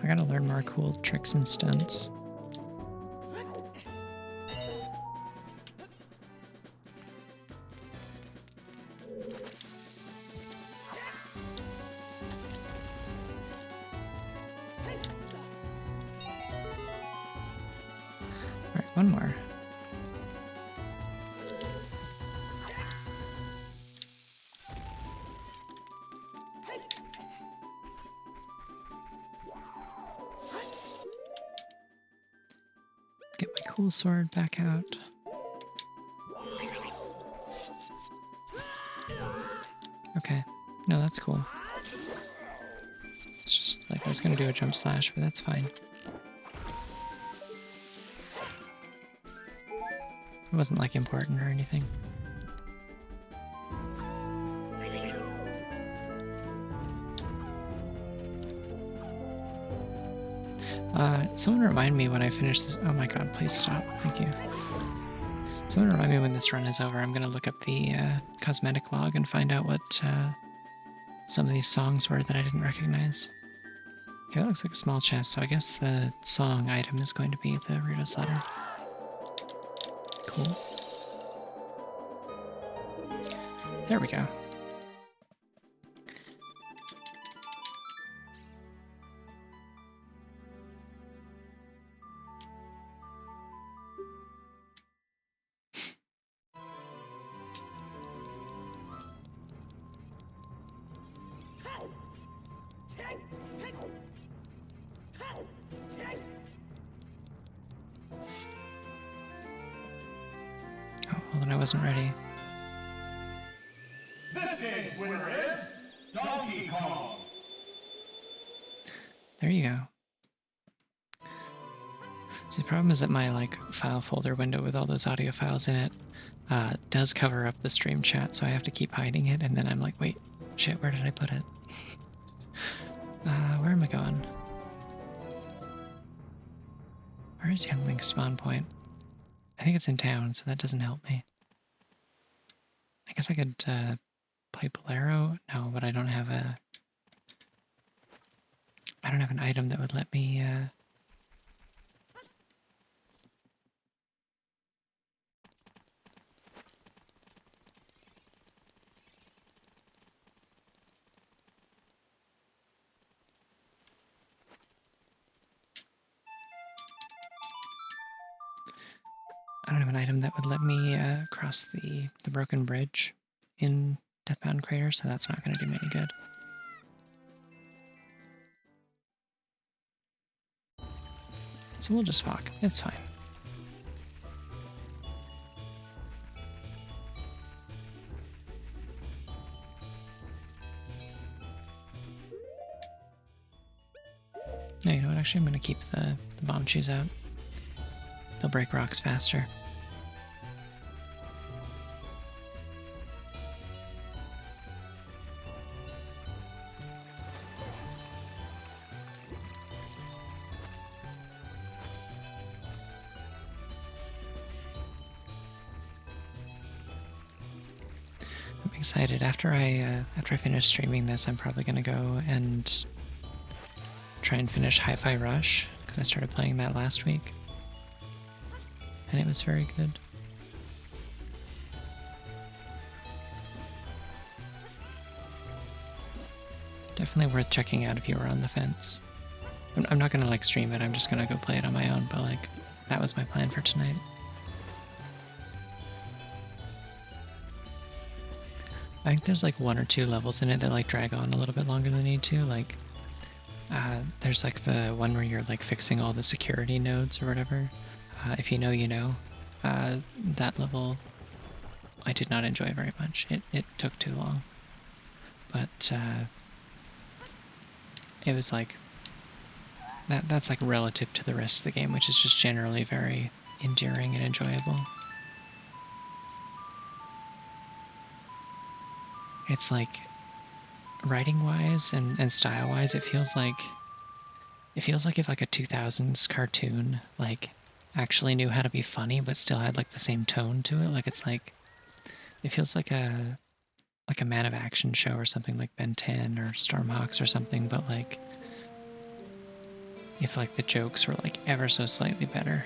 I gotta learn more cool tricks and stunts. Alright, one more. Get my cool sword back out. Okay. No, that's cool. It's just like I was gonna do a jump slash, but that's fine. It wasn't like important or anything. Someone remind me when I finish this. Oh my god, please stop. Thank you. Someone remind me when this run is over. I'm gonna look up the cosmetic log and find out what some of these songs were that I didn't recognize. Okay, that looks like a small chest, so I guess the song item is going to be the Ruda's letter. Cool. There we go. Oh, hold on, I wasn't ready. This game's winner is Donkey Kong. There you go. See, the problem is that my like file folder window with all those audio files in it does cover up the stream chat, so I have to keep hiding it, and then I'm like, wait, shit, where did I put it? Where am I going? Where is Youngling's spawn point? I think it's in town, so that doesn't help me. I guess I could play Bolero? No, but I don't have a... I don't have an item that would let me... I don't have an item that would let me cross the broken bridge in Deathbound Crater, so that's not going to do me any good. So we'll just walk. It's fine. No, you know what? Actually, I'm going to keep the bomb shoes out. They'll break rocks faster. I'm excited. After I finish streaming this, I'm probably going to go and try and finish Hi-Fi Rush, because I started playing that last week. And it was very good. Definitely worth checking out if you were on the fence. I'm not gonna like stream it, I'm just gonna go play it on my own, but like, that was my plan for tonight. I think there's like 1 or 2 levels in it that like drag on a little bit longer than they need to. Like, there's like the one where you're like fixing all the security nodes or whatever. If you know, you know. That level I did not enjoy very much. It took too long. But it was like that's like relative to the rest of the game, which is just generally very endearing and enjoyable. It's like writing wise and style wise, it feels like if like a 2000s cartoon like actually knew how to be funny but still had like the same tone to it. Like it's like it feels like a Man of Action show or something, like Ben 10 or Stormhawks or something, but like if like the jokes were like ever so slightly better.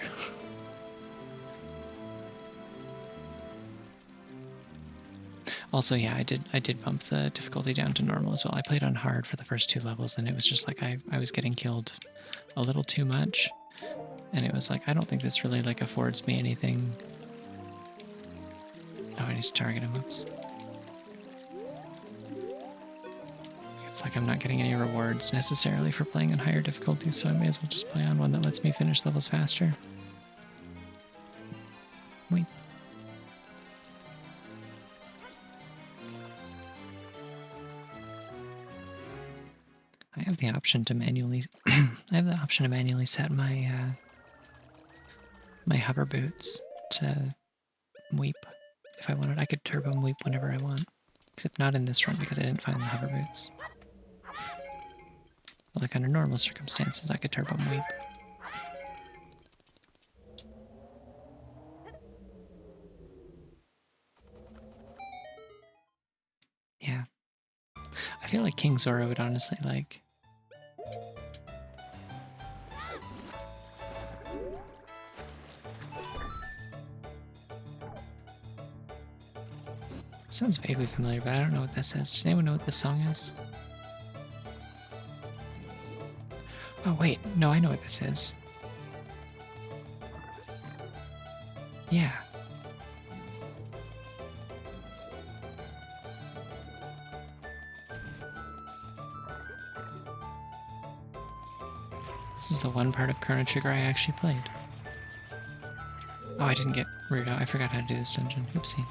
Also, yeah, I did bump the difficulty down to normal as well. I played on hard for the first 2 levels, and it was just like I was getting killed a little too much. And it was like, I don't think this really like affords me anything. Oh, I need to target him. Oops. It's like I'm not getting any rewards necessarily for playing on higher difficulties, so I may as well just play on one that lets me finish levels faster. Wait. I have the option to manually set my my hover boots to weep if I wanted. I could turbo weep whenever I want, except not in this run because I didn't find the hover boots. But like under normal circumstances, I could turbo weep. Yeah, I feel like King Zora would honestly like. Sounds vaguely familiar, but I don't know what this is. Does anyone know what this song is? Oh wait, no, I know what this is. Yeah. This is the one part of Chrono Trigger I actually played. Oh, I didn't get reared out. I forgot how to do this dungeon. Oopsie.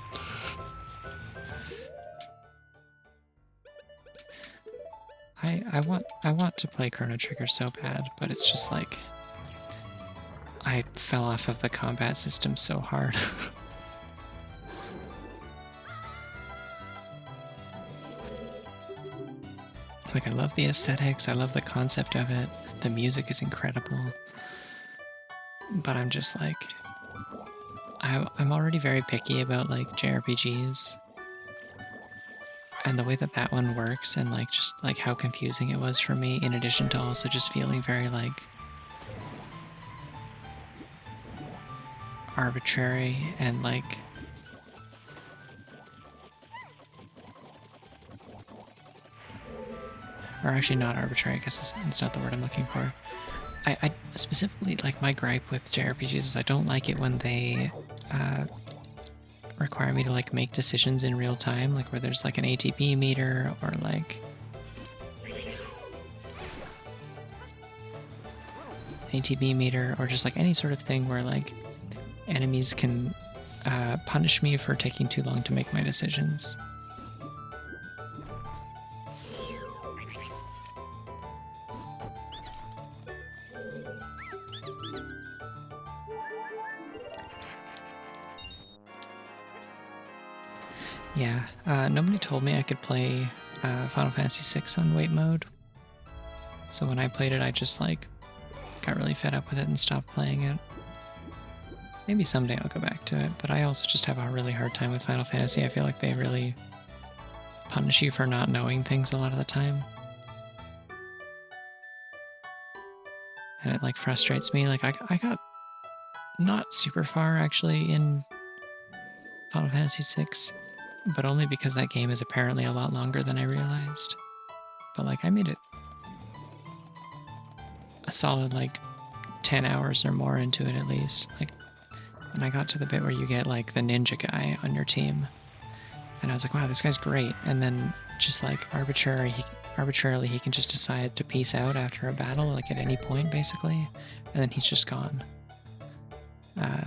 I want to play Chrono Trigger so bad, but it's just like I fell off of the combat system so hard. Like I love the aesthetics, I love the concept of it. The music is incredible. But I'm just like I'm already very picky about like JRPGs. And the way that that one works and like just like how confusing it was for me, in addition to also just feeling very like arbitrary and like or actually not arbitrary, I guess it's not the word I'm looking for. I specifically like my gripe with JRPGs is I don't like it when they require me to like make decisions in real time, like where there's like an ATB meter or like ATB meter or just like any sort of thing where like enemies can punish me for taking too long to make my decisions. Yeah, nobody told me I could play Final Fantasy VI on wait mode. So when I played it, I just like got really fed up with it and stopped playing it. Maybe someday I'll go back to it, but I also just have a really hard time with Final Fantasy. I feel like they really punish you for not knowing things a lot of the time. And it like frustrates me. Like I got not super far actually in Final Fantasy VI, but only because that game is apparently a lot longer than I realized. But like I made it a solid like 10 hours or more into it at least. Like when I got to the bit where you get like the ninja guy on your team, and I was like, wow, this guy's great. And then just like arbitrarily he can just decide to peace out after a battle, like at any point basically, and then he's just gone. I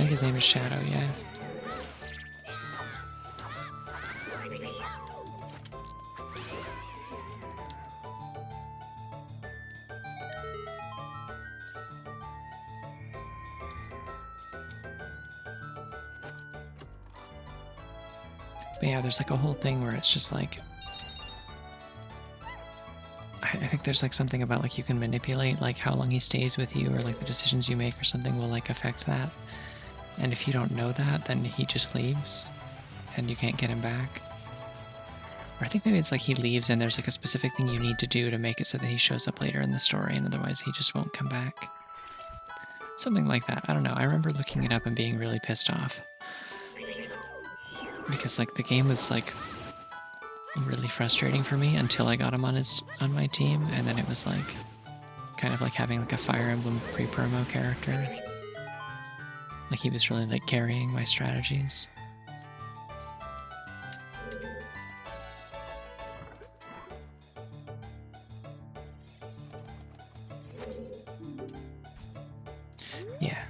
think his name is Shadow, yeah. But yeah, there's like a whole thing where it's just like I think there's like something about like you can manipulate like how long he stays with you or like the decisions you make or something will like affect that. And if you don't know that, then he just leaves and you can't get him back. Or I think maybe it's like he leaves and there's like a specific thing you need to do to make it so that he shows up later in the story and otherwise he just won't come back. Something like that. I don't know. I remember looking it up and being really pissed off. Because like the game was like really frustrating for me until I got him on my team, and then it was like kind of like having like a Fire Emblem pre-promo character. Like he was really like carrying my strategies. Yeah.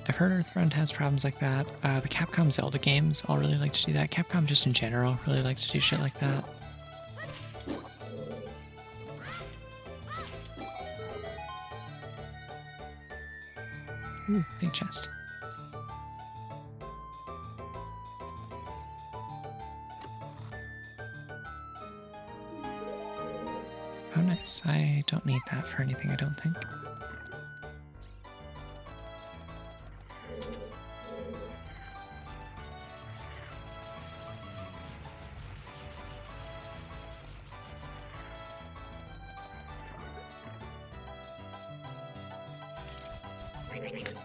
I've heard Earthbound has problems like that. The Capcom Zelda games all really like to do that. Capcom just in general really likes to do shit like that. Ooh, big chest. Oh, nice. I don't need that for anything, I don't think.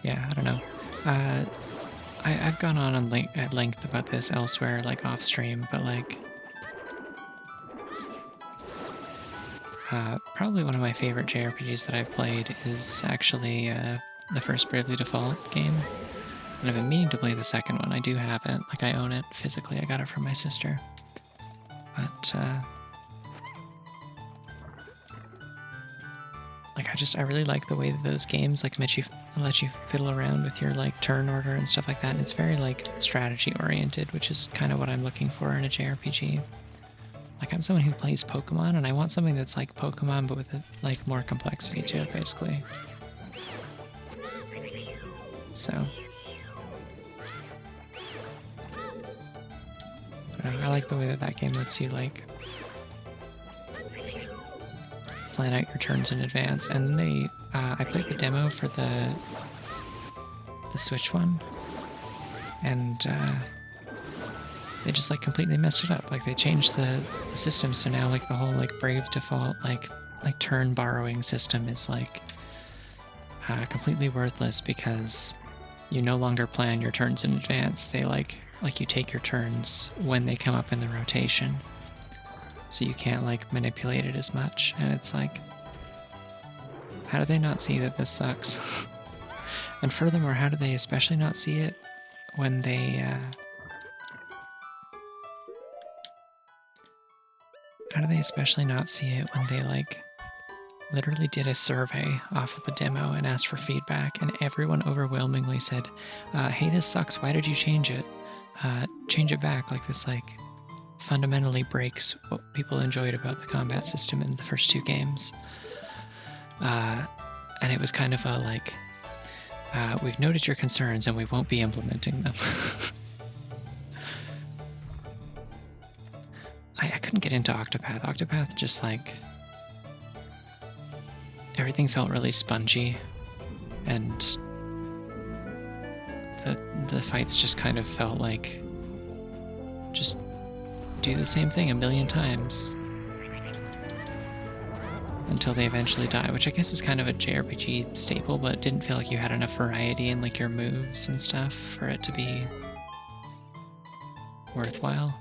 Yeah, I don't know. I've gone on at length about this elsewhere, like off stream, but like, probably one of my favorite JRPGs that I've played is actually the first Bravely Default game. And I've been meaning to play the second one. I do have it, like I own it physically. I got it from my sister. But like I really like the way that those games like let you fiddle around with your like turn order and stuff like that. And it's very like strategy oriented, which is kind of what I'm looking for in a JRPG. Like I'm someone who plays Pokemon, and I want something that's like Pokemon but with like more complexity to it, basically. So I don't know, I like the way that that game lets you like plan out your turns in advance. And they, I played the demo for the Switch one, and they just like completely messed it up. Like they changed the system, so now like the whole like Brave Default like turn borrowing system is like completely worthless because you no longer plan your turns in advance. They like you take your turns when they come up in the rotation, so you can't like manipulate it as much. And it's like, how do they not see that this sucks? And furthermore, how do they especially not see it when they how do they especially not see it when they like literally did a survey off of the demo and asked for feedback, and everyone overwhelmingly said, hey, this sucks, why did you change it? Change it back. Like this like fundamentally breaks what people enjoyed about the combat system in the first two games. And it was kind of a like, we've noted your concerns and we won't be implementing them. I couldn't get into Octopath. Octopath just like, everything felt really spongy, and the fights just kind of felt like just do the same thing a million times until they eventually die, which I guess is kind of a JRPG staple, but it didn't feel like you had enough variety in like your moves and stuff for it to be worthwhile.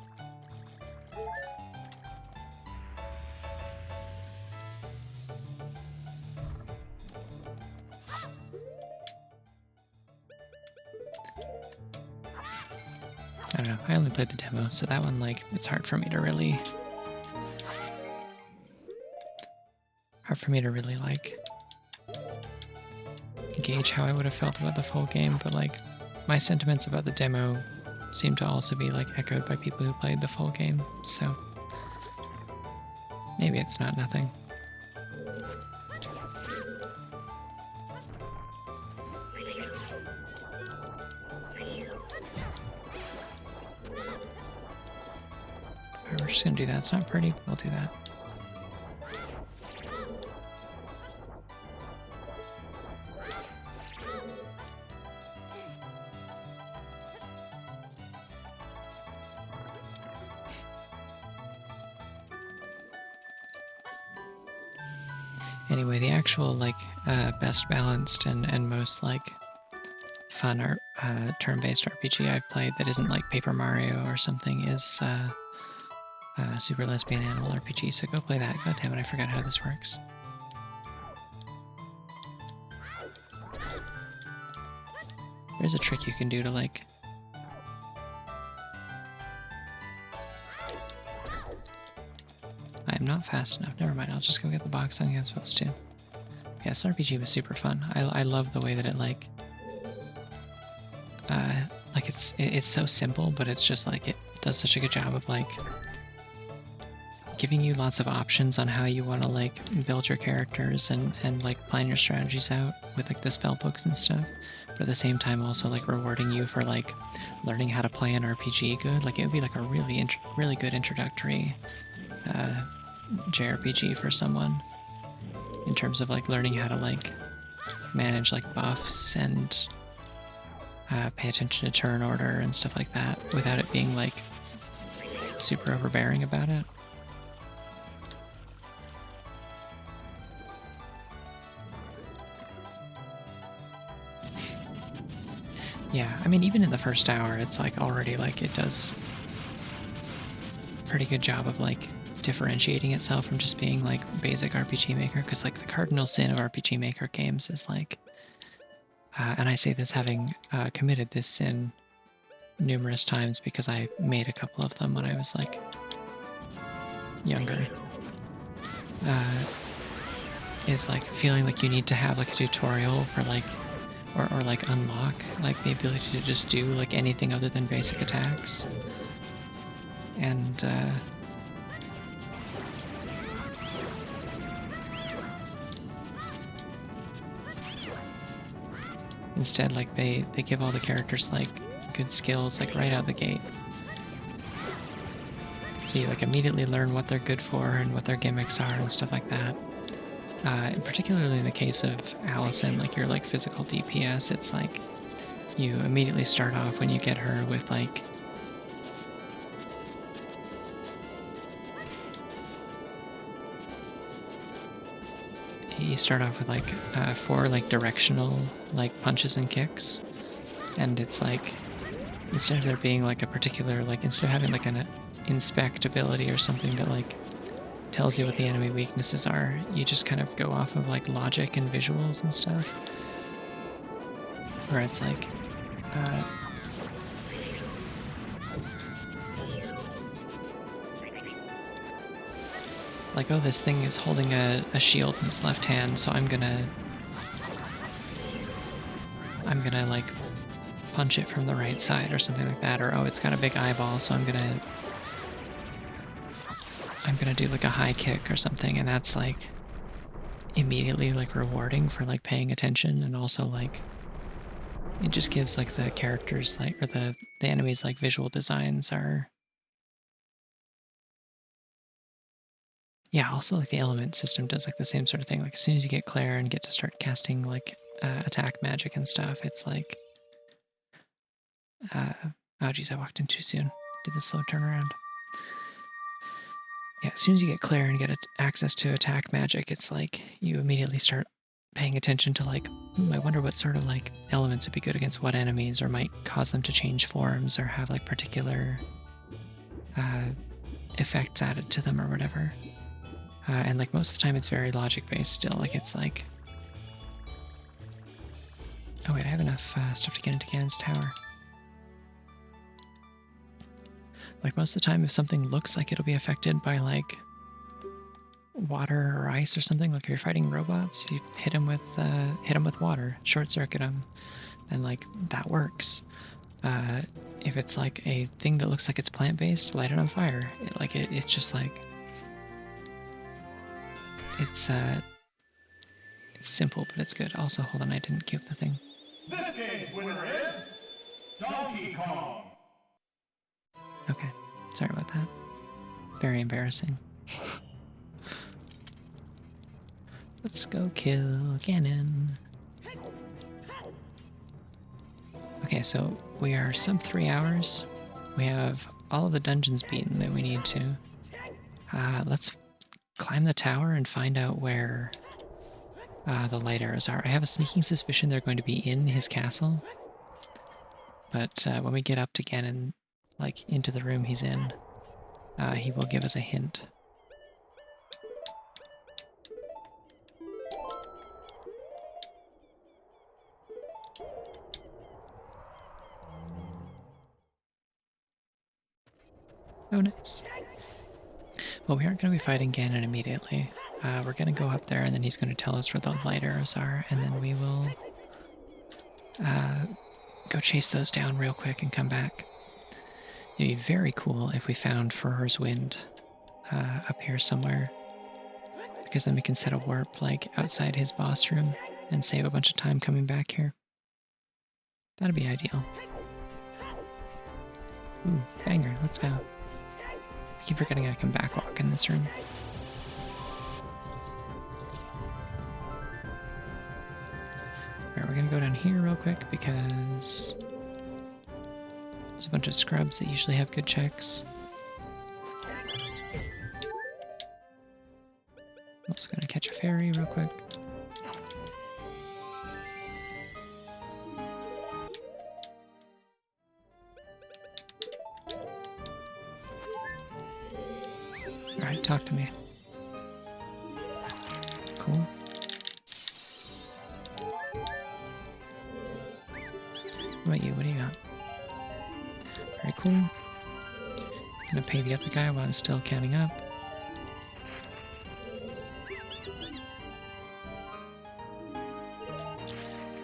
I don't know, I only played the demo, so that one, like, it's hard for me to really like gauge how I would have felt about the full game, but like my sentiments about the demo seem to also be like echoed by people who played the full game, so maybe it's not nothing. Alright, we're just gonna do that. It's not pretty, but we'll do that. Anyway, the actual like best balanced and most like fun turn-based RPG I've played that isn't like Paper Mario or something is Super Lesbian Animal RPG, so go play that. God damn it, I forgot how this works. There's a trick you can do to like... I am not fast enough. Never mind, I'll just go get the box I'm supposed to. Yes, RPG was super fun. I love the way that it like it's so simple, but it's just like it does such a good job of like giving you lots of options on how you want to like build your characters and like plan your strategies out with like the spell books and stuff. But at the same time, also like rewarding you for like learning how to play an RPG good. Like it would be like a really good introductory JRPG for someone in terms of like learning how to like manage like buffs and pay attention to turn order and stuff like that without it being like super overbearing about it. Yeah, I mean, even in the first hour, it's like already like it does a pretty good job of like differentiating itself from just being like basic RPG Maker. Because like the cardinal sin of RPG Maker games is like, and I say this having committed this sin numerous times because I made a couple of them when I was like younger, is like feeling like you need to have like a tutorial for like or like unlock like the ability to just do like anything other than basic attacks. And instead like they give all the characters like good skills like right out the gate. So you like immediately learn what they're good for and what their gimmicks are and stuff like that. And particularly in the case of Allison, like your like physical DPS, it's like you immediately start off when you get her with like you start off with like 4 like directional like punches and kicks, and it's like instead of there being like a particular like instead of having like an inspect ability or something that like tells you what the enemy weaknesses are, you just kind of go off of like logic and visuals and stuff. Where it's like, oh, this thing is holding a shield in its left hand, so I'm gonna like punch it from the right side or something like that. Or oh, it's got a big eyeball, so I'm gonna do like a high kick or something, and that's like immediately like rewarding for like paying attention, and also like it just gives like the characters like or the enemies like visual designs are yeah, also like the element system does like the same sort of thing. Like as soon as you get Claire and get to start casting like attack magic and stuff, it's like oh geez, I walked in too soon. Did the slow turnaround. Yeah, as soon as you get Claire and get access to attack magic, it's like you immediately start paying attention to like, I wonder what sort of like elements would be good against what enemies, or might cause them to change forms or have like particular effects added to them or whatever. And like most of the time it's very logic based still. Like it's like, oh wait, I have enough stuff to get into Ganon's tower. Like most of the time if something looks like it'll be affected by like water or ice or something, like if you're fighting robots, you hit them with water, short circuit them, and like that works. If it's like a thing that looks like it's plant-based, light it on fire. It's just like it's simple, but it's good. Also, hold on, I didn't queue up the thing. This game's winner is Donkey Kong. Okay, sorry about that. Very embarrassing. Let's go kill Ganon. Okay, so we are sub 3 hours. We have all of the dungeons beaten that we need to. Let's climb the tower and find out where the light arrows are. I have a sneaking suspicion they're going to be in his castle. But when we get up to Ganon, like into the room he's in, he will give us a hint. Oh, nice. Well, we aren't going to be fighting Ganon immediately. We're gonna go up there, and then he's gonna tell us where the light arrows are, and then we will go chase those down real quick and come back. It'd be very cool if we found Furor's Wind up here somewhere, because then we can set a warp like outside his boss room and save a bunch of time coming back here. That'd be ideal. Ooh, banger, let's go. I keep forgetting I can backwalk in this room. Alright, we're gonna go down here real quick because there's a bunch of scrubs that usually have good checks. I'm also gonna catch a fairy real quick. Alright, talk to me. Cool. What about you? What do you got? Very cool. Gonna pay the other guy while I'm still counting up.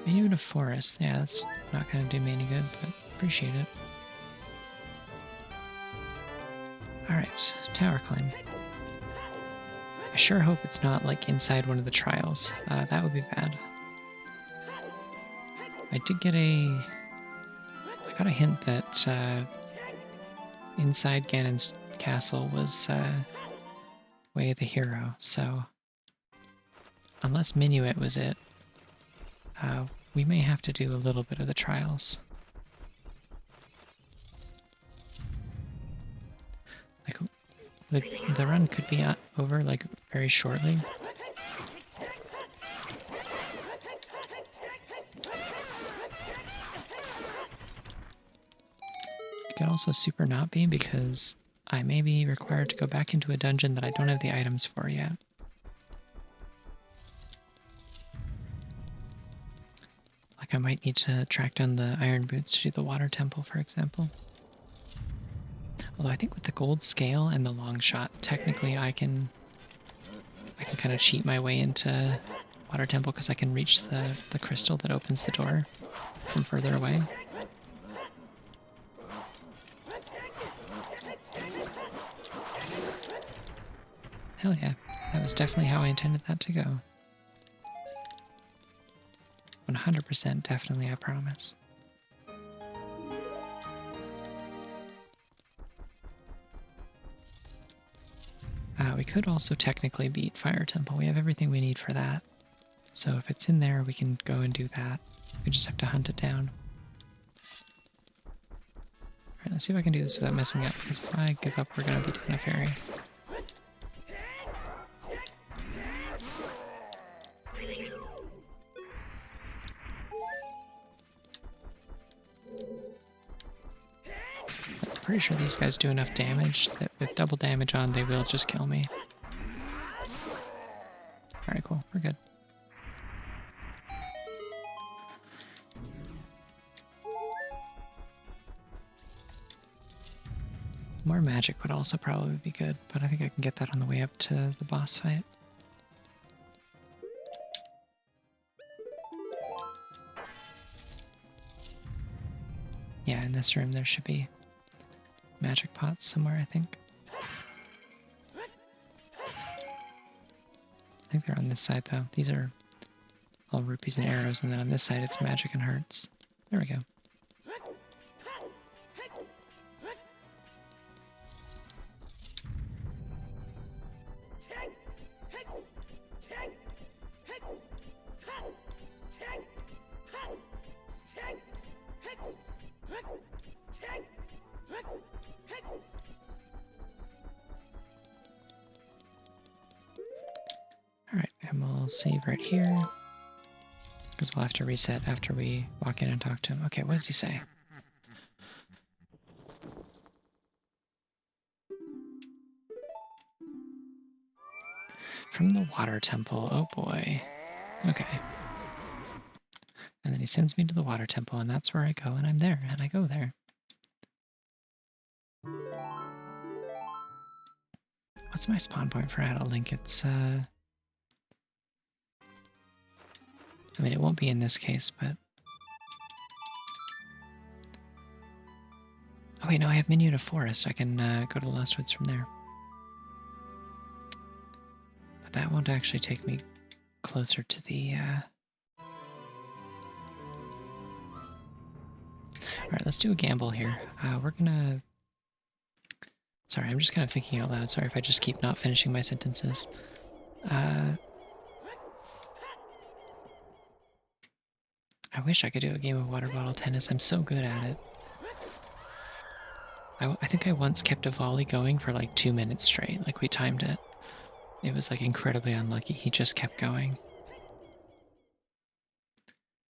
Menu in a forest. Yeah, that's not gonna do me any good, but appreciate it. Alright, tower climb. I sure hope it's not like inside one of the trials. That would be bad. I did get I got a hint that inside Ganon's castle was Way of the Hero, so unless Minuet was it, we may have to do a little bit of the trials. Like, the run could be over, like, very shortly. It could also super not be, because I may be required to go back into a dungeon that I don't have the items for yet. Like, I might need to track down the iron boots to do the water temple, for example. Although I think with the gold scale and the long shot, technically I can kind of cheat my way into water temple because I can reach the crystal that opens the door from further away. Hell yeah, that was definitely how I intended that to go. 100% definitely, I promise. We could also technically beat Fire Temple. We have everything we need for that. So if it's in there, we can go and do that. We just have to hunt it down. Alright, let's see if I can do this without messing up, because if I give up, we're going to be down a fairy. So I'm pretty sure these guys do enough damage that with double damage on, they will just kill me. Alright, cool. We're good. More magic would also probably be good, but I think I can get that on the way up to the boss fight. Yeah, in this room there should be magic pots somewhere, I think. I think they're on this side, though. These are all rupees and arrows, and then on this side it's magic and hearts. There we go. Alright, and we'll save right here, because we'll have to reset after we walk in and talk to him. Okay, what does he say? From the water temple, oh boy. Okay. And then he sends me to the water temple, and that's where I go, and I'm there, and I go there. What's my spawn point for Adult Link? It's I mean, it won't be in this case, but... Oh wait, no, I have menu to forest. I can go to the Lost Woods from there. But that won't actually take me closer to the... Alright, let's do a gamble here. We're gonna... Sorry, I'm just kind of thinking out loud. Sorry if I just keep not finishing my sentences. I wish I could do a game of water bottle tennis. I'm so good at it. I think I once kept a volley going for like 2 minutes straight. Like, we timed it. It was like incredibly unlucky. He just kept going.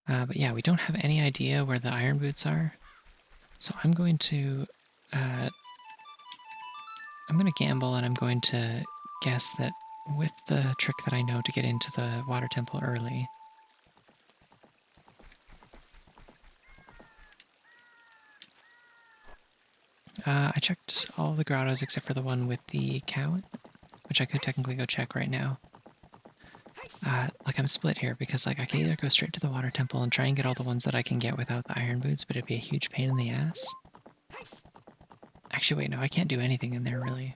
But yeah, we don't have any idea where the iron boots are. So I'm going to gamble, and I'm going to guess that with the trick that I know to get into the water temple early, I checked all the grottos except for the one with the cow, which I could technically go check right now. Like, I'm split here because, like, I can either go straight to the water temple and try and get all the ones that I can get without the iron boots, but it'd be a huge pain in the ass. Actually, wait, no, I can't do anything in there, really,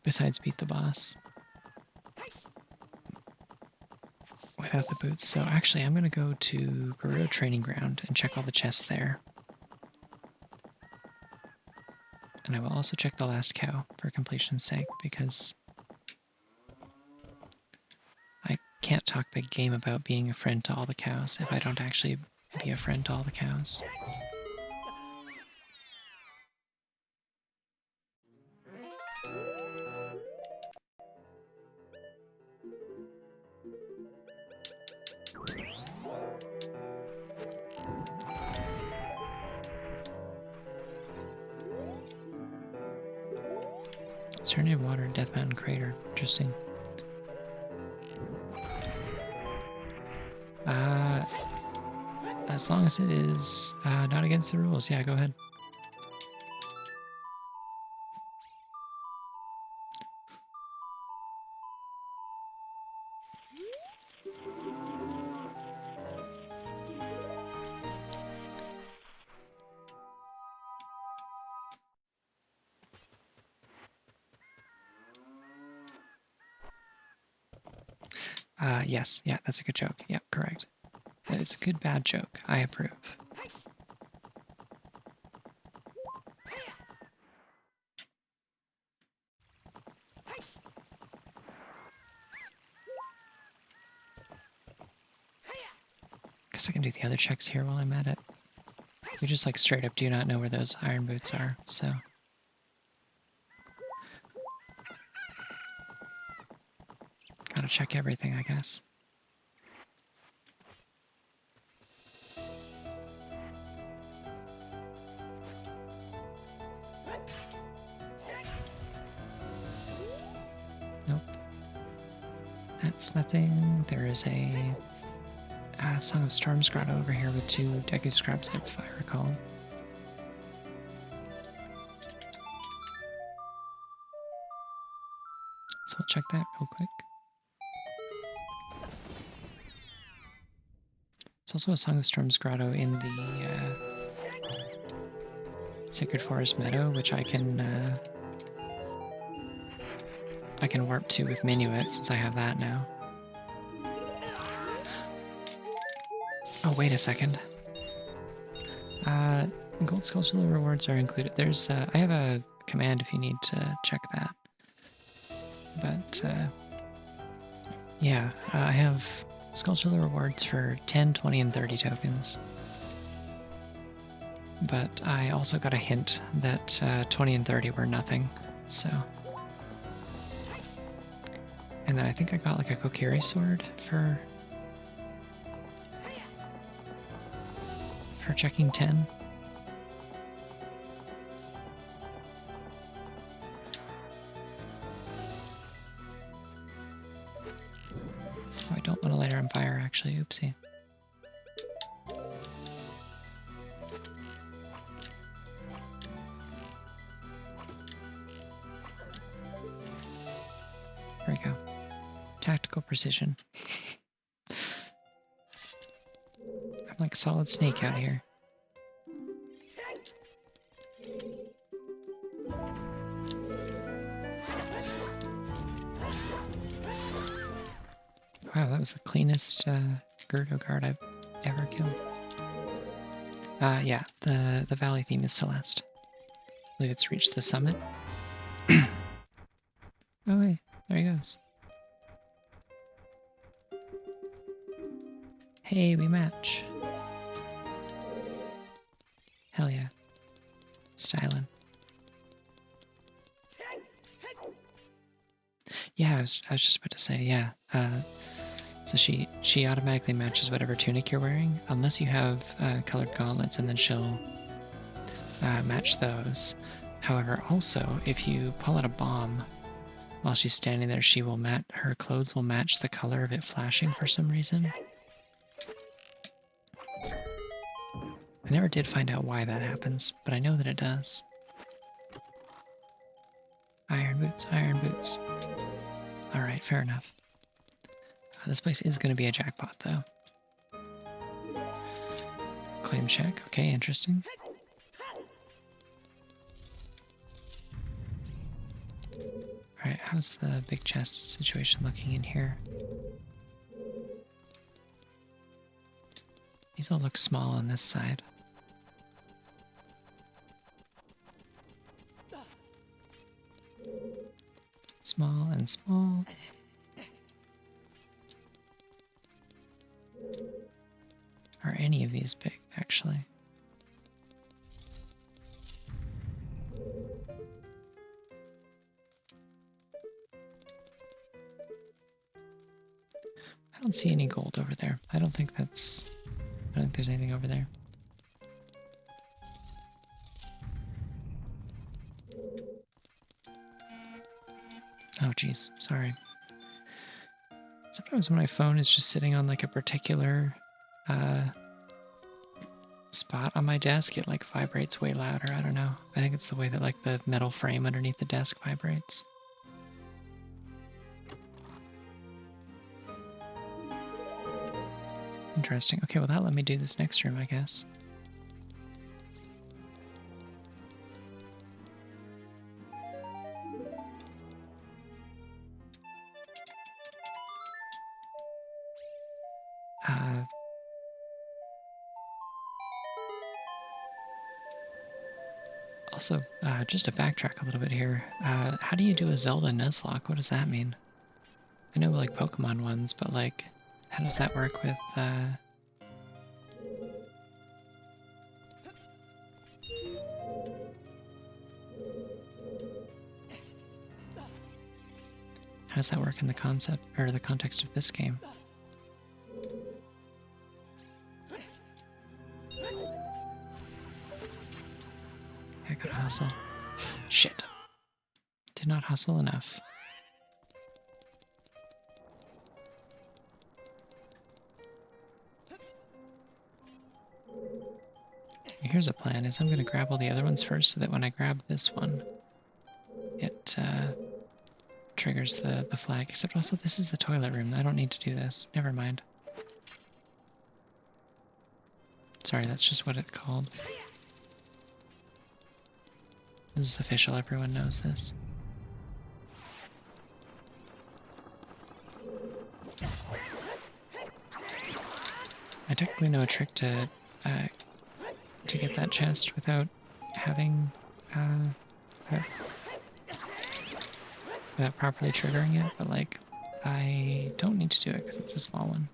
besides beat the boss without the boots. So actually, I'm going to go to Gerudo Training Ground and check all the chests there. And I will also check the last cow for completion's sake, because I can't talk big game about being a friend to all the cows if I don't actually be a friend to all the cows. Serenity of Water, Death Mountain Crater. Interesting. As long as it is not against the rules, yeah, go ahead. Yes, yeah, that's a good joke. Yeah, correct. It's a good bad joke. I approve. Guess I can do the other checks here while I'm at it. We just, like, straight up do not know where those iron boots are, so... Gotta check everything, I guess. Nope. That's nothing. There is a Song of Storms grotto over here with 2 Deku Scrubs, if I recall. So we'll check that real quick. There's also a Song of Storms grotto in the Sacred Forest Meadow, which I can warp to with Minuet, since I have that now. Oh, wait a second. Gold Skulltula rewards are included. There's, I have a command if you need to check that. But, yeah, I have Skulltula rewards for 10, 20, and 30 tokens. But I also got a hint that 20 and 30 were nothing, so... And then I think I got, like, a Kokiri sword for checking 10. Oh, I don't want to light her on fire, actually. Oopsie. There we go. Tactical precision. like solid snake out here. Wow, that was the cleanest Gerdo guard I've ever killed. Yeah, the valley theme is Celeste. I believe it's reached the summit. Oh, hey, there he goes. Hey, we match. Hell yeah. Stylin'. Yeah, I was just about to say, yeah. So she automatically matches whatever tunic you're wearing, unless you have colored gauntlets, and then she'll match those. However, also, if you pull out a bomb while she's standing there, she will her clothes will match the color of it flashing for some reason. I never did find out why that happens, but I know that it does. Iron boots, iron boots. Alright, fair enough. This place is going to be a jackpot, though. Claim check. Okay, interesting. Alright, how's the big chest situation looking in here? These all look small on this side. Small and small. Are any of these big, actually? I don't see any gold over there. I don't think there's anything over there. Oh geez, sorry. Sometimes when my phone is just sitting on like a particular spot on my desk, it like vibrates way louder. I don't know. I think it's the way that like the metal frame underneath the desk vibrates. Interesting. Okay, well that let me do this next room, I guess. Also, just to backtrack a little bit here, how do you do a Zelda Nuzlocke? What does that mean? I know like Pokemon ones, but like, how does that work with, how does that work in the concept, or the context of this game? I gotta hustle. Shit. Did not hustle enough. Here's a plan, is I'm gonna grab all the other ones first so that when I grab this one, it triggers the flag. Except also this is the toilet room. I don't need to do this. Never mind. Sorry, that's just what it's called. This is official, everyone knows this. I technically know a trick to get that chest without having without properly triggering it, but like I don't need to do it because it's a small one.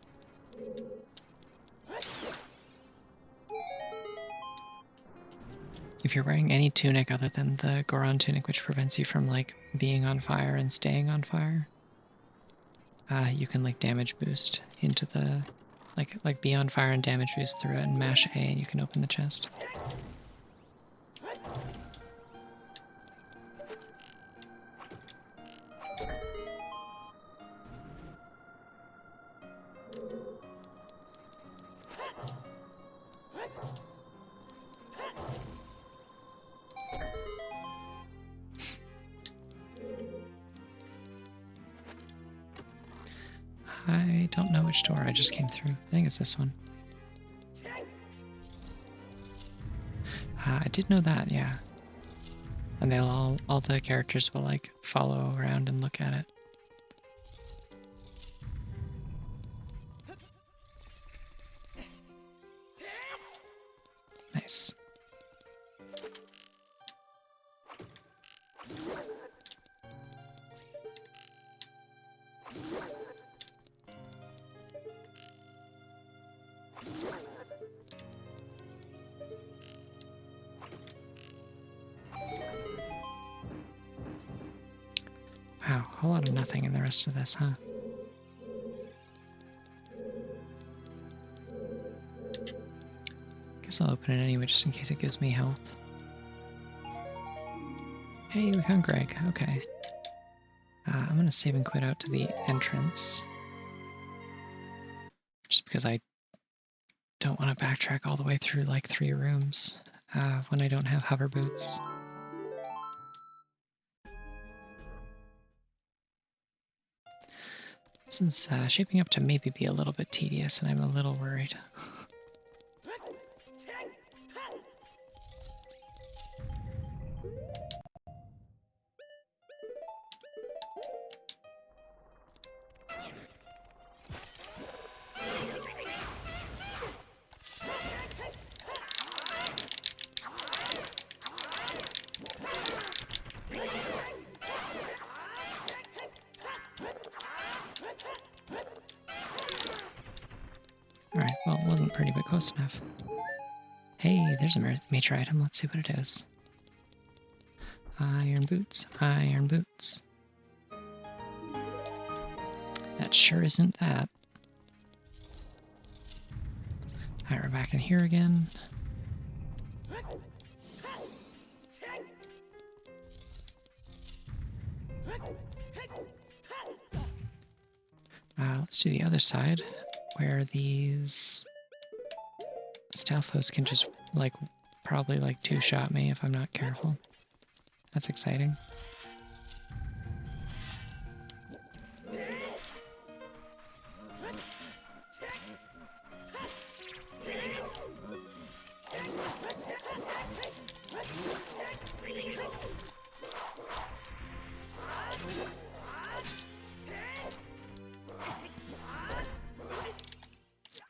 If you're wearing any tunic other than the Goron tunic, which prevents you from like being on fire and staying on fire, you can like damage boost into the like be on fire and damage boost through it, and mash A and you can open the chest. I don't know which door I just came through. I think it's this one. did know that, yeah. And they'll all the characters will like follow around and look at it. Nice. Wow, a whole lot of nothing in the rest of this, huh? Guess I'll open it anyway just in case it gives me health. Hey, we found Greg. Okay. I'm gonna save and quit out to the entrance. Just because I don't want to backtrack all the way through like 3 rooms when I don't have hover boots. This is shaping up to maybe be a little bit tedious, and I'm a little worried. Alright, well, it wasn't pretty, but close enough. Hey, there's a major item. Let's see what it is. Iron boots, iron boots. That sure isn't that. Alright, we're back in here again. Let's do the other side, where these stealth hosts can just, like, probably, like, two-shot me if I'm not careful. That's exciting.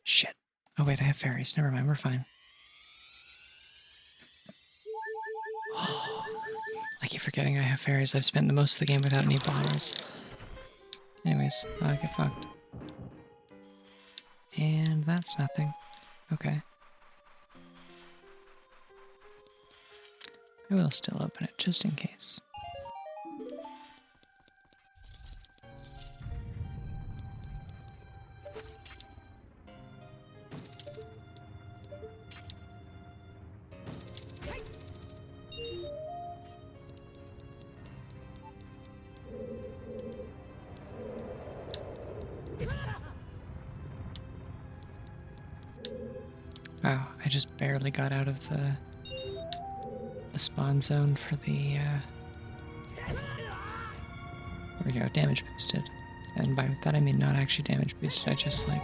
Shit. Oh wait, I have fairies. Never mind, we're fine. I keep forgetting I have fairies. I've spent the most of the game without any bombs. Anyways, I get fucked. And that's nothing. Okay. I will still open it, just in case. Wow, I just barely got out of the spawn zone for the, there we go, damage boosted. And by that I mean not actually damage boosted, I just, like,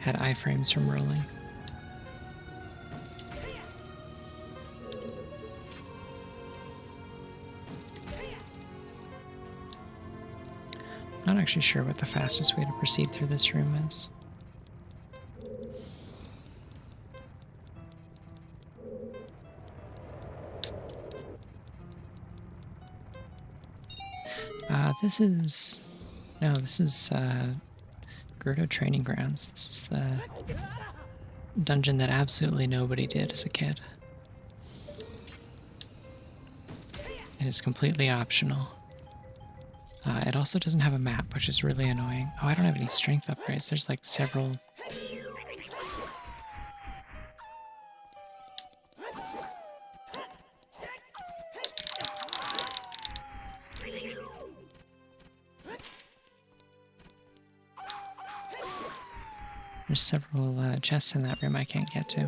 had iframes from rolling. Not actually sure what the fastest way to proceed through this room is. This is Gerudo Training Grounds. This is the dungeon that absolutely nobody did as a kid. It is completely optional. It also doesn't have a map, which is really annoying. Oh, I don't have any strength upgrades. There's like several. There's several chests in that room I can't get to.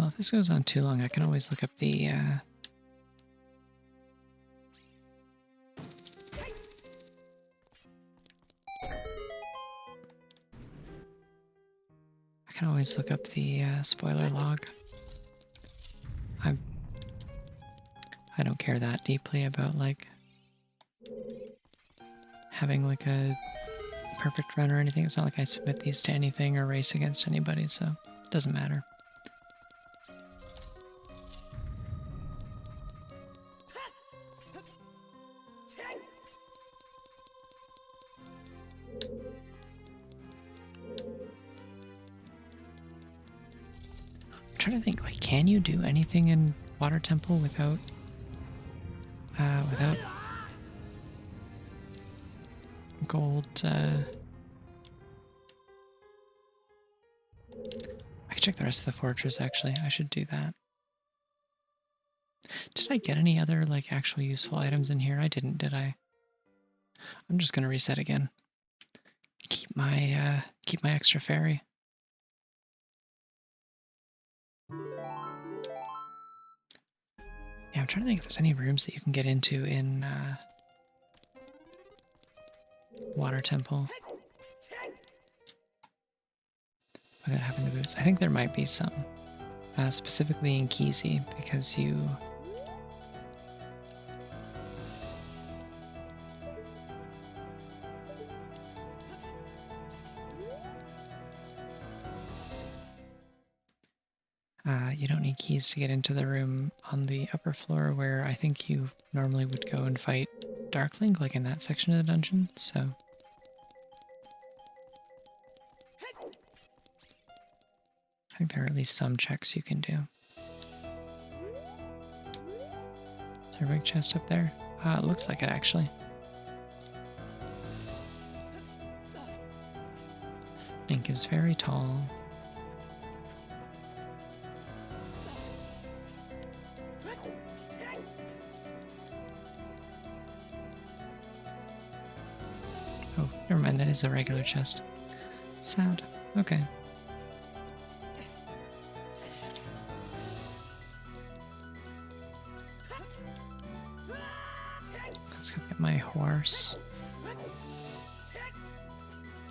Well, if this goes on too long, I can always look up the spoiler log. I don't care that deeply about like having like a perfect run or anything. It's not like I submit these to anything or race against anybody, so it doesn't matter. I'm trying to think, like, can you do anything in Water Temple without gold? I could check the rest of the fortress, actually. I should do that. Did I get any other, like, actual useful items in here? I didn't, did I? I'm just gonna reset again. Keep my extra fairy. Yeah, I'm trying to think if there's any rooms that you can get into in Water Temple without having the boots. I think there might be some, specifically in Keezy, because you... you don't need keys to get into the room on the upper floor where I think you normally would go and fight Darklink, like in that section of the dungeon, so... I think there are at least some checks you can do. Is there a big chest up there? It looks like it, actually. Link is very tall. Oh, never mind, that is a regular chest. Sad. Okay. Let's go get my horse.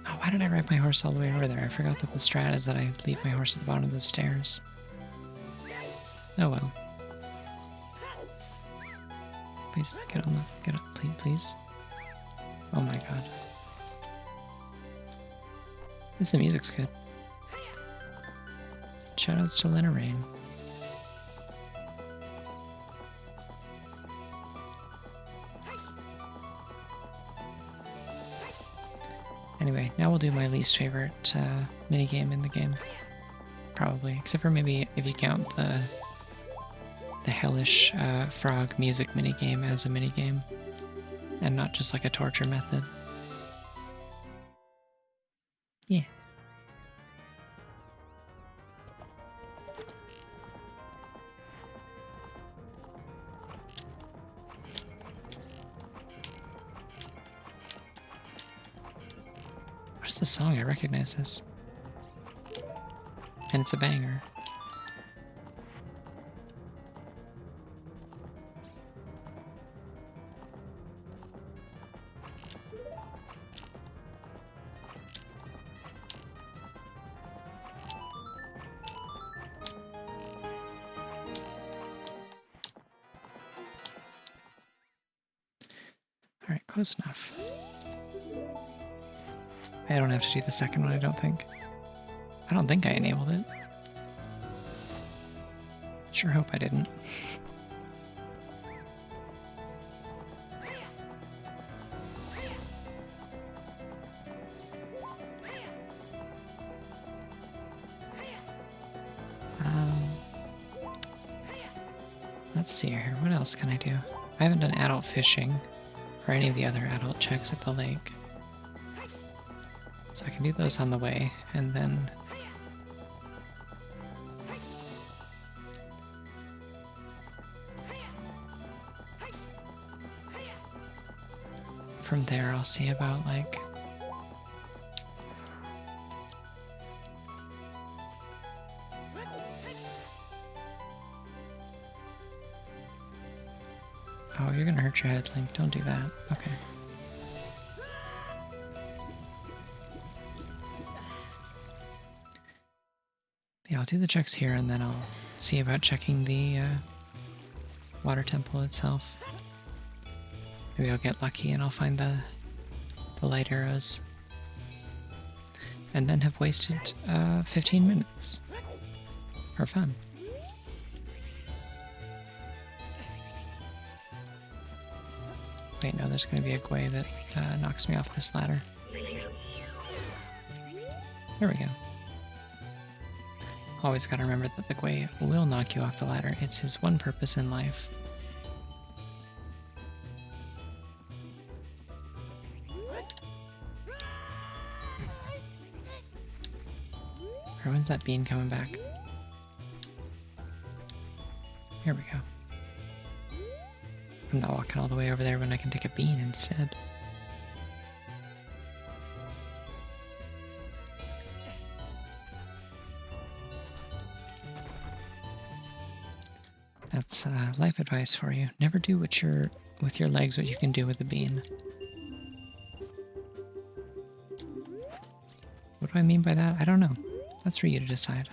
Oh, why did I ride my horse all the way over there? I forgot that the strat is that I leave my horse at the bottom of the stairs. Oh well. Please, get on the... get up, please. Oh my god. At least the music's good. Shoutouts to Lena Rain. Anyway, now we'll do my least favorite minigame in the game. Probably. Except for maybe if you count the hellish frog music minigame as a minigame. And not just like a torture method. Yeah. What's the song? I recognize this. And it's a banger. Alright, close enough. I don't have to do the second one, I don't think. I don't think I enabled it. Sure hope I didn't. Let's see here, what else can I do? I haven't done adult fishing, or any of the other adult checks at the lake. So I can do those on the way, and then... from there I'll see about, like... hurt your head, Link. Don't do that. Okay. Yeah, I'll do the checks here, and then I'll see about checking the water temple itself. Maybe I'll get lucky and I'll find the light arrows. And then have wasted 15 minutes for fun. Wait, no, there's going to be a Gwei that knocks me off this ladder. There we go. Always gotta remember that the Gwei will knock you off the ladder. It's his one purpose in life. Or when's that bean coming back? Here we go. I'm not walking all the way over there when I can take a bean instead. That's life advice for you. Never do with your legs what you can do with a bean. What do I mean by that? I don't know. That's for you to decide.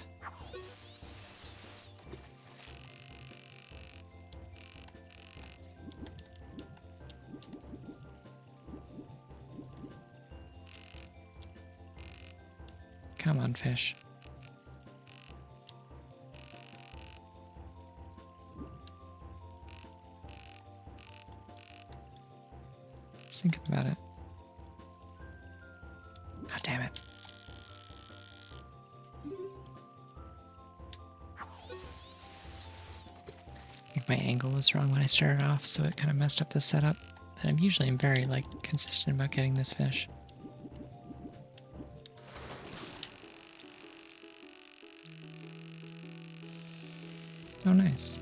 Come on, fish. Just thinking about it. God damn it. I think my angle was wrong when I started off, so it kind of messed up the setup. And I'm usually very, like, consistent about getting this fish. Oh, nice.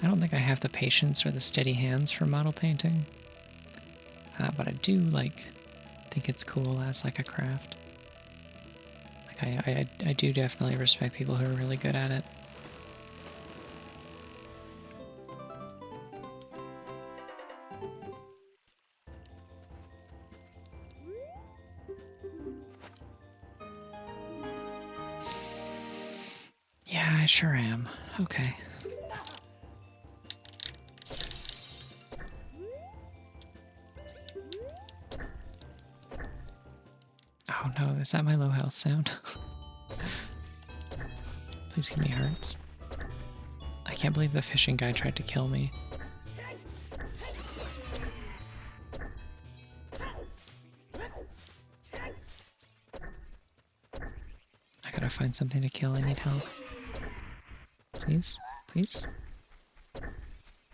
I don't think I have the patience or the steady hands for model painting. But I do, like, think it's cool as, like, a craft. Like, I do definitely respect people who are really good at it. Yeah, I sure am. Okay. Oh no, is that my low health sound? Please give me hearts. I can't believe the fishing guy tried to kill me. I gotta find something to kill, I need help. Please? Please?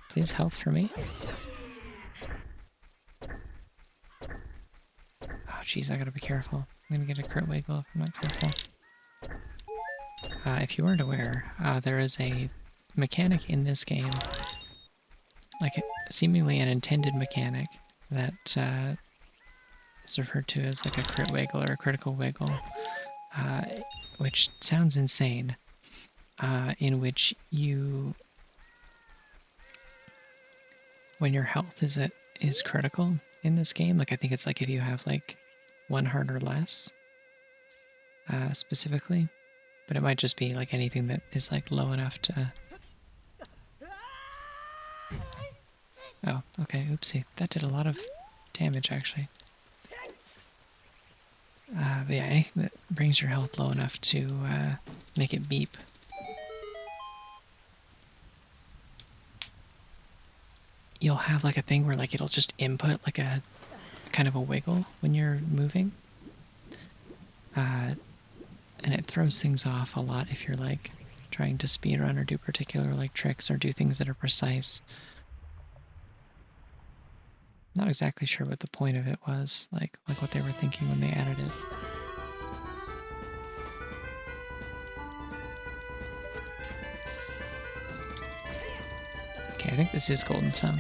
Please, health for me? Oh jeez, I gotta be careful. I'm gonna get a crit wiggle if I'm not careful. If you weren't aware, there is a mechanic in this game, like seemingly an intended mechanic, that is referred to as like a crit wiggle or a critical wiggle, which sounds insane, in which you, when your health is critical in this game, like I think it's like if you have like 1 heart or less, specifically, but it might just be like anything that is like low enough to... Oh, okay, oopsie. That did a lot of damage, actually. But yeah, anything that brings your health low enough to make it beep. You'll have like a thing where like it'll just input like a kind of a wiggle when you're moving. And it throws things off a lot if you're like trying to speedrun or do particular like tricks or do things that are precise. Not exactly sure what the point of it was, like what they were thinking when they added it. Okay, I think this is Golden Sun.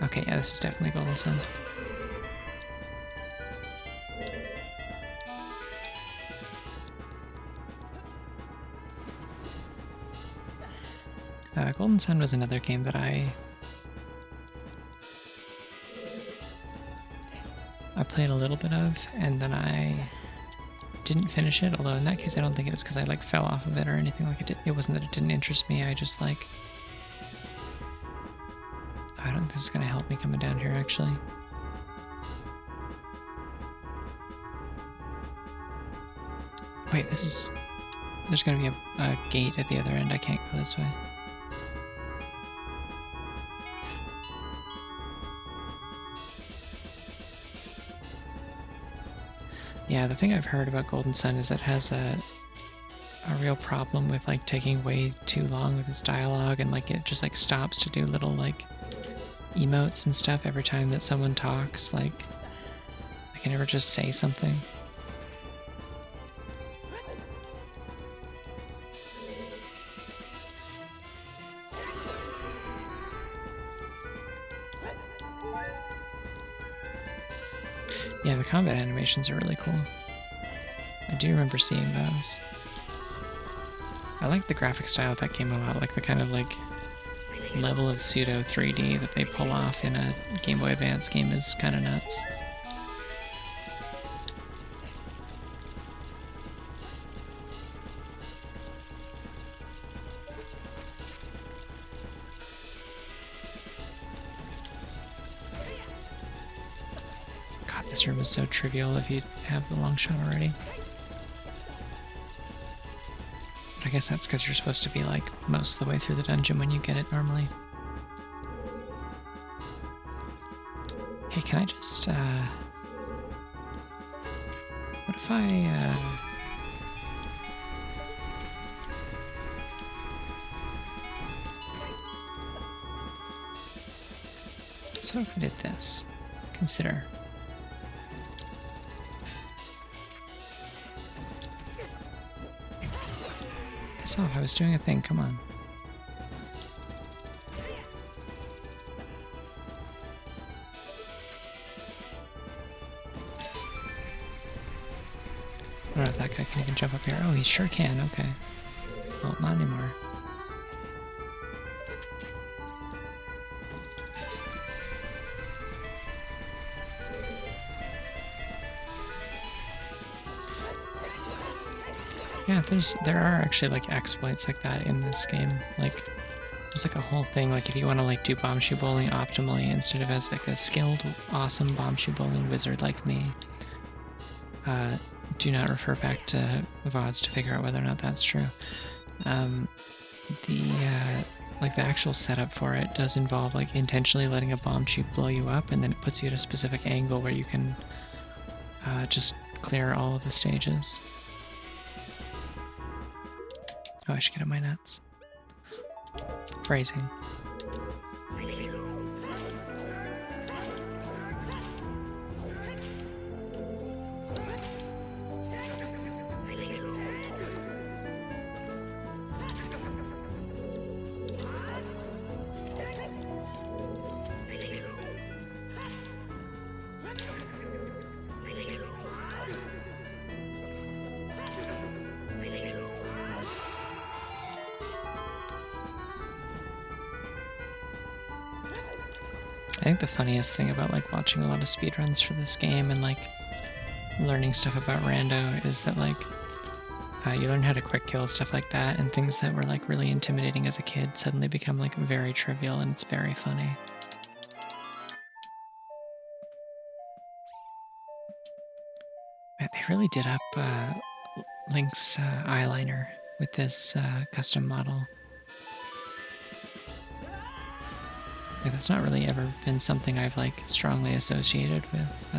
Okay, yeah, this is definitely Golden Sun. Golden Sun was another game that I played a little bit of, and then I didn't finish it, although in that case I don't think it was because I like fell off of it or anything. Like it wasn't that it didn't interest me, I just like... I don't think this is going to help me coming down here, actually. Wait, this is... There's going to be a gate at the other end. I can't go this way. Yeah, the thing I've heard about Golden Sun is it has a real problem with like taking way too long with its dialogue, and like it just like stops to do little like emotes and stuff every time that someone talks. Like I can never just say something. Yeah, the combat animations are really cool. I do remember seeing those. I like the graphic style that came out, like the kind of like level of pseudo 3D that they pull off in a Game Boy Advance game is kind of nuts. God, this room is so trivial if you have the long shot already. But I guess that's because you're supposed to be like most of the way through the dungeon when you get it normally. Hey, can I just, what if I, so if I did this, consider. Piss off, I was doing a thing, come on. I don't know if that guy can even jump up here. Oh, he sure can, okay. Well, not anymore. Yeah, there are actually like exploits like that in this game. Like there's like a whole thing, like if you want to like do bombshoe bowling optimally instead of as like a skilled, awesome bombshoe bowling wizard like me, do not refer back to VODs to figure out whether or not that's true. Like the actual setup for it does involve like intentionally letting a bombshoe blow you up, and then it puts you at a specific angle where you can just clear all of the stages. Oh, I should get on my nuts. Phrasing. I think the funniest thing about like watching a lot of speedruns for this game and like learning stuff about rando is that like you learn how to quick kill, stuff like that, and things that were like really intimidating as a kid suddenly become like very trivial, and it's very funny. Man, they really did up Link's eyeliner with this custom model. Yeah, that's not really ever been something I've like strongly associated with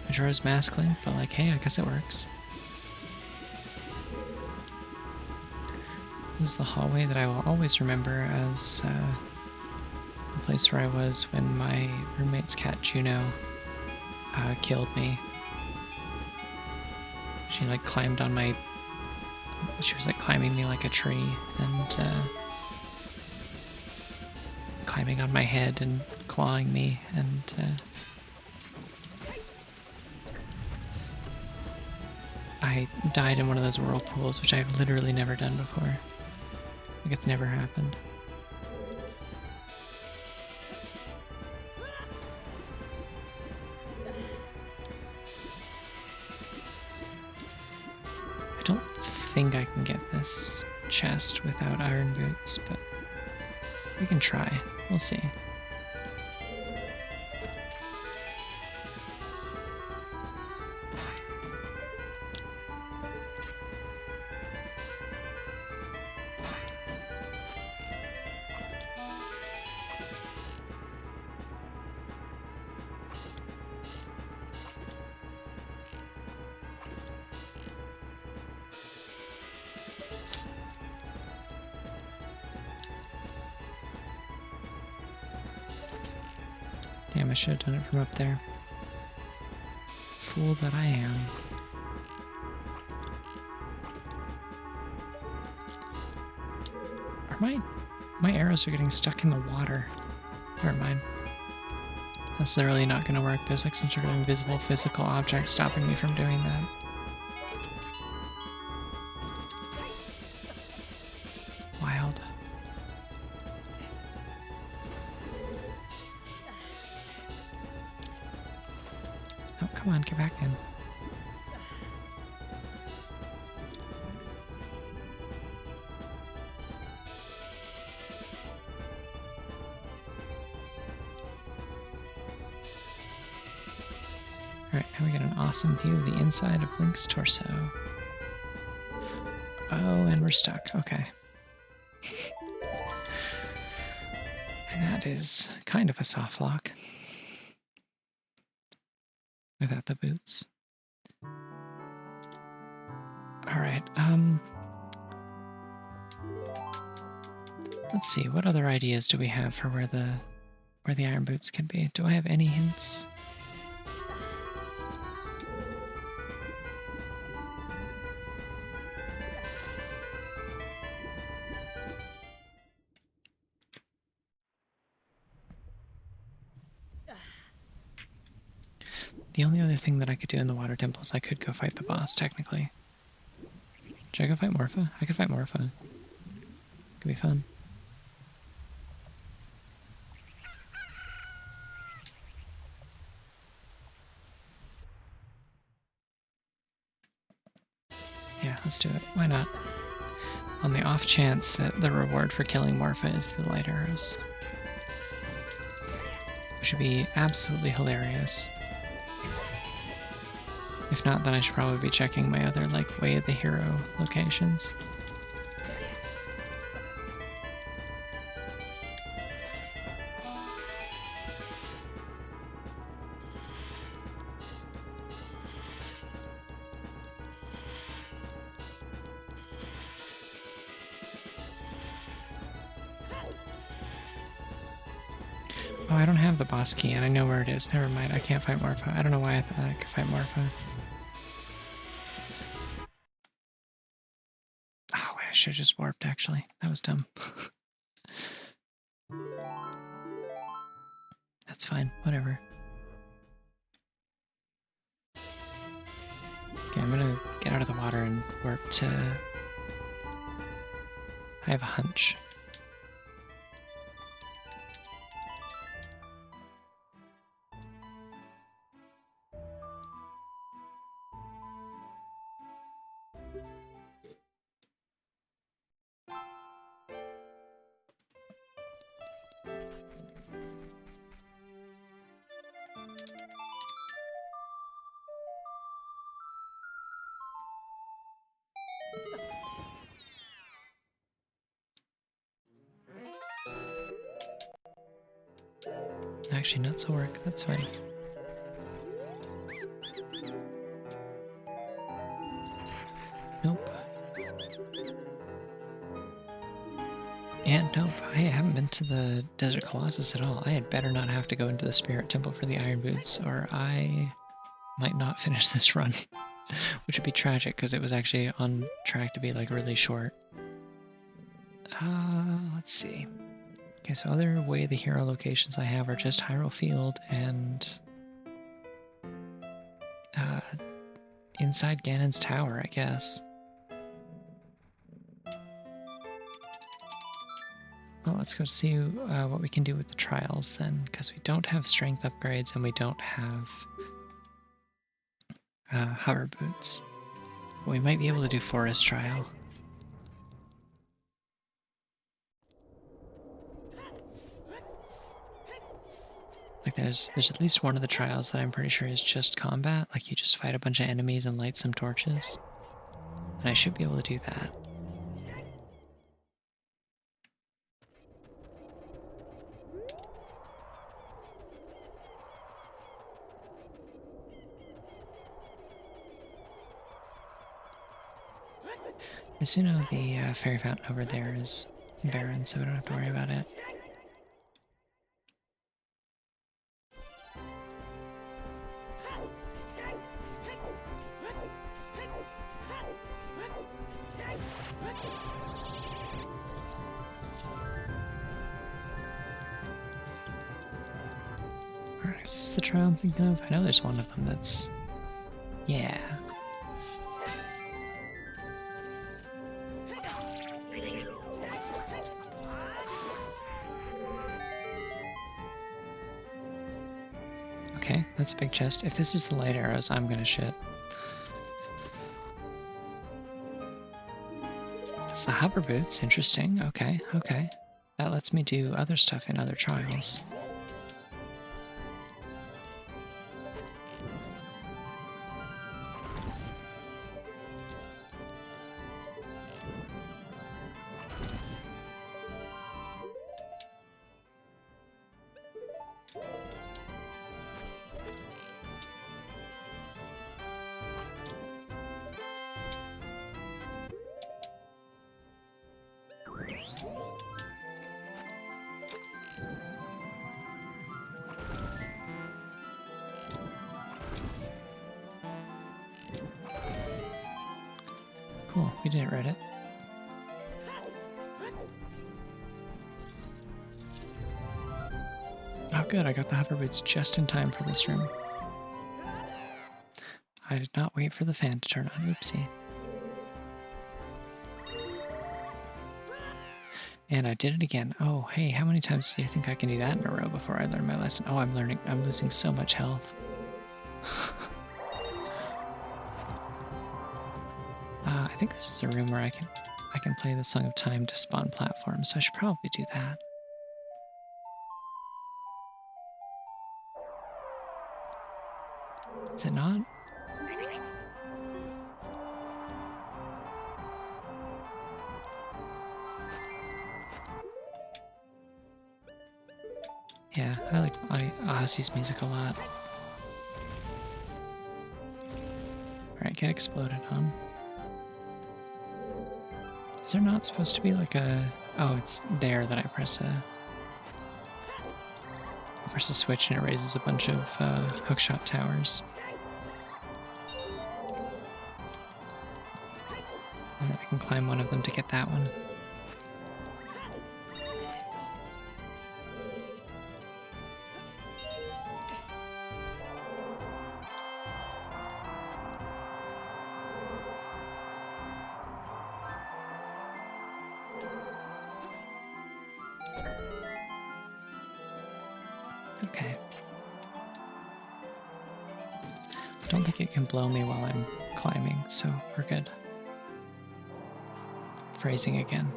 Majora's Mask Link, but like, hey, I guess it works. This is the hallway that I will always remember as the place where I was when my roommate's cat Juno killed me. She like climbed on my... She was like climbing me like a tree and climbing on my head and clawing me, and I died in one of those whirlpools, which I've literally never done before. Like it's never happened. I don't think I can get this chest without iron boots, but we can try. We'll see. Damn, I should have done it from up there. Fool that I am. My arrows are getting stuck in the water. Never mind. That's literally not going to work. There's like some sort of invisible physical object stopping me from doing that. Wild. Oh, come on, get back in. Alright, now we get an awesome view of the inside of Link's torso. Oh, and we're stuck. Okay. And that is kind of a soft lock. Without the boots. Alright, let's see, what other ideas do we have for where the iron boots can be? Do I have any hints? The only other thing that I could do in the water temple is I could go fight the boss, technically. Should I go fight Morpha? I could fight Morpha. Could be fun. Yeah, let's do it. Why not? On the off chance that the reward for killing Morpha is the light arrows. Which would be absolutely hilarious. If not, then I should probably be checking my other, like, Way of the Hero locations. Oh, I don't have the boss key, and I know where it is. Never mind, I can't fight Morpha. I don't know why I thought I could fight Morpha. Oh, wait, I should have just warped, actually. That was dumb. That's fine, whatever. Okay, I'm gonna get out of the water and warp to... I have a hunch. Actually, nuts will work. That's fine. Nope. Yeah, nope. I haven't been to the Desert Colossus at all. I had better not have to go into the Spirit Temple for the Iron Boots, or I might not finish this run. Which would be tragic, because it was actually on track to be, like, really short. Let's see. Okay, so other Way of the Hero locations I have are just Hyrule Field and inside Ganon's Tower, I guess. Well, let's go see what we can do with the trials then, because we don't have strength upgrades and we don't have hover boots. But we might be able to do forest trial. Like there's at least one of the trials that I'm pretty sure is just combat. Like you just fight a bunch of enemies and light some torches. And I should be able to do that. As you know, the fairy fountain over there is barren, so we don't have to worry about it. Alright, is this the trial I'm thinking of? I know there's one of them that's... Yeah. Okay, that's a big chest. If this is the light arrows, I'm gonna shit. It's the hover boots, interesting. Okay, okay. That lets me do other stuff in other trials. Cool, we didn't read it. Oh good, I got the hover boots just in time for this room. I did not wait for the fan to turn on, oopsie. And I did it again. Oh, hey, how many times do you think I can do that in a row before I learn my lesson? Oh, I'm losing so much health. I think this is a room where I can play the Song of Time to spawn platforms, so I should probably do that. Is it not? Yeah, I like Odyssey's music a lot. Alright, get exploded on. Is there not supposed to be like a... Oh, it's there that I press a switch and it raises a bunch of hookshot towers. And then I can climb one of them to get that one. Okay. I don't think it can blow me while I'm climbing, so we're good. Phrasing again.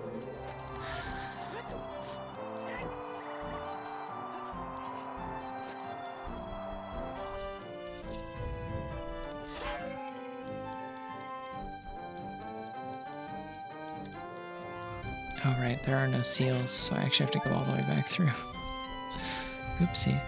Oh right, there are no seals, so I actually have to go all the way back through. Oopsie.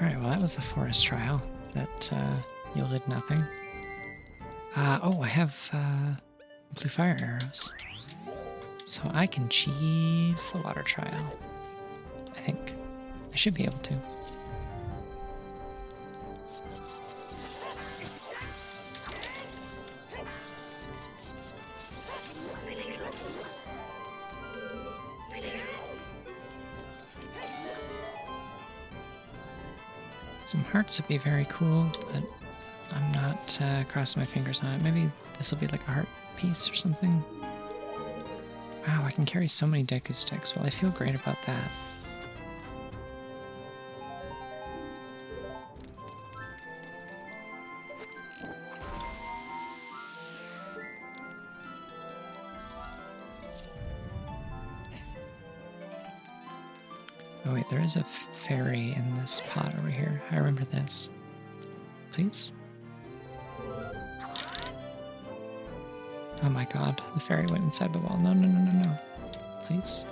Alright, well that was the forest trial. That yielded nothing. Oh, I have blue fire arrows. So I can cheese the water trial. I think. I should be able to. Some hearts would be very cool, but I'm not crossing my fingers on it. Maybe this will be like a heart piece or something. Wow, I can carry so many Deku sticks. Well, I feel great about that. Oh wait, there is a fairy in this pot over here. I remember this. Please? Oh my god, the fairy went inside the wall. No, no, no, no, no. Please?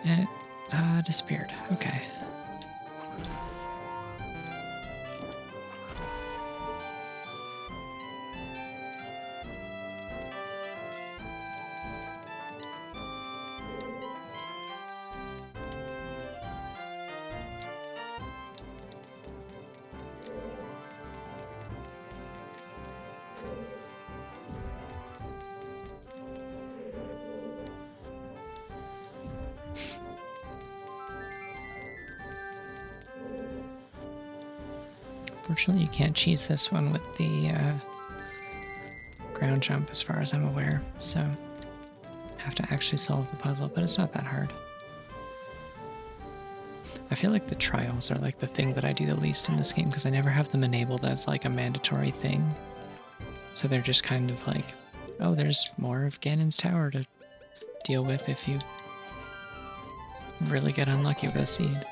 And it disappeared. Okay. Unfortunately, you can't cheese this one with the ground jump as far as I'm aware, so have to actually solve the puzzle, but it's not that hard. I feel like the trials are like the thing that I do the least in this game because I never have them enabled as like a mandatory thing. So they're just kind of like, oh, there's more of Ganon's tower to deal with if you really get unlucky with a seed.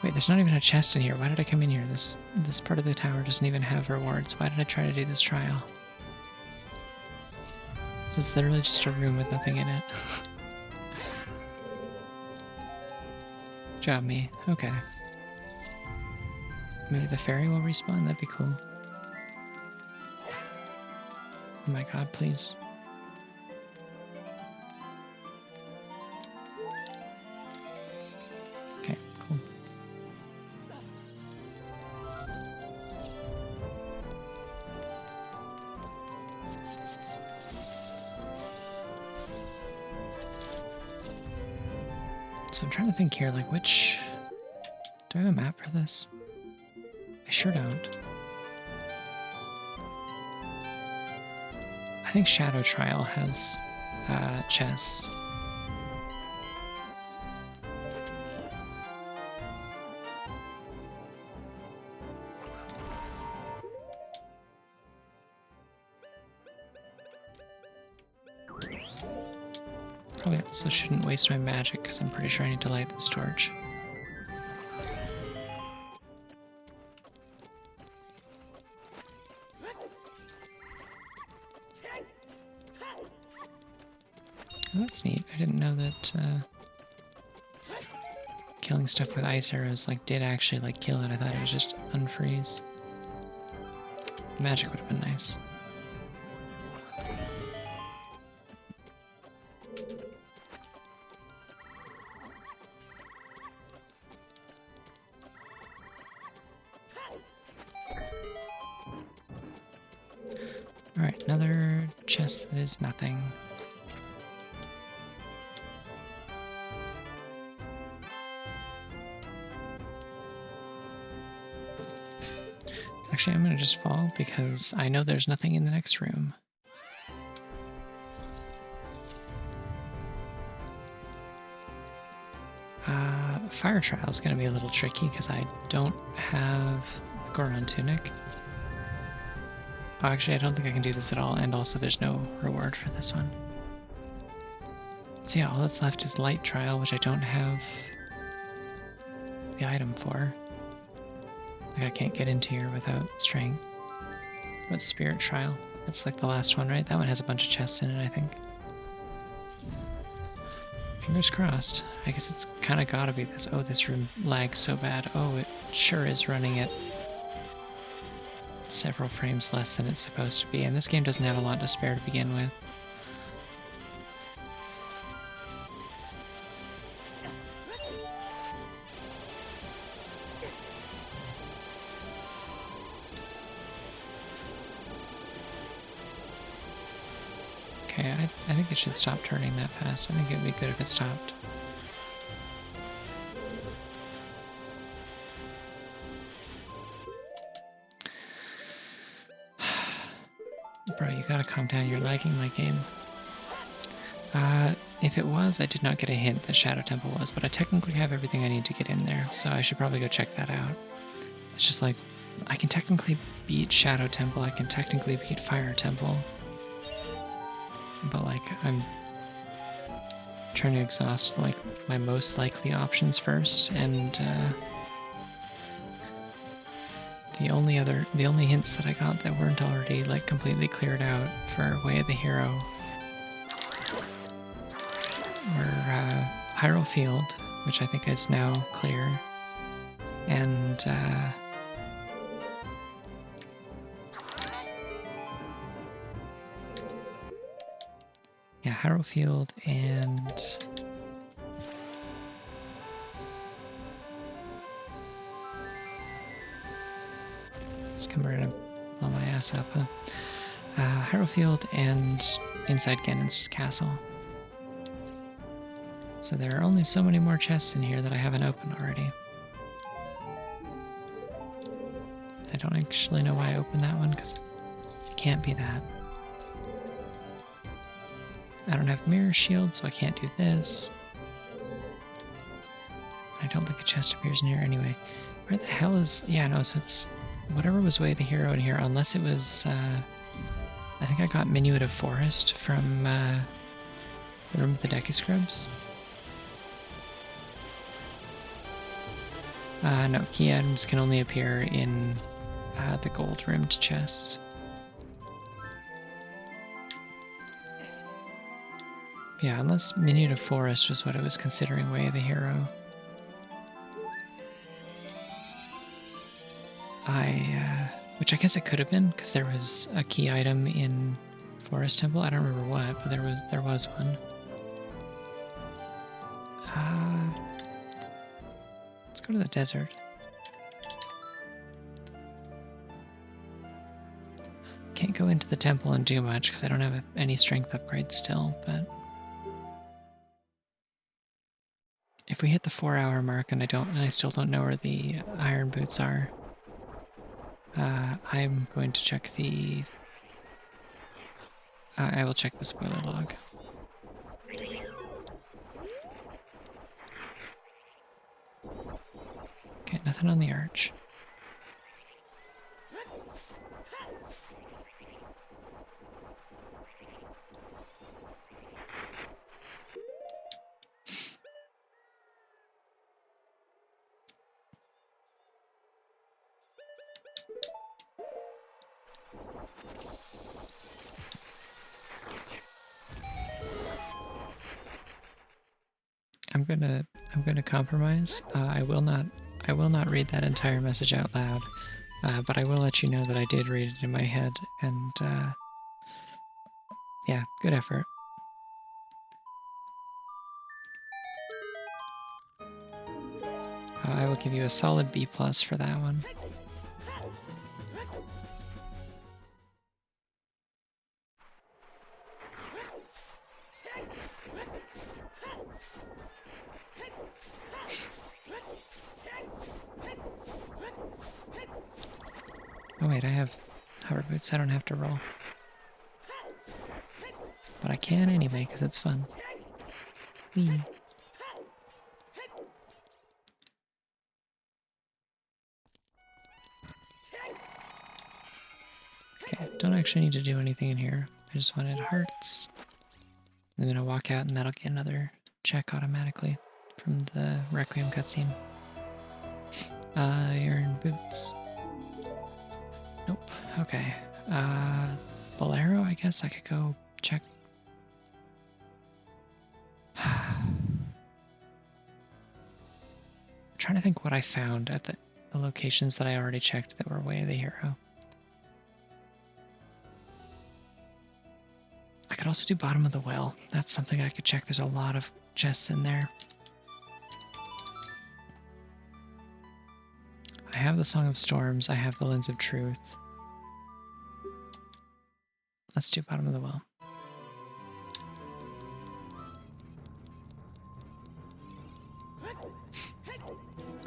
Wait, there's not even a chest in here. Why did I come in here? This part of the tower doesn't even have rewards. Why did I try to do this trial? This is literally just a room with nothing in it. Job me. Okay. Maybe the fairy will respawn? That'd be cool. Oh my god, please. Okay, cool. So I'm trying to think here, like which... Do I have a map for this? I sure don't. I think Shadow Trial has chests. Probably also shouldn't waste my magic because I'm pretty sure I need to light this torch. Oh, that's neat. I didn't know that killing stuff with ice arrows like did actually like kill it. I thought it was just unfreeze. Magic would have been nice. Alright, another chest that is nothing. Actually, I'm gonna just fall because I know there's nothing in the next room. Fire trial is gonna be a little tricky because I don't have the Goron tunic. Oh, actually, I don't think I can do this at all, and also there's no reward for this one. So yeah, all that's left is light trial, which I don't have the item for. Like, I can't get into here without strength. What's spirit trial? That's like the last one, right? That one has a bunch of chests in it, I think. Fingers crossed. I guess it's kind of gotta be this. Oh, this room lags so bad. Oh, it sure is running at several frames less than it's supposed to be, and this game doesn't have a lot to spare to begin with. Okay, I think it should stop turning that fast. I think it would be good if it stopped. Bro, you gotta calm down. You're lagging my game. If it was, I did not get a hint that Shadow Temple was, but I technically have everything I need to get in there, so I should probably go check that out. It's just like, I can technically beat Shadow Temple, I can technically beat Fire Temple, but like, I'm trying to exhaust like my most likely options first, and the only hints that I got that weren't already like completely cleared out for Way of the Hero were Hyrule Field, which I think is now clear, and yeah, Hyrule Field and it's coming to blow my ass up, huh? Hyrule Field and inside Ganon's castle. So there are only so many more chests in here that I haven't opened already. I don't actually know why I opened that one, because it can't be that. I don't have Mirror Shield, so I can't do this. I don't think a chest appears near anyway. Where the hell is... Yeah, no, so it's... Whatever was Way of the Hero in here, unless it was... I think I got Minuit of Forest from the Room of the Deku Scrubs. No, key items can only appear in the gold-rimmed chests. Yeah, unless Minuit of Forest was what I was considering Way of the Hero. Which I guess it could have been, because there was a key item in Forest Temple. I don't remember what, but there was one. Let's go to the desert. Can't go into the temple and do much because I don't have any strength upgrades still, but if we hit the 4-hour mark and I still don't know where the iron boots are, I'm going to check the... I will check the spoiler log. Okay, nothing on the arch. I'm gonna compromise. I will not read that entire message out loud, but I will let you know that I did read it in my head, and yeah, good effort. I will give you a solid B+ for that one. Oh wait, I have hover boots, I don't have to roll. But I can anyway, because it's fun. Whee. Okay, don't actually need to do anything in here. I just wanted hearts. I'm gonna walk out and that'll get another check automatically from the Requiem cutscene. Iron boots. Nope. Okay. Bolero, I guess I could go check. I'm trying to think what I found at the locations that I already checked that were Way of the Hero. I could also do bottom of the well. That's something I could check. There's a lot of chests in there. I have the Song of Storms. I have the Lens of Truth. Let's do bottom of the well.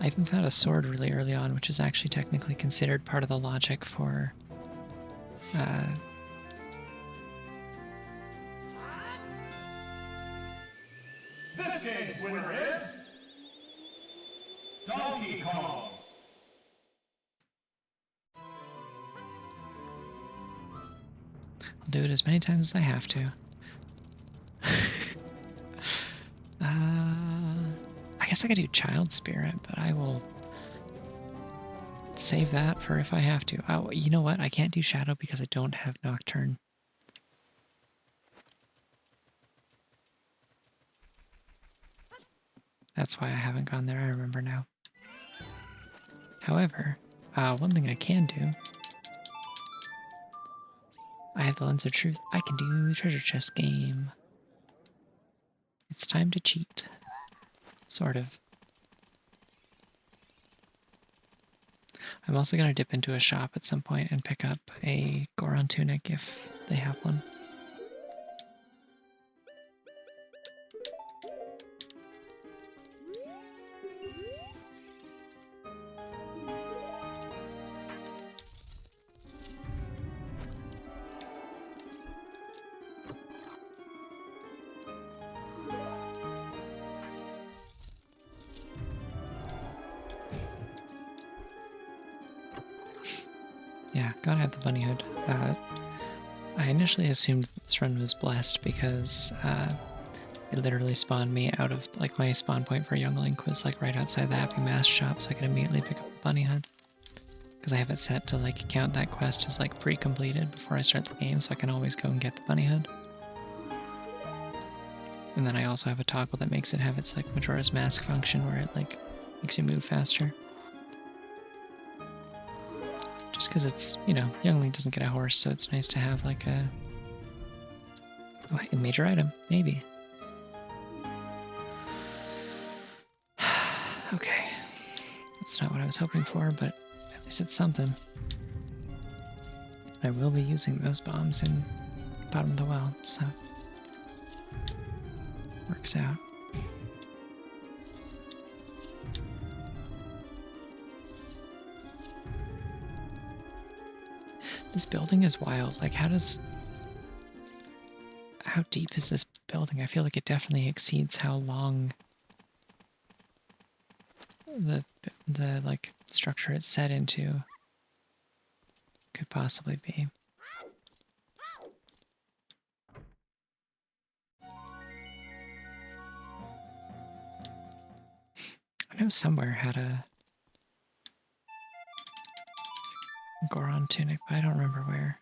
I even found a sword really early on, which is actually technically considered part of the logic for This game's winner is Donkey Kong. I'll do it as many times as I have to. I guess I could do Child Spirit, but I will save that for if I have to. Oh, you know what? I can't do Shadow because I don't have Nocturne. That's why I haven't gone there, I remember now. However, one thing I can do... I have the Lens of Truth. I can do Treasure Chest game. It's time to cheat. Sort of. I'm also going to dip into a shop at some point and pick up a Goron tunic if they have one. Yeah, gotta have the bunny hood. I initially assumed this run was blessed because it literally spawned me out of, like, my spawn point for Young Link was like right outside the Happy Mask shop, so I could immediately pick up the bunny hood. Because I have it set to like count that quest as like pre-completed before I start the game, so I can always go and get the bunny hood. And then I also have a toggle that makes it have its like Majora's Mask function where it like makes you move faster. Just because it's, you know, Young Link doesn't get a horse, so it's nice to have like a... Oh, hey, a major item, maybe. Okay. That's not what I was hoping for, but at least it's something. I will be using those bombs in bottom of the well, so... Works out. This building is wild. Like, how deep is this building? I feel like it definitely exceeds how long the like structure it's set into could possibly be. I know somewhere had a Goron tunic, but I don't remember where.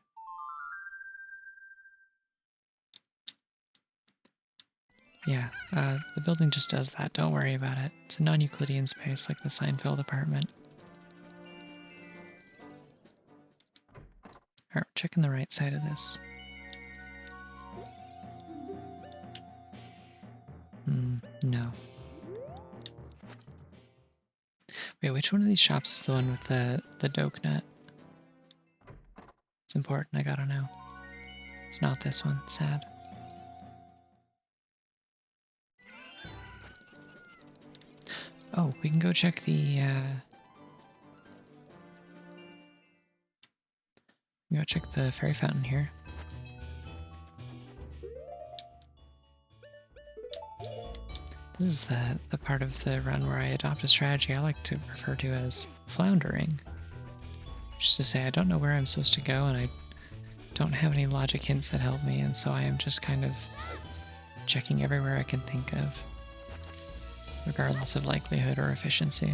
Yeah, the building just does that. Don't worry about it. It's a non-Euclidean space like the Seinfeld apartment. Alright, we're checking the right side of this. No. Wait, which one of these shops is the one with the doke nut? It's important, I gotta know. It's not this one, sad. Oh, we can go check the, go check the fairy fountain here. This is the part of the run where I adopt a strategy I like to refer to as floundering. Just to say I don't know where I'm supposed to go and I don't have any logic hints that help me, and so I am just kind of checking everywhere I can think of, regardless of likelihood or efficiency.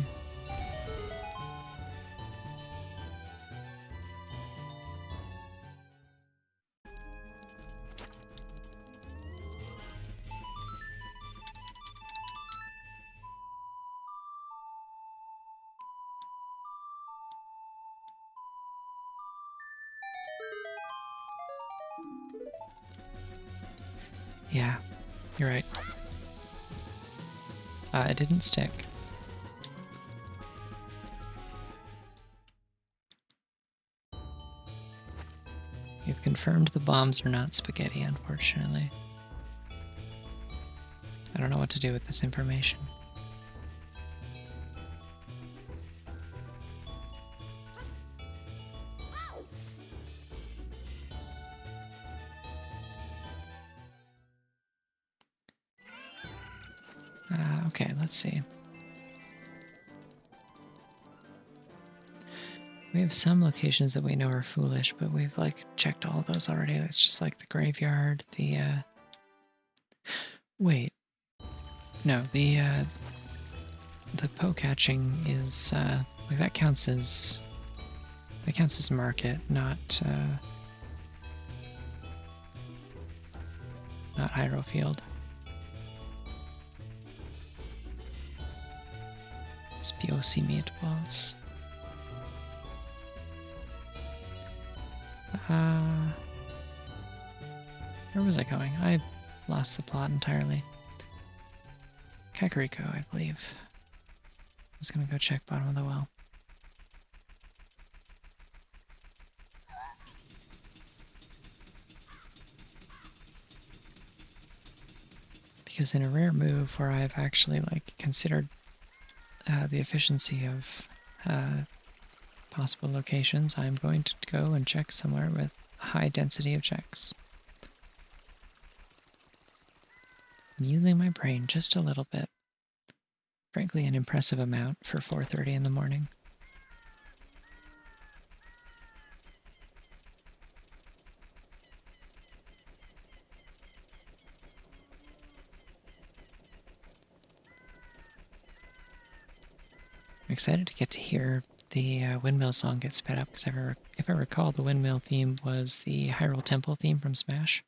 Yeah, you're right. It didn't stick. You've confirmed the bombs are not spaghetti, unfortunately. I don't know what to do with this information. Okay, let's see. We have some locations that we know are foolish, but we've like checked all of those already. It's just like the graveyard, the wait. No, the Poe catching is like that counts as market, not Hyrule Field. Spiosi meatballs. Where was I going? I lost the plot entirely. Kakariko, I believe. I was gonna go check bottom of the well. Because in a rare move where I've actually like considered the efficiency of possible locations, I'm going to go and check somewhere with a high density of checks. I'm using my brain just a little bit. Frankly, an impressive amount for 4:30 in the morning. I'm excited to get to hear the windmill song get sped up, because if I recall, the windmill theme was the Hyrule Temple theme from Smash.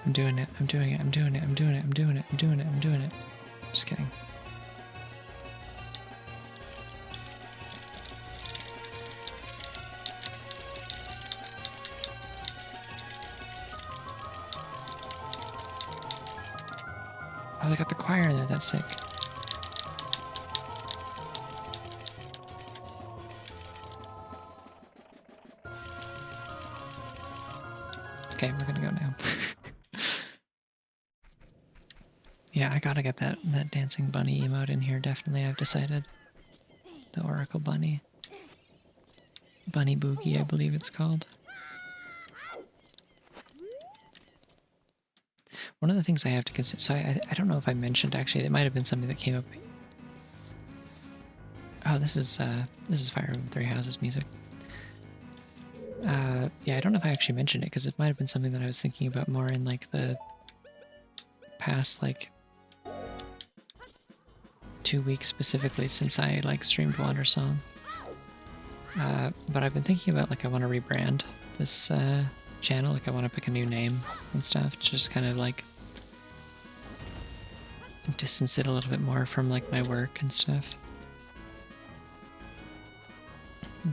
I'm doing it, I'm doing it, I'm doing it, I'm doing it, I'm doing it, I'm doing it, I'm doing it. Just kidding. Oh, they got the choir in there, that's sick. Okay, we're gonna go now. Yeah, I gotta get that dancing bunny emote in here, definitely, I've decided. The Oracle Bunny. Bunny Boogie, I believe it's called. One of the things I have to consider, so I don't know if I mentioned, actually, it might have been something that came up. Oh, this is Fire Emblem Three Houses music. Yeah, I don't know if I actually mentioned it, because it might have been something that I was thinking about more in, like, the past, like, 2 weeks specifically since I, like, streamed Wander Song. But I've been thinking about, like, I want to rebrand this channel, like, I want to pick a new name and stuff, just kind of, like, distance it a little bit more from, like, my work and stuff.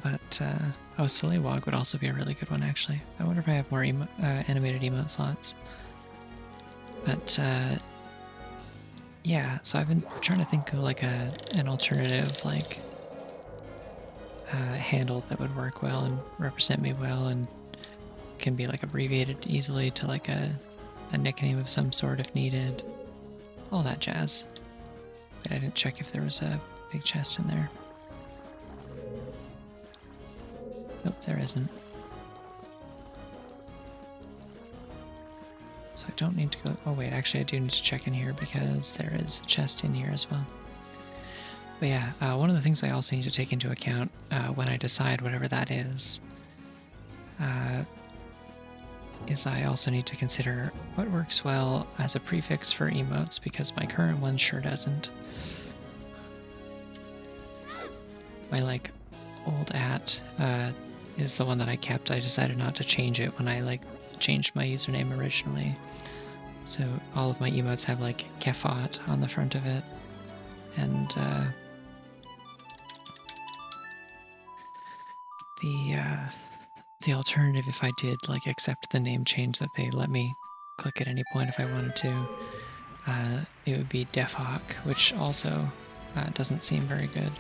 But, oh, Solewog would also be a really good one, actually. I wonder if I have more animated emote slots. But, yeah, so I've been trying to think of, like, an alternative, like, handle that would work well and represent me well and can be, like, abbreviated easily to, like, a nickname of some sort if needed. All that jazz. But I didn't check if there was a big chest in there. Nope, there isn't. So I don't need to go... Oh wait, actually I do need to check in here because there is a chest in here as well. But yeah, one of the things I also need to take into account when I decide whatever that is, is I also need to consider what works well as a prefix for emotes, because my current one sure doesn't. My like old @ is the one that I kept. I decided not to change it when I like changed my username originally. So all of my emotes have like kefot on the front of it, and the alternative, if I did like accept the name change that they let me click at any point if I wanted to, it would be defhawk, which also doesn't seem very good.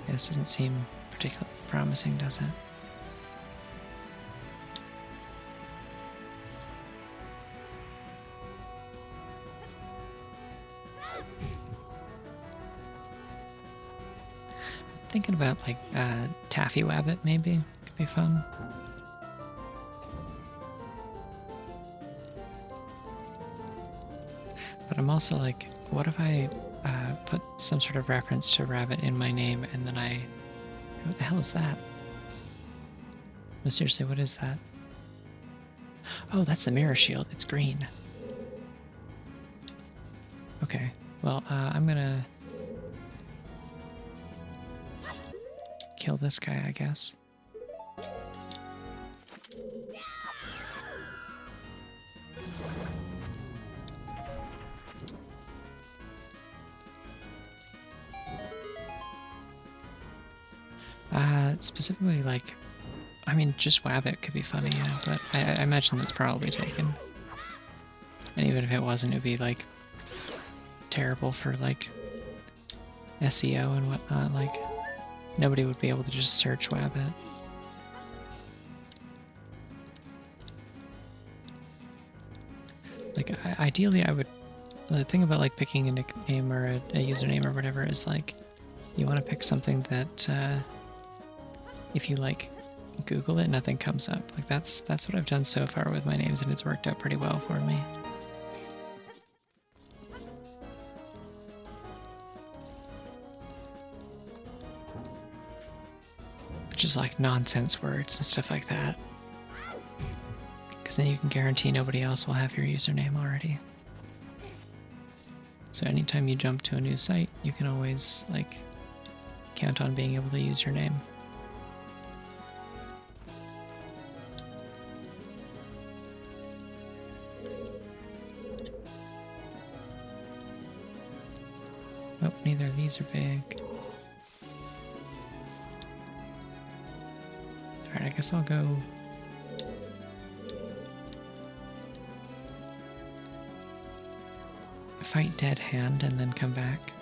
This doesn't seem particularly promising, does it? Thinking about like Taffy Wabbit maybe could be fun. But I'm also like, what if I put some sort of reference to rabbit in my name and then what the hell is that? No, seriously, what is that? Oh, that's the mirror shield. It's green. Okay, well, I'm gonna kill this guy, I guess. Specifically, like, I mean, just Wabbit could be funny, yeah, but I imagine that's probably taken. And even if it wasn't, it would be, like, terrible for, like, SEO and whatnot. Like, nobody would be able to just search Wabbit. Like, ideally, I would... The thing about, like, picking a nickname or a username or whatever is, like, you want to pick something that, if you, like, Google it, nothing comes up. Like, that's what I've done so far with my names, and it's worked out pretty well for me. Just like nonsense words and stuff like that. Because then you can guarantee nobody else will have your username already. So anytime you jump to a new site, you can always, like, count on being able to use your name. Oh, neither of these are big. Alright, I guess I'll go... fight Dead Hand and then come back.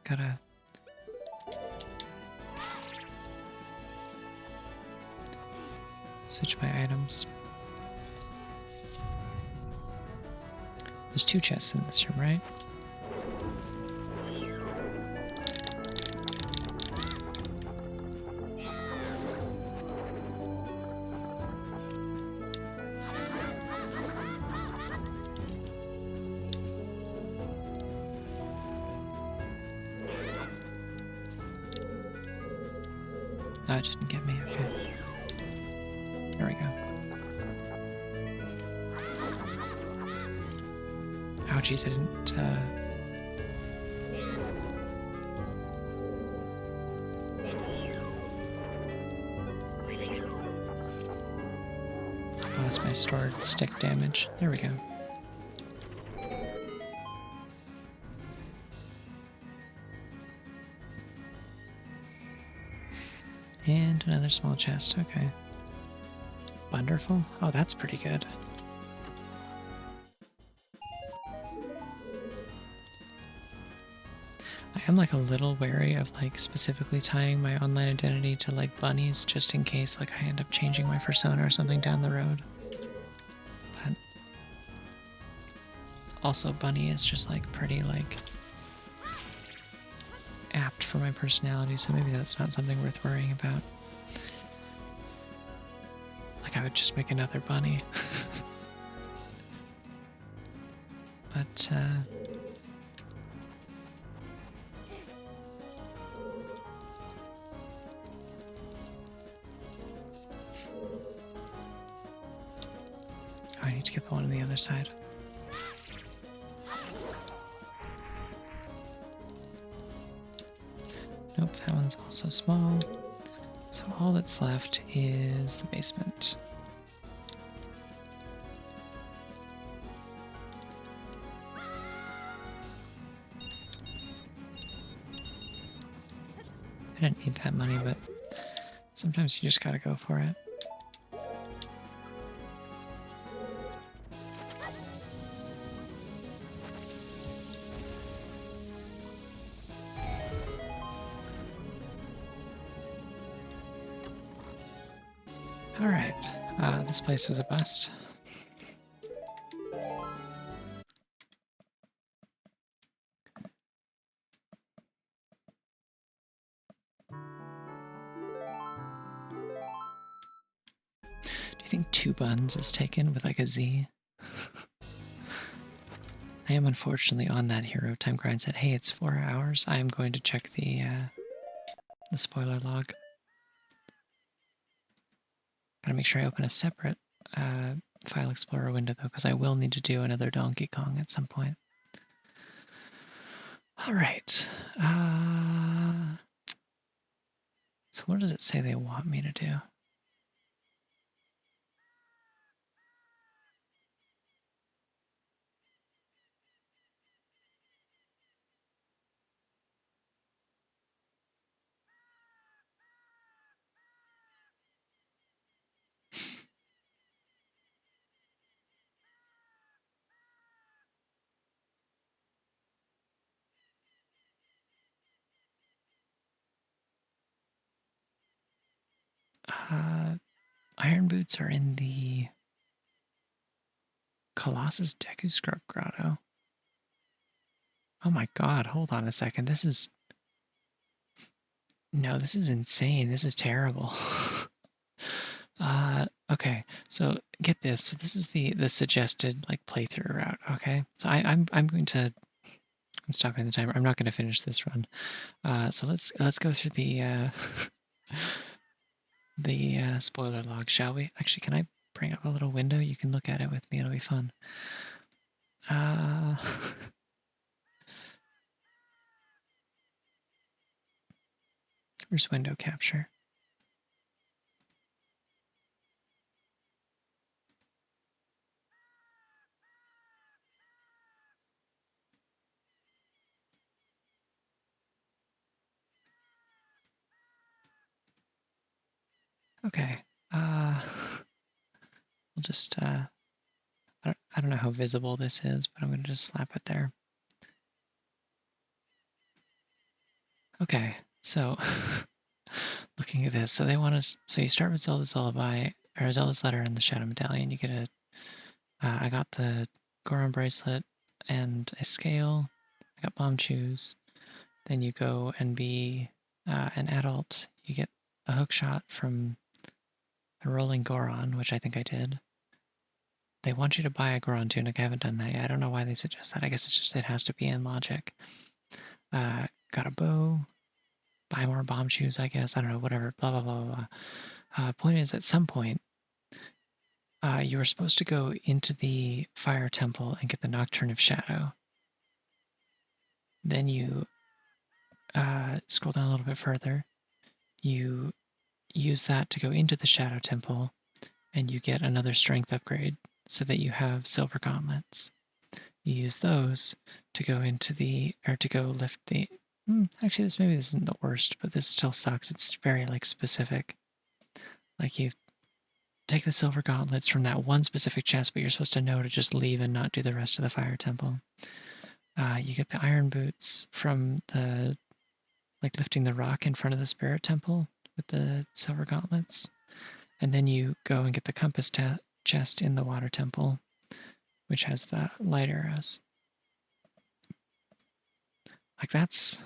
Gotta... switch my items. There's 2 chests in this room, right? Oh, it didn't get me, okay. There we go. Oh, jeez, I didn't, oh, that's my stored stick damage. There we go. And another small chest, okay. Wonderful. Oh, that's pretty good. I am like a little wary of like specifically tying my online identity to like bunnies just in case like I end up changing my persona or something down the road. But also bunny is just like pretty like apt for my personality, so maybe that's not something worth worrying about. Like, I would just make another bunny. But, I need to get the one on the other side. Nope, that one's also small. So all that's left is the basement. I didn't need that money, but sometimes you just gotta go for it. Alright, this place was a bust. Do you think 2 buns is taken with like a Z? I am unfortunately on that hero time grind. Said, hey, it's 4 hours. I am going to check the spoiler log. Gotta make sure I open a separate File Explorer window though, because I will need to do another Donkey Kong at some point. All right. So what does it say they want me to do? Iron boots are in the Colossus Deku Scrub Grotto. Oh my god, hold on a second. This is... No, this is insane. This is terrible. Okay, so get this. So this is the suggested like playthrough route, okay? So I'm going to... I'm stopping the timer. I'm not going to finish this run. So let's go through the spoiler log, shall we? Actually, can I bring up a little window? You can look at it with me. It'll be fun. Where's window capture? Okay. We'll just I don't know how visible this is, but I'm gonna just slap it there. Okay, so looking at this, so they want us. So you start with Zelda's Lullaby or Zelda's Letter and the Shadow Medallion. You get a. I got the Goron bracelet and a scale. I got bomb shoes. Then you go and be an adult. You get a hook shot from a rolling Goron, which I think I did. They want you to buy a Goron tunic. I haven't done that yet. I don't know why they suggest that. I guess it's just it has to be in logic. Got a bow. Buy more bomb shoes, I guess. I don't know, whatever. Blah, blah, blah, blah. Point is, at some point, you were supposed to go into the fire temple and get the Nocturne of Shadow. Then you scroll down a little bit further. You use that to go into the Shadow Temple, and you get another strength upgrade so that you have silver gauntlets. You use those to go into the, or to go lift the, actually this isn't the worst, but this still sucks. It's very like specific. Like you take the silver gauntlets from that one specific chest, but you're supposed to know to just leave and not do the rest of the fire temple. You get the iron boots from the, like lifting the rock in front of the spirit temple with the silver gauntlets. And then you go and get the compass chest in the water temple, which has the light arrows. Like that's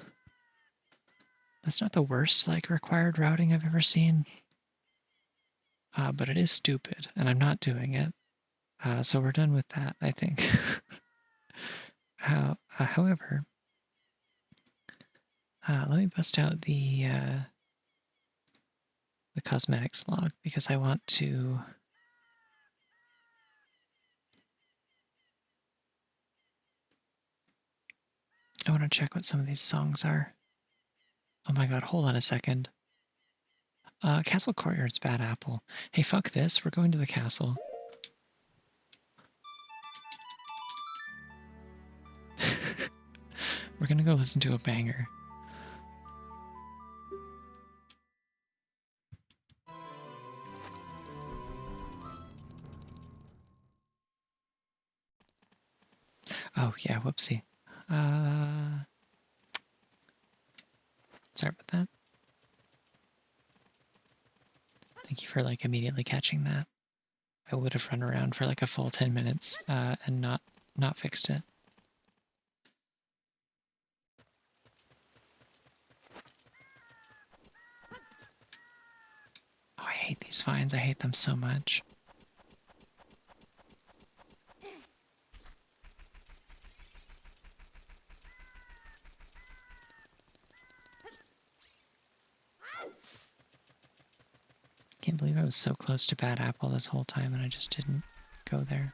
That's not the worst like required routing I've ever seen, but it is stupid, and I'm not doing it. So we're done with that, I think. However, let me bust out the cosmetics log because I want to. I want to check what some of these songs are. Oh my god, hold on a second. Castle Courtyard's Bad Apple. Hey, fuck this. We're going to the castle. We're gonna go listen to a banger. Oh, yeah, whoopsie. Sorry about that. Thank you for like immediately catching that. I would have run around for like a full 10 minutes and not fixed it. Oh, I hate these vines. I hate them so much. Can't believe I was so close to Bad Apple this whole time and I just didn't go there.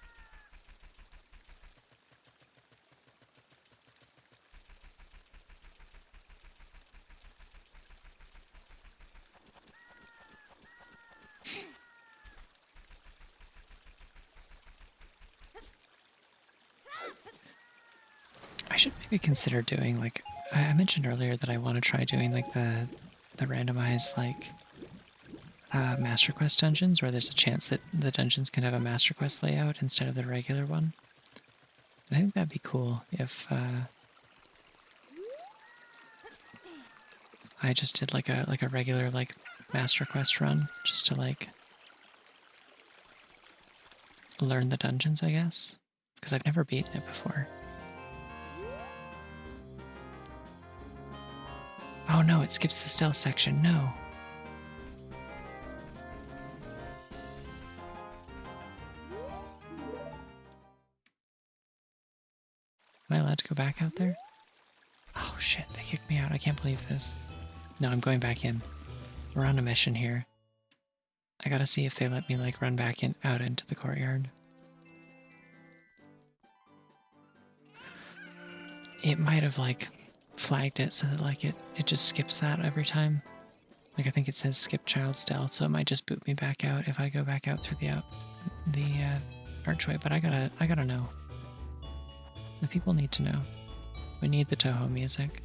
I should maybe consider doing like I mentioned earlier that I want to try doing like the randomized like Master Quest dungeons where there's a chance that the dungeons can have a Master Quest layout instead of the regular one. I think that'd be cool if I just did like a regular like Master Quest run just to like learn the dungeons, I guess, because I've never beaten it before. Oh no, it skips the stealth section. No. Am I allowed to go back out there? Oh shit, they kicked me out. I can't believe this. No, I'm going back in. We're on a mission here. I gotta see if they let me like run back in out into the courtyard. It might have like flagged it so that like it just skips that every time. Like I think it says skip child stealth, so it might just boot me back out if I go back out through the archway. But I gotta know. The people need to know. We need the Toho music.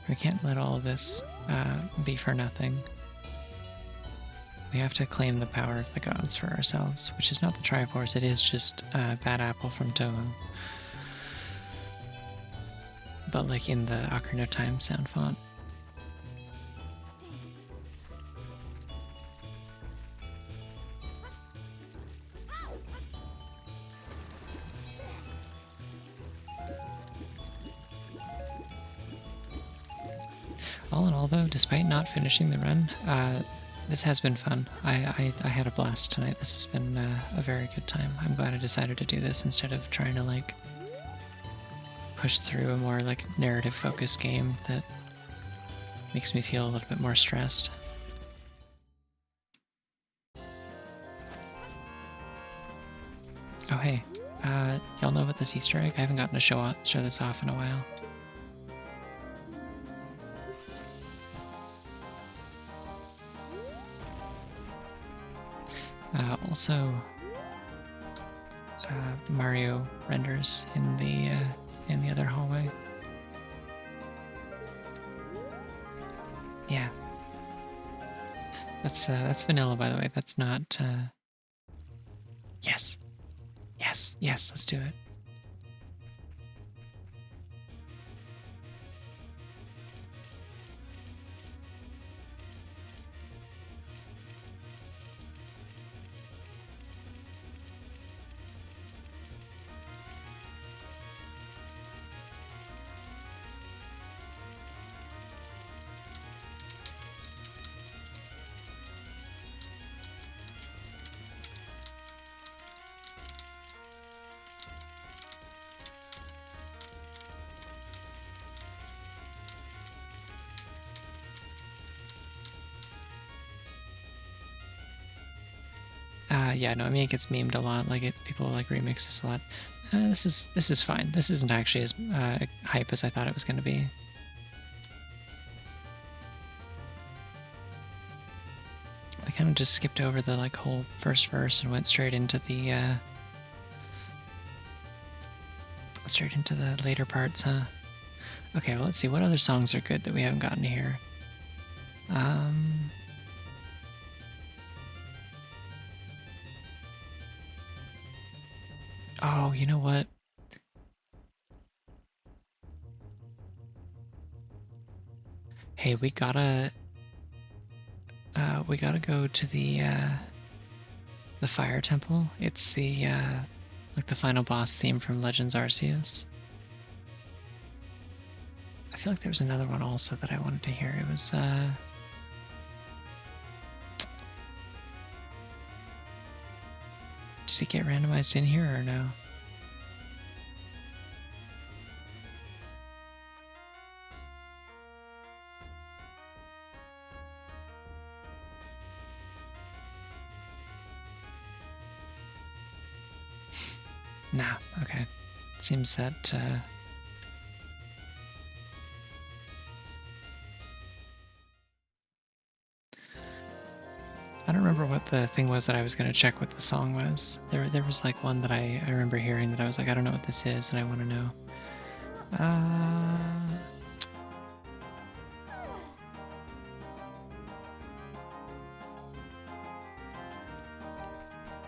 We can't let all of this be for nothing. We have to claim the power of the gods for ourselves, which is not the Triforce, it is just Bad Apple from Toho. But like in the Ocarina of Time sound font. All in all, though, despite not finishing the run, this has been fun. I had a blast tonight. This has been a very good time. I'm glad I decided to do this instead of trying to, like, push through a more, like, narrative-focused game that makes me feel a little bit more stressed. Oh, hey. Y'all know about this Easter egg? I haven't gotten to show this off in a while. Also, Mario renders in the other hallway. Yeah, that's vanilla, by the way. That's not. Yes, yes, yes. Let's do it. Yeah, no, I mean it gets memed a lot. Like people like remix this a lot. This is fine. This isn't actually as hype as I thought it was going to be. They kind of just skipped over the like whole first verse and went straight into the later parts, huh? Okay, well let's see what other songs are good that we haven't gotten to hear. Oh, you know what? Hey, we gotta go to the fire temple. It's the like the final boss theme from Legends Arceus. I feel like there was another one also that I wanted to hear. It was did it get randomized in here or no? Nah, okay. Seems that I don't remember what the thing was that I was going to check what the song was. There was like one that I remember hearing that I was like, I don't know what this is, and I want to know.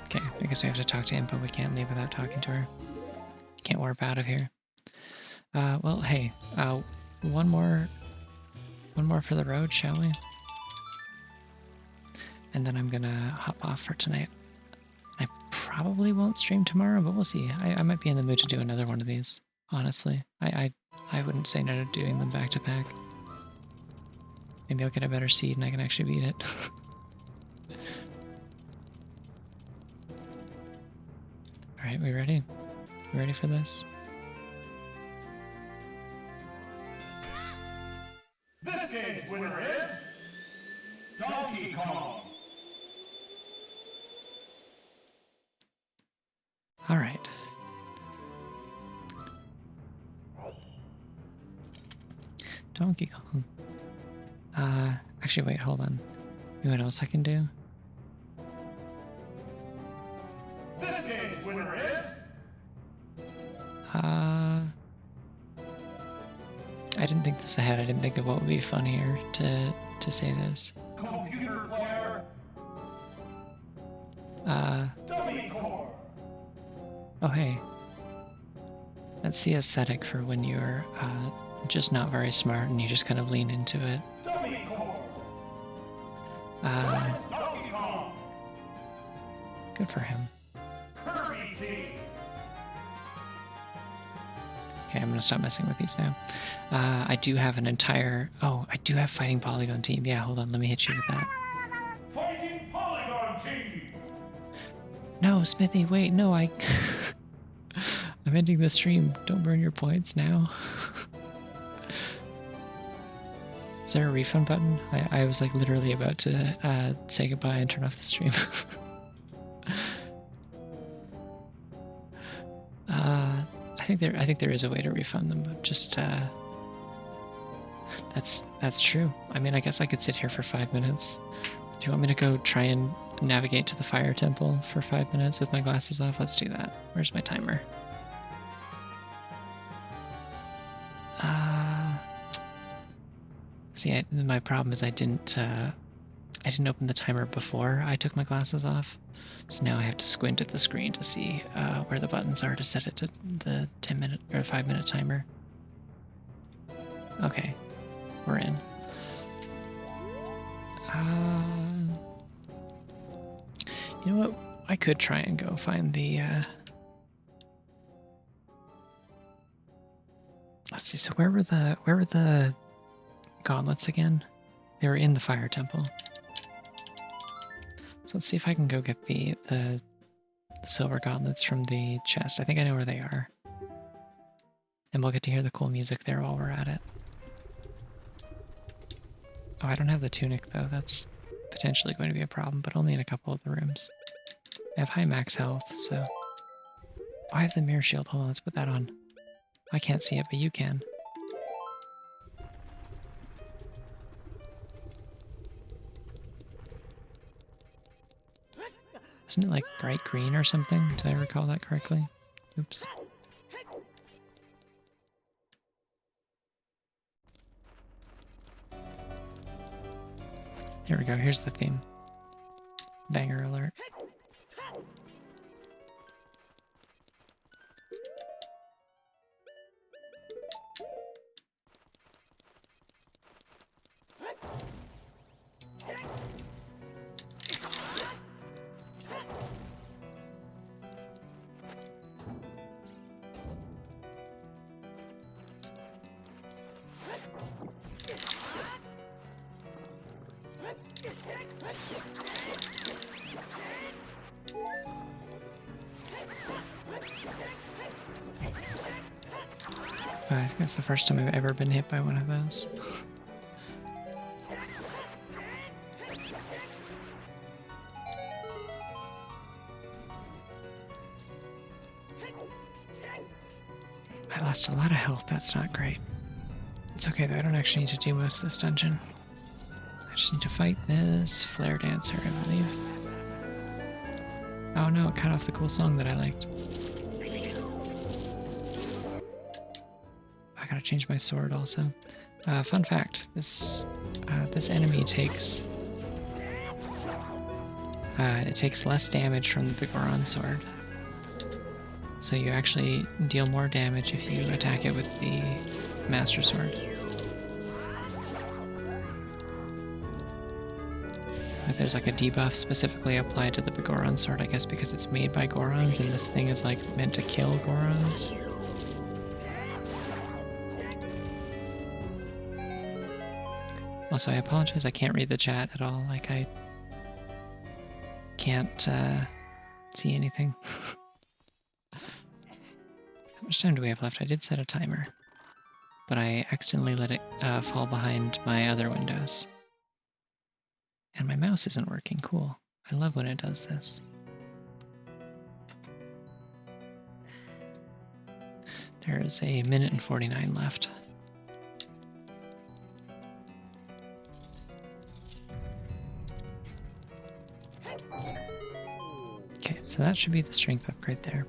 Okay, I guess we have to talk to Impa. We can't leave without talking to her. Can't warp out of here. Well, hey, one more for the road, shall we? And then I'm gonna hop off for tonight. I probably won't stream tomorrow, but we'll see. I might be in the mood to do another one of these, honestly. I wouldn't say no to doing them back to back. Maybe I'll get a better seed and I can actually beat it. Alright, we ready? We ready for this? This game's winner is Donkey Kong. All right. Donkey Kong. Actually, wait, hold on. You know what else I can do? This game's winner is I didn't think this ahead. I didn't think of what would be funnier to say this. Computer Player Dummy Core. Oh hey. That's the aesthetic for when you're just not very smart and you just kind of lean into it. Dummy Core. Uh, Donkey Kong. Good for him. Kirby Team. Okay, I'm gonna stop messing with these now. I do have an entire... Oh, I do have Fighting Polygon Team. Yeah, hold on, let me hit you with that. Fighting Polygon Team. No, Smithy, wait, no, I'm ending the stream. Don't burn your points now. Is there a refund button? I was like literally about to say goodbye and turn off the stream. I think there is a way to refund them, but just that's true. I mean, I guess I could sit here for 5 minutes. Do you want me to go try and navigate to the fire temple for 5 minutes with my glasses off? Let's do that. Where's my timer? See, my problem is I didn't open the timer before I took my glasses off, so now I have to squint at the screen to see where the buttons are to set it to the 10-minute or 5-minute timer. Okay, we're in. You know what? I could try and go find the. Let's see. So where were the gauntlets again? They were in the fire temple. So let's see if I can go get the silver gauntlets from the chest. I think I know where they are. And we'll get to hear the cool music there while we're at it. Oh, I don't have the tunic though. That's potentially going to be a problem, but only in a couple of the rooms. I have high max health, so... Oh, I have the mirror shield. Hold on, let's put that on. I can't see it, but you can. Isn't it like bright green or something? Did I recall that correctly? Oops. Here we go, here's the theme. Banger alert. I think that's the first time I've ever been hit by one of those. I lost a lot of health, that's not great. It's okay though, I don't actually need to do most of this dungeon. I just need to fight this flare dancer, I believe. Oh no, it cut off the cool song that I liked. I gotta change my sword also. Fun fact, this enemy takes... it takes less damage from the Bigoron sword. So you actually deal more damage if you attack it with the Master Sword. Like there's like a debuff specifically applied to the Bigoron sword, I guess because it's made by Gorons and this thing is like meant to kill Gorons. Also, I apologize, I can't read the chat at all. Like, I can't see anything. How much time do we have left? I did set a timer, but I accidentally let it fall behind my other windows. And my mouse isn't working. Cool. I love when it does this. There is a minute and 49 left. Okay, so that should be the strength upgrade there.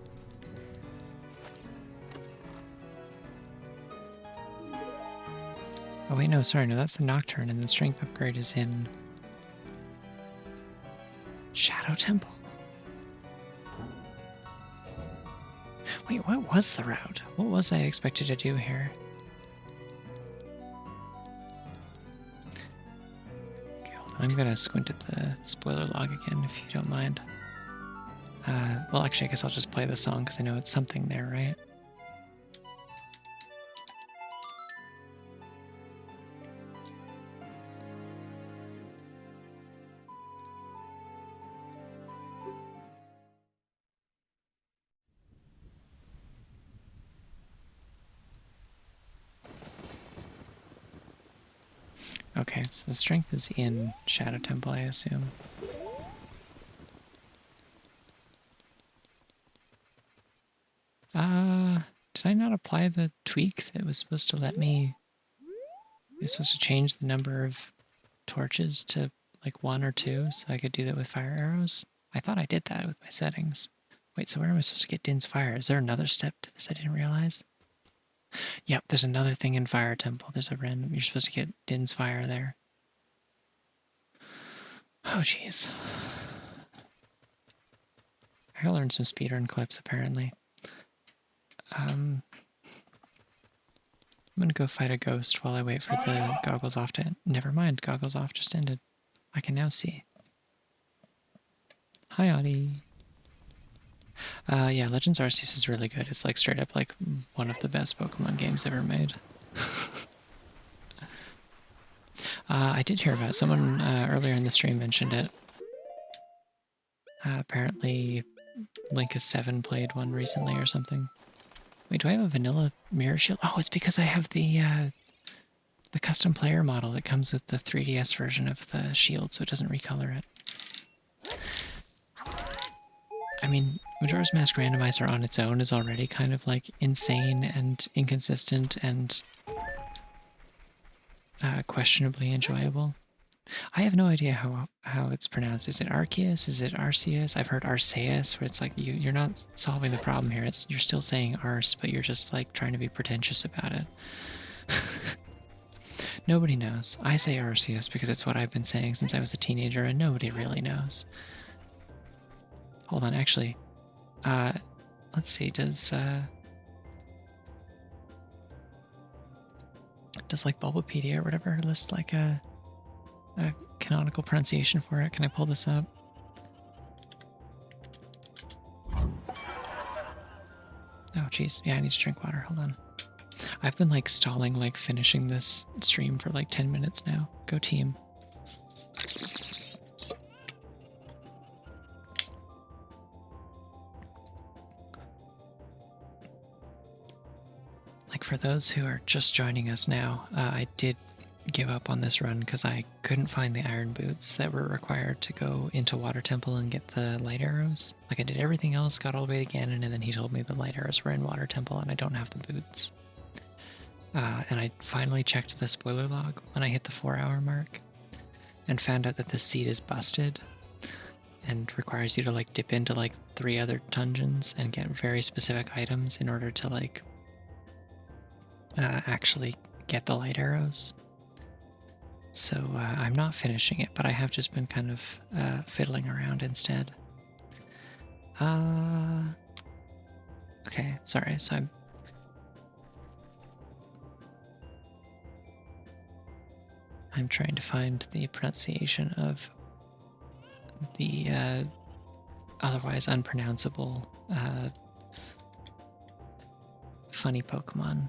Oh wait, no, sorry, no, that's the Nocturne, and the strength upgrade is in Shadow Temple. Wait, what was the route? What was I expected to do here? Okay, hold on, I'm gonna squint at the spoiler log again, if you don't mind. Well, actually, I guess I'll just play the song, because I know it's something there, right? Okay, so the strength is in Shadow Temple, I assume. Did I not apply the tweak that was supposed to let me... It was supposed to change the number of torches to like 1 or 2 so I could do that with fire arrows? I thought I did that with my settings. Wait, so where am I supposed to get Din's Fire? Is there another step to this I didn't realize? Yep, there's another thing in Fire Temple. There's a random... You're supposed to get Din's Fire there. Oh, jeez. I gotta learn some speedrun clips, apparently. I'm gonna go fight a ghost while I wait for the goggles off to end. Never mind, goggles off just ended. I can now see. Hi, Audie. Yeah, Legends Arceus is really good. It's like straight up like one of the best Pokemon games ever made. I did hear about it. Someone earlier in the stream mentioned it. Apparently Linkus 7 played one recently or something. Wait, do I have a vanilla mirror shield? Oh, it's because I have the custom player model that comes with the 3DS version of the shield, so it doesn't recolor it. I mean, Majora's Mask Randomizer on its own is already kind of like insane and inconsistent and questionably enjoyable. I have no idea how it's pronounced. Is it Arceus? Is it Arceus? I've heard Arceus, where it's like you're not solving the problem here. You're still saying Arce, but you're just like trying to be pretentious about it. Nobody knows. I say Arceus because it's what I've been saying since I was a teenager, and nobody really knows. Hold on, actually. Let's see, does like Bulbapedia or whatever list like a canonical pronunciation for it? Can I pull this up? Oh jeez, yeah, I need to drink water, hold on. I've been like stalling like finishing this stream for like 10 minutes now. Go team. Like for those who are just joining us now, I did give up on this run because I couldn't find the iron boots that were required to go into Water Temple and get the light arrows. Like I did everything else, got all the way to Ganon, and then he told me the light arrows were in Water Temple and I don't have the boots. And I finally checked the spoiler log when I hit the 4-hour mark and found out that the seed is busted and requires you to like dip into like 3 other dungeons and get very specific items in order to like actually get the light arrows. So I'm not finishing it, but I have just been kind of fiddling around instead. Okay, sorry, so I'm trying to find the pronunciation of the otherwise unpronounceable funny Pokemon.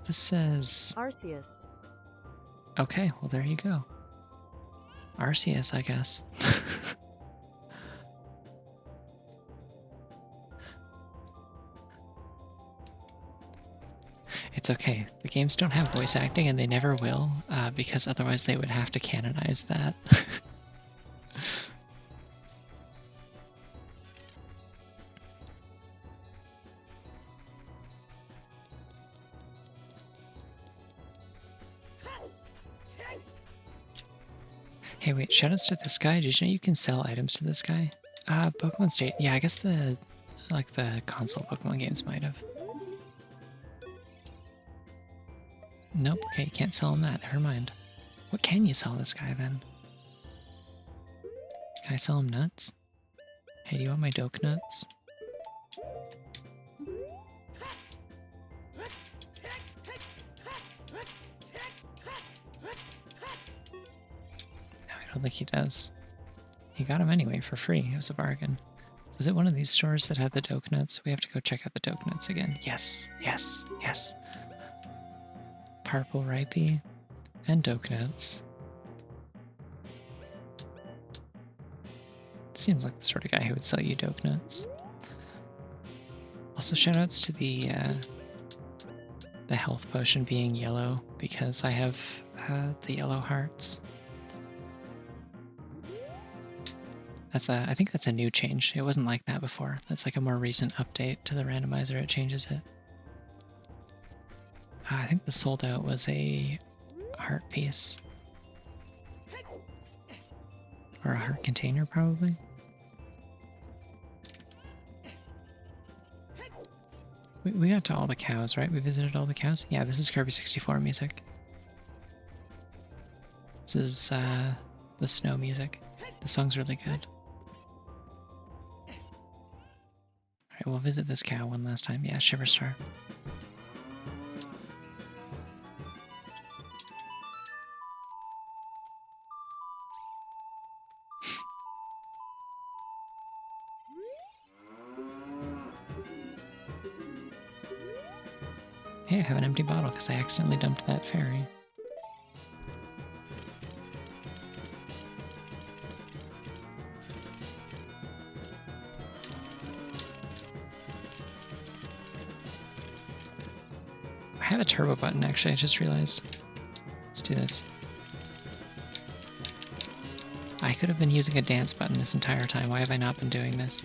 This says Arceus. Okay, well there you go. Arceus, I guess. It's okay. The games don't have voice acting and they never will, because otherwise they would have to canonize that. Hey, wait, shoutouts to this guy. Did you know you can sell items to this guy? Pokemon State. Yeah, I guess the console Pokemon games might have. Nope, okay, you can't sell him that. Never mind. What can you sell this guy then? Can I sell him nuts? Hey, do you want my doke nuts? I don't think he does. He got him anyway for free. It was a bargain. Was it one of these stores that had the doke nuts? We have to go check out the doke nuts again. Yes, yes, yes. Purple ripey and doke nuts. Seems like the sort of guy who would sell you doke nuts. Also, shoutouts to the health potion being yellow because I have the yellow hearts. I think that's a new change. It wasn't like that before. That's like a more recent update to the randomizer. It changes it. I think the sold out was a heart piece. Or a heart container, probably. We got to all the cows, right? We visited all the cows? Yeah, this is Kirby 64 music. This is the snow music. The song's really good. Alright, we'll visit this cow one last time. Yeah, Shiverstar. Hey, I have an empty bottle because I accidentally dumped that fairy. I have a turbo button actually, I just realized. Let's do this. I could have been using a dance button this entire time. Why have I not been doing this?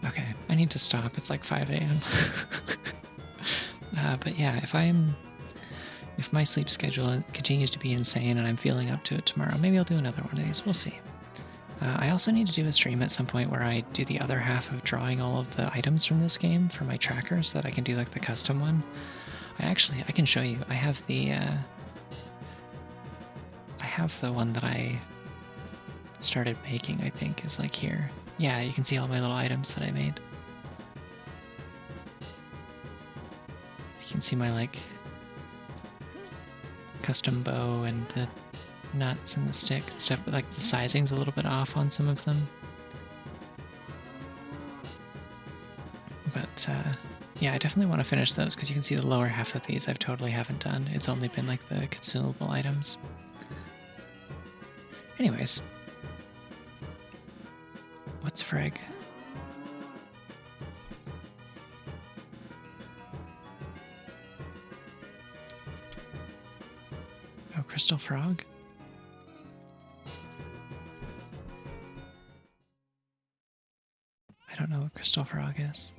Okay, I need to stop. It's like 5 a.m. But yeah, if my sleep schedule continues to be insane and I'm feeling up to it tomorrow, maybe I'll do another one of these. We'll see. I also need to do a stream at some point where I do the other half of drawing all of the items from this game for my tracker so that I can do like the custom one. I can show you. I have the one that I started making, I think, is like here. Yeah, you can see all my little items that I made. You can see my like custom bow and the nuts and the stick and stuff, but like the sizing's a little bit off on some of them. But yeah, I definitely want to finish those because you can see the lower half of these I totally haven't done. It's only been like the consumable items. Anyways. What's frig? Oh, crystal frog? I don't know what crystal frog is.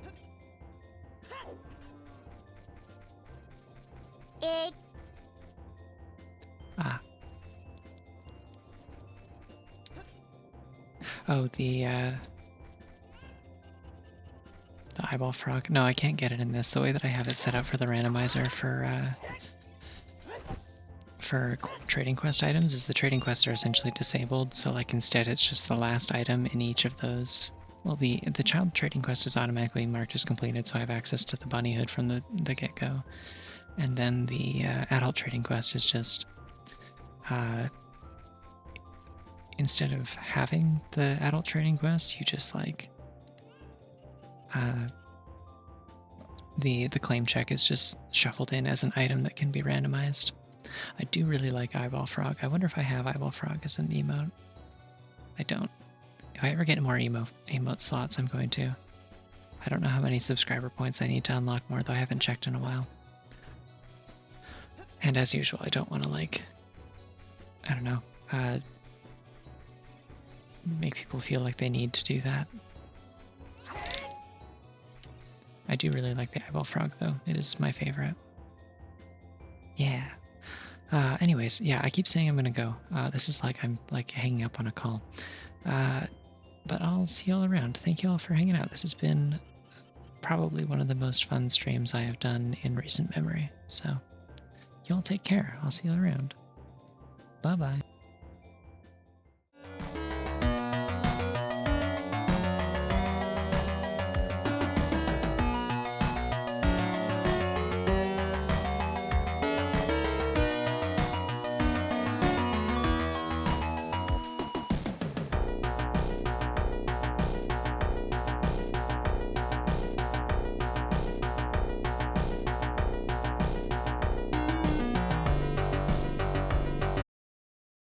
Ah. Oh, the eyeball frog. No, I can't get it in this. The way that I have it set up for the randomizer for trading quest items is the trading quests are essentially disabled, so like instead it's just the last item in each of those. Well, the child trading quest is automatically marked as completed, so I have access to the bunny hood from the get-go. And then the adult trading quest is just instead of having the adult trading quest, you just like the claim check is just shuffled in as an item that can be randomized. I do really like eyeball frog. I wonder if I have eyeball frog as an emote. I don't. If I ever get more emote slots, I'm going to. I don't know how many subscriber points I need to unlock more, though I haven't checked in a while. And as usual, I don't want to, like, I don't know, make people feel like they need to do that. I do really like the eyeball frog, though. It is my favorite. Yeah. Anyways, yeah, I keep saying I'm gonna go. This is like I'm like hanging up on a call. But I'll see y'all around. Thank you all for hanging out. This has been probably one of the most fun streams I have done in recent memory. So, y'all take care. I'll see you around. Bye-bye.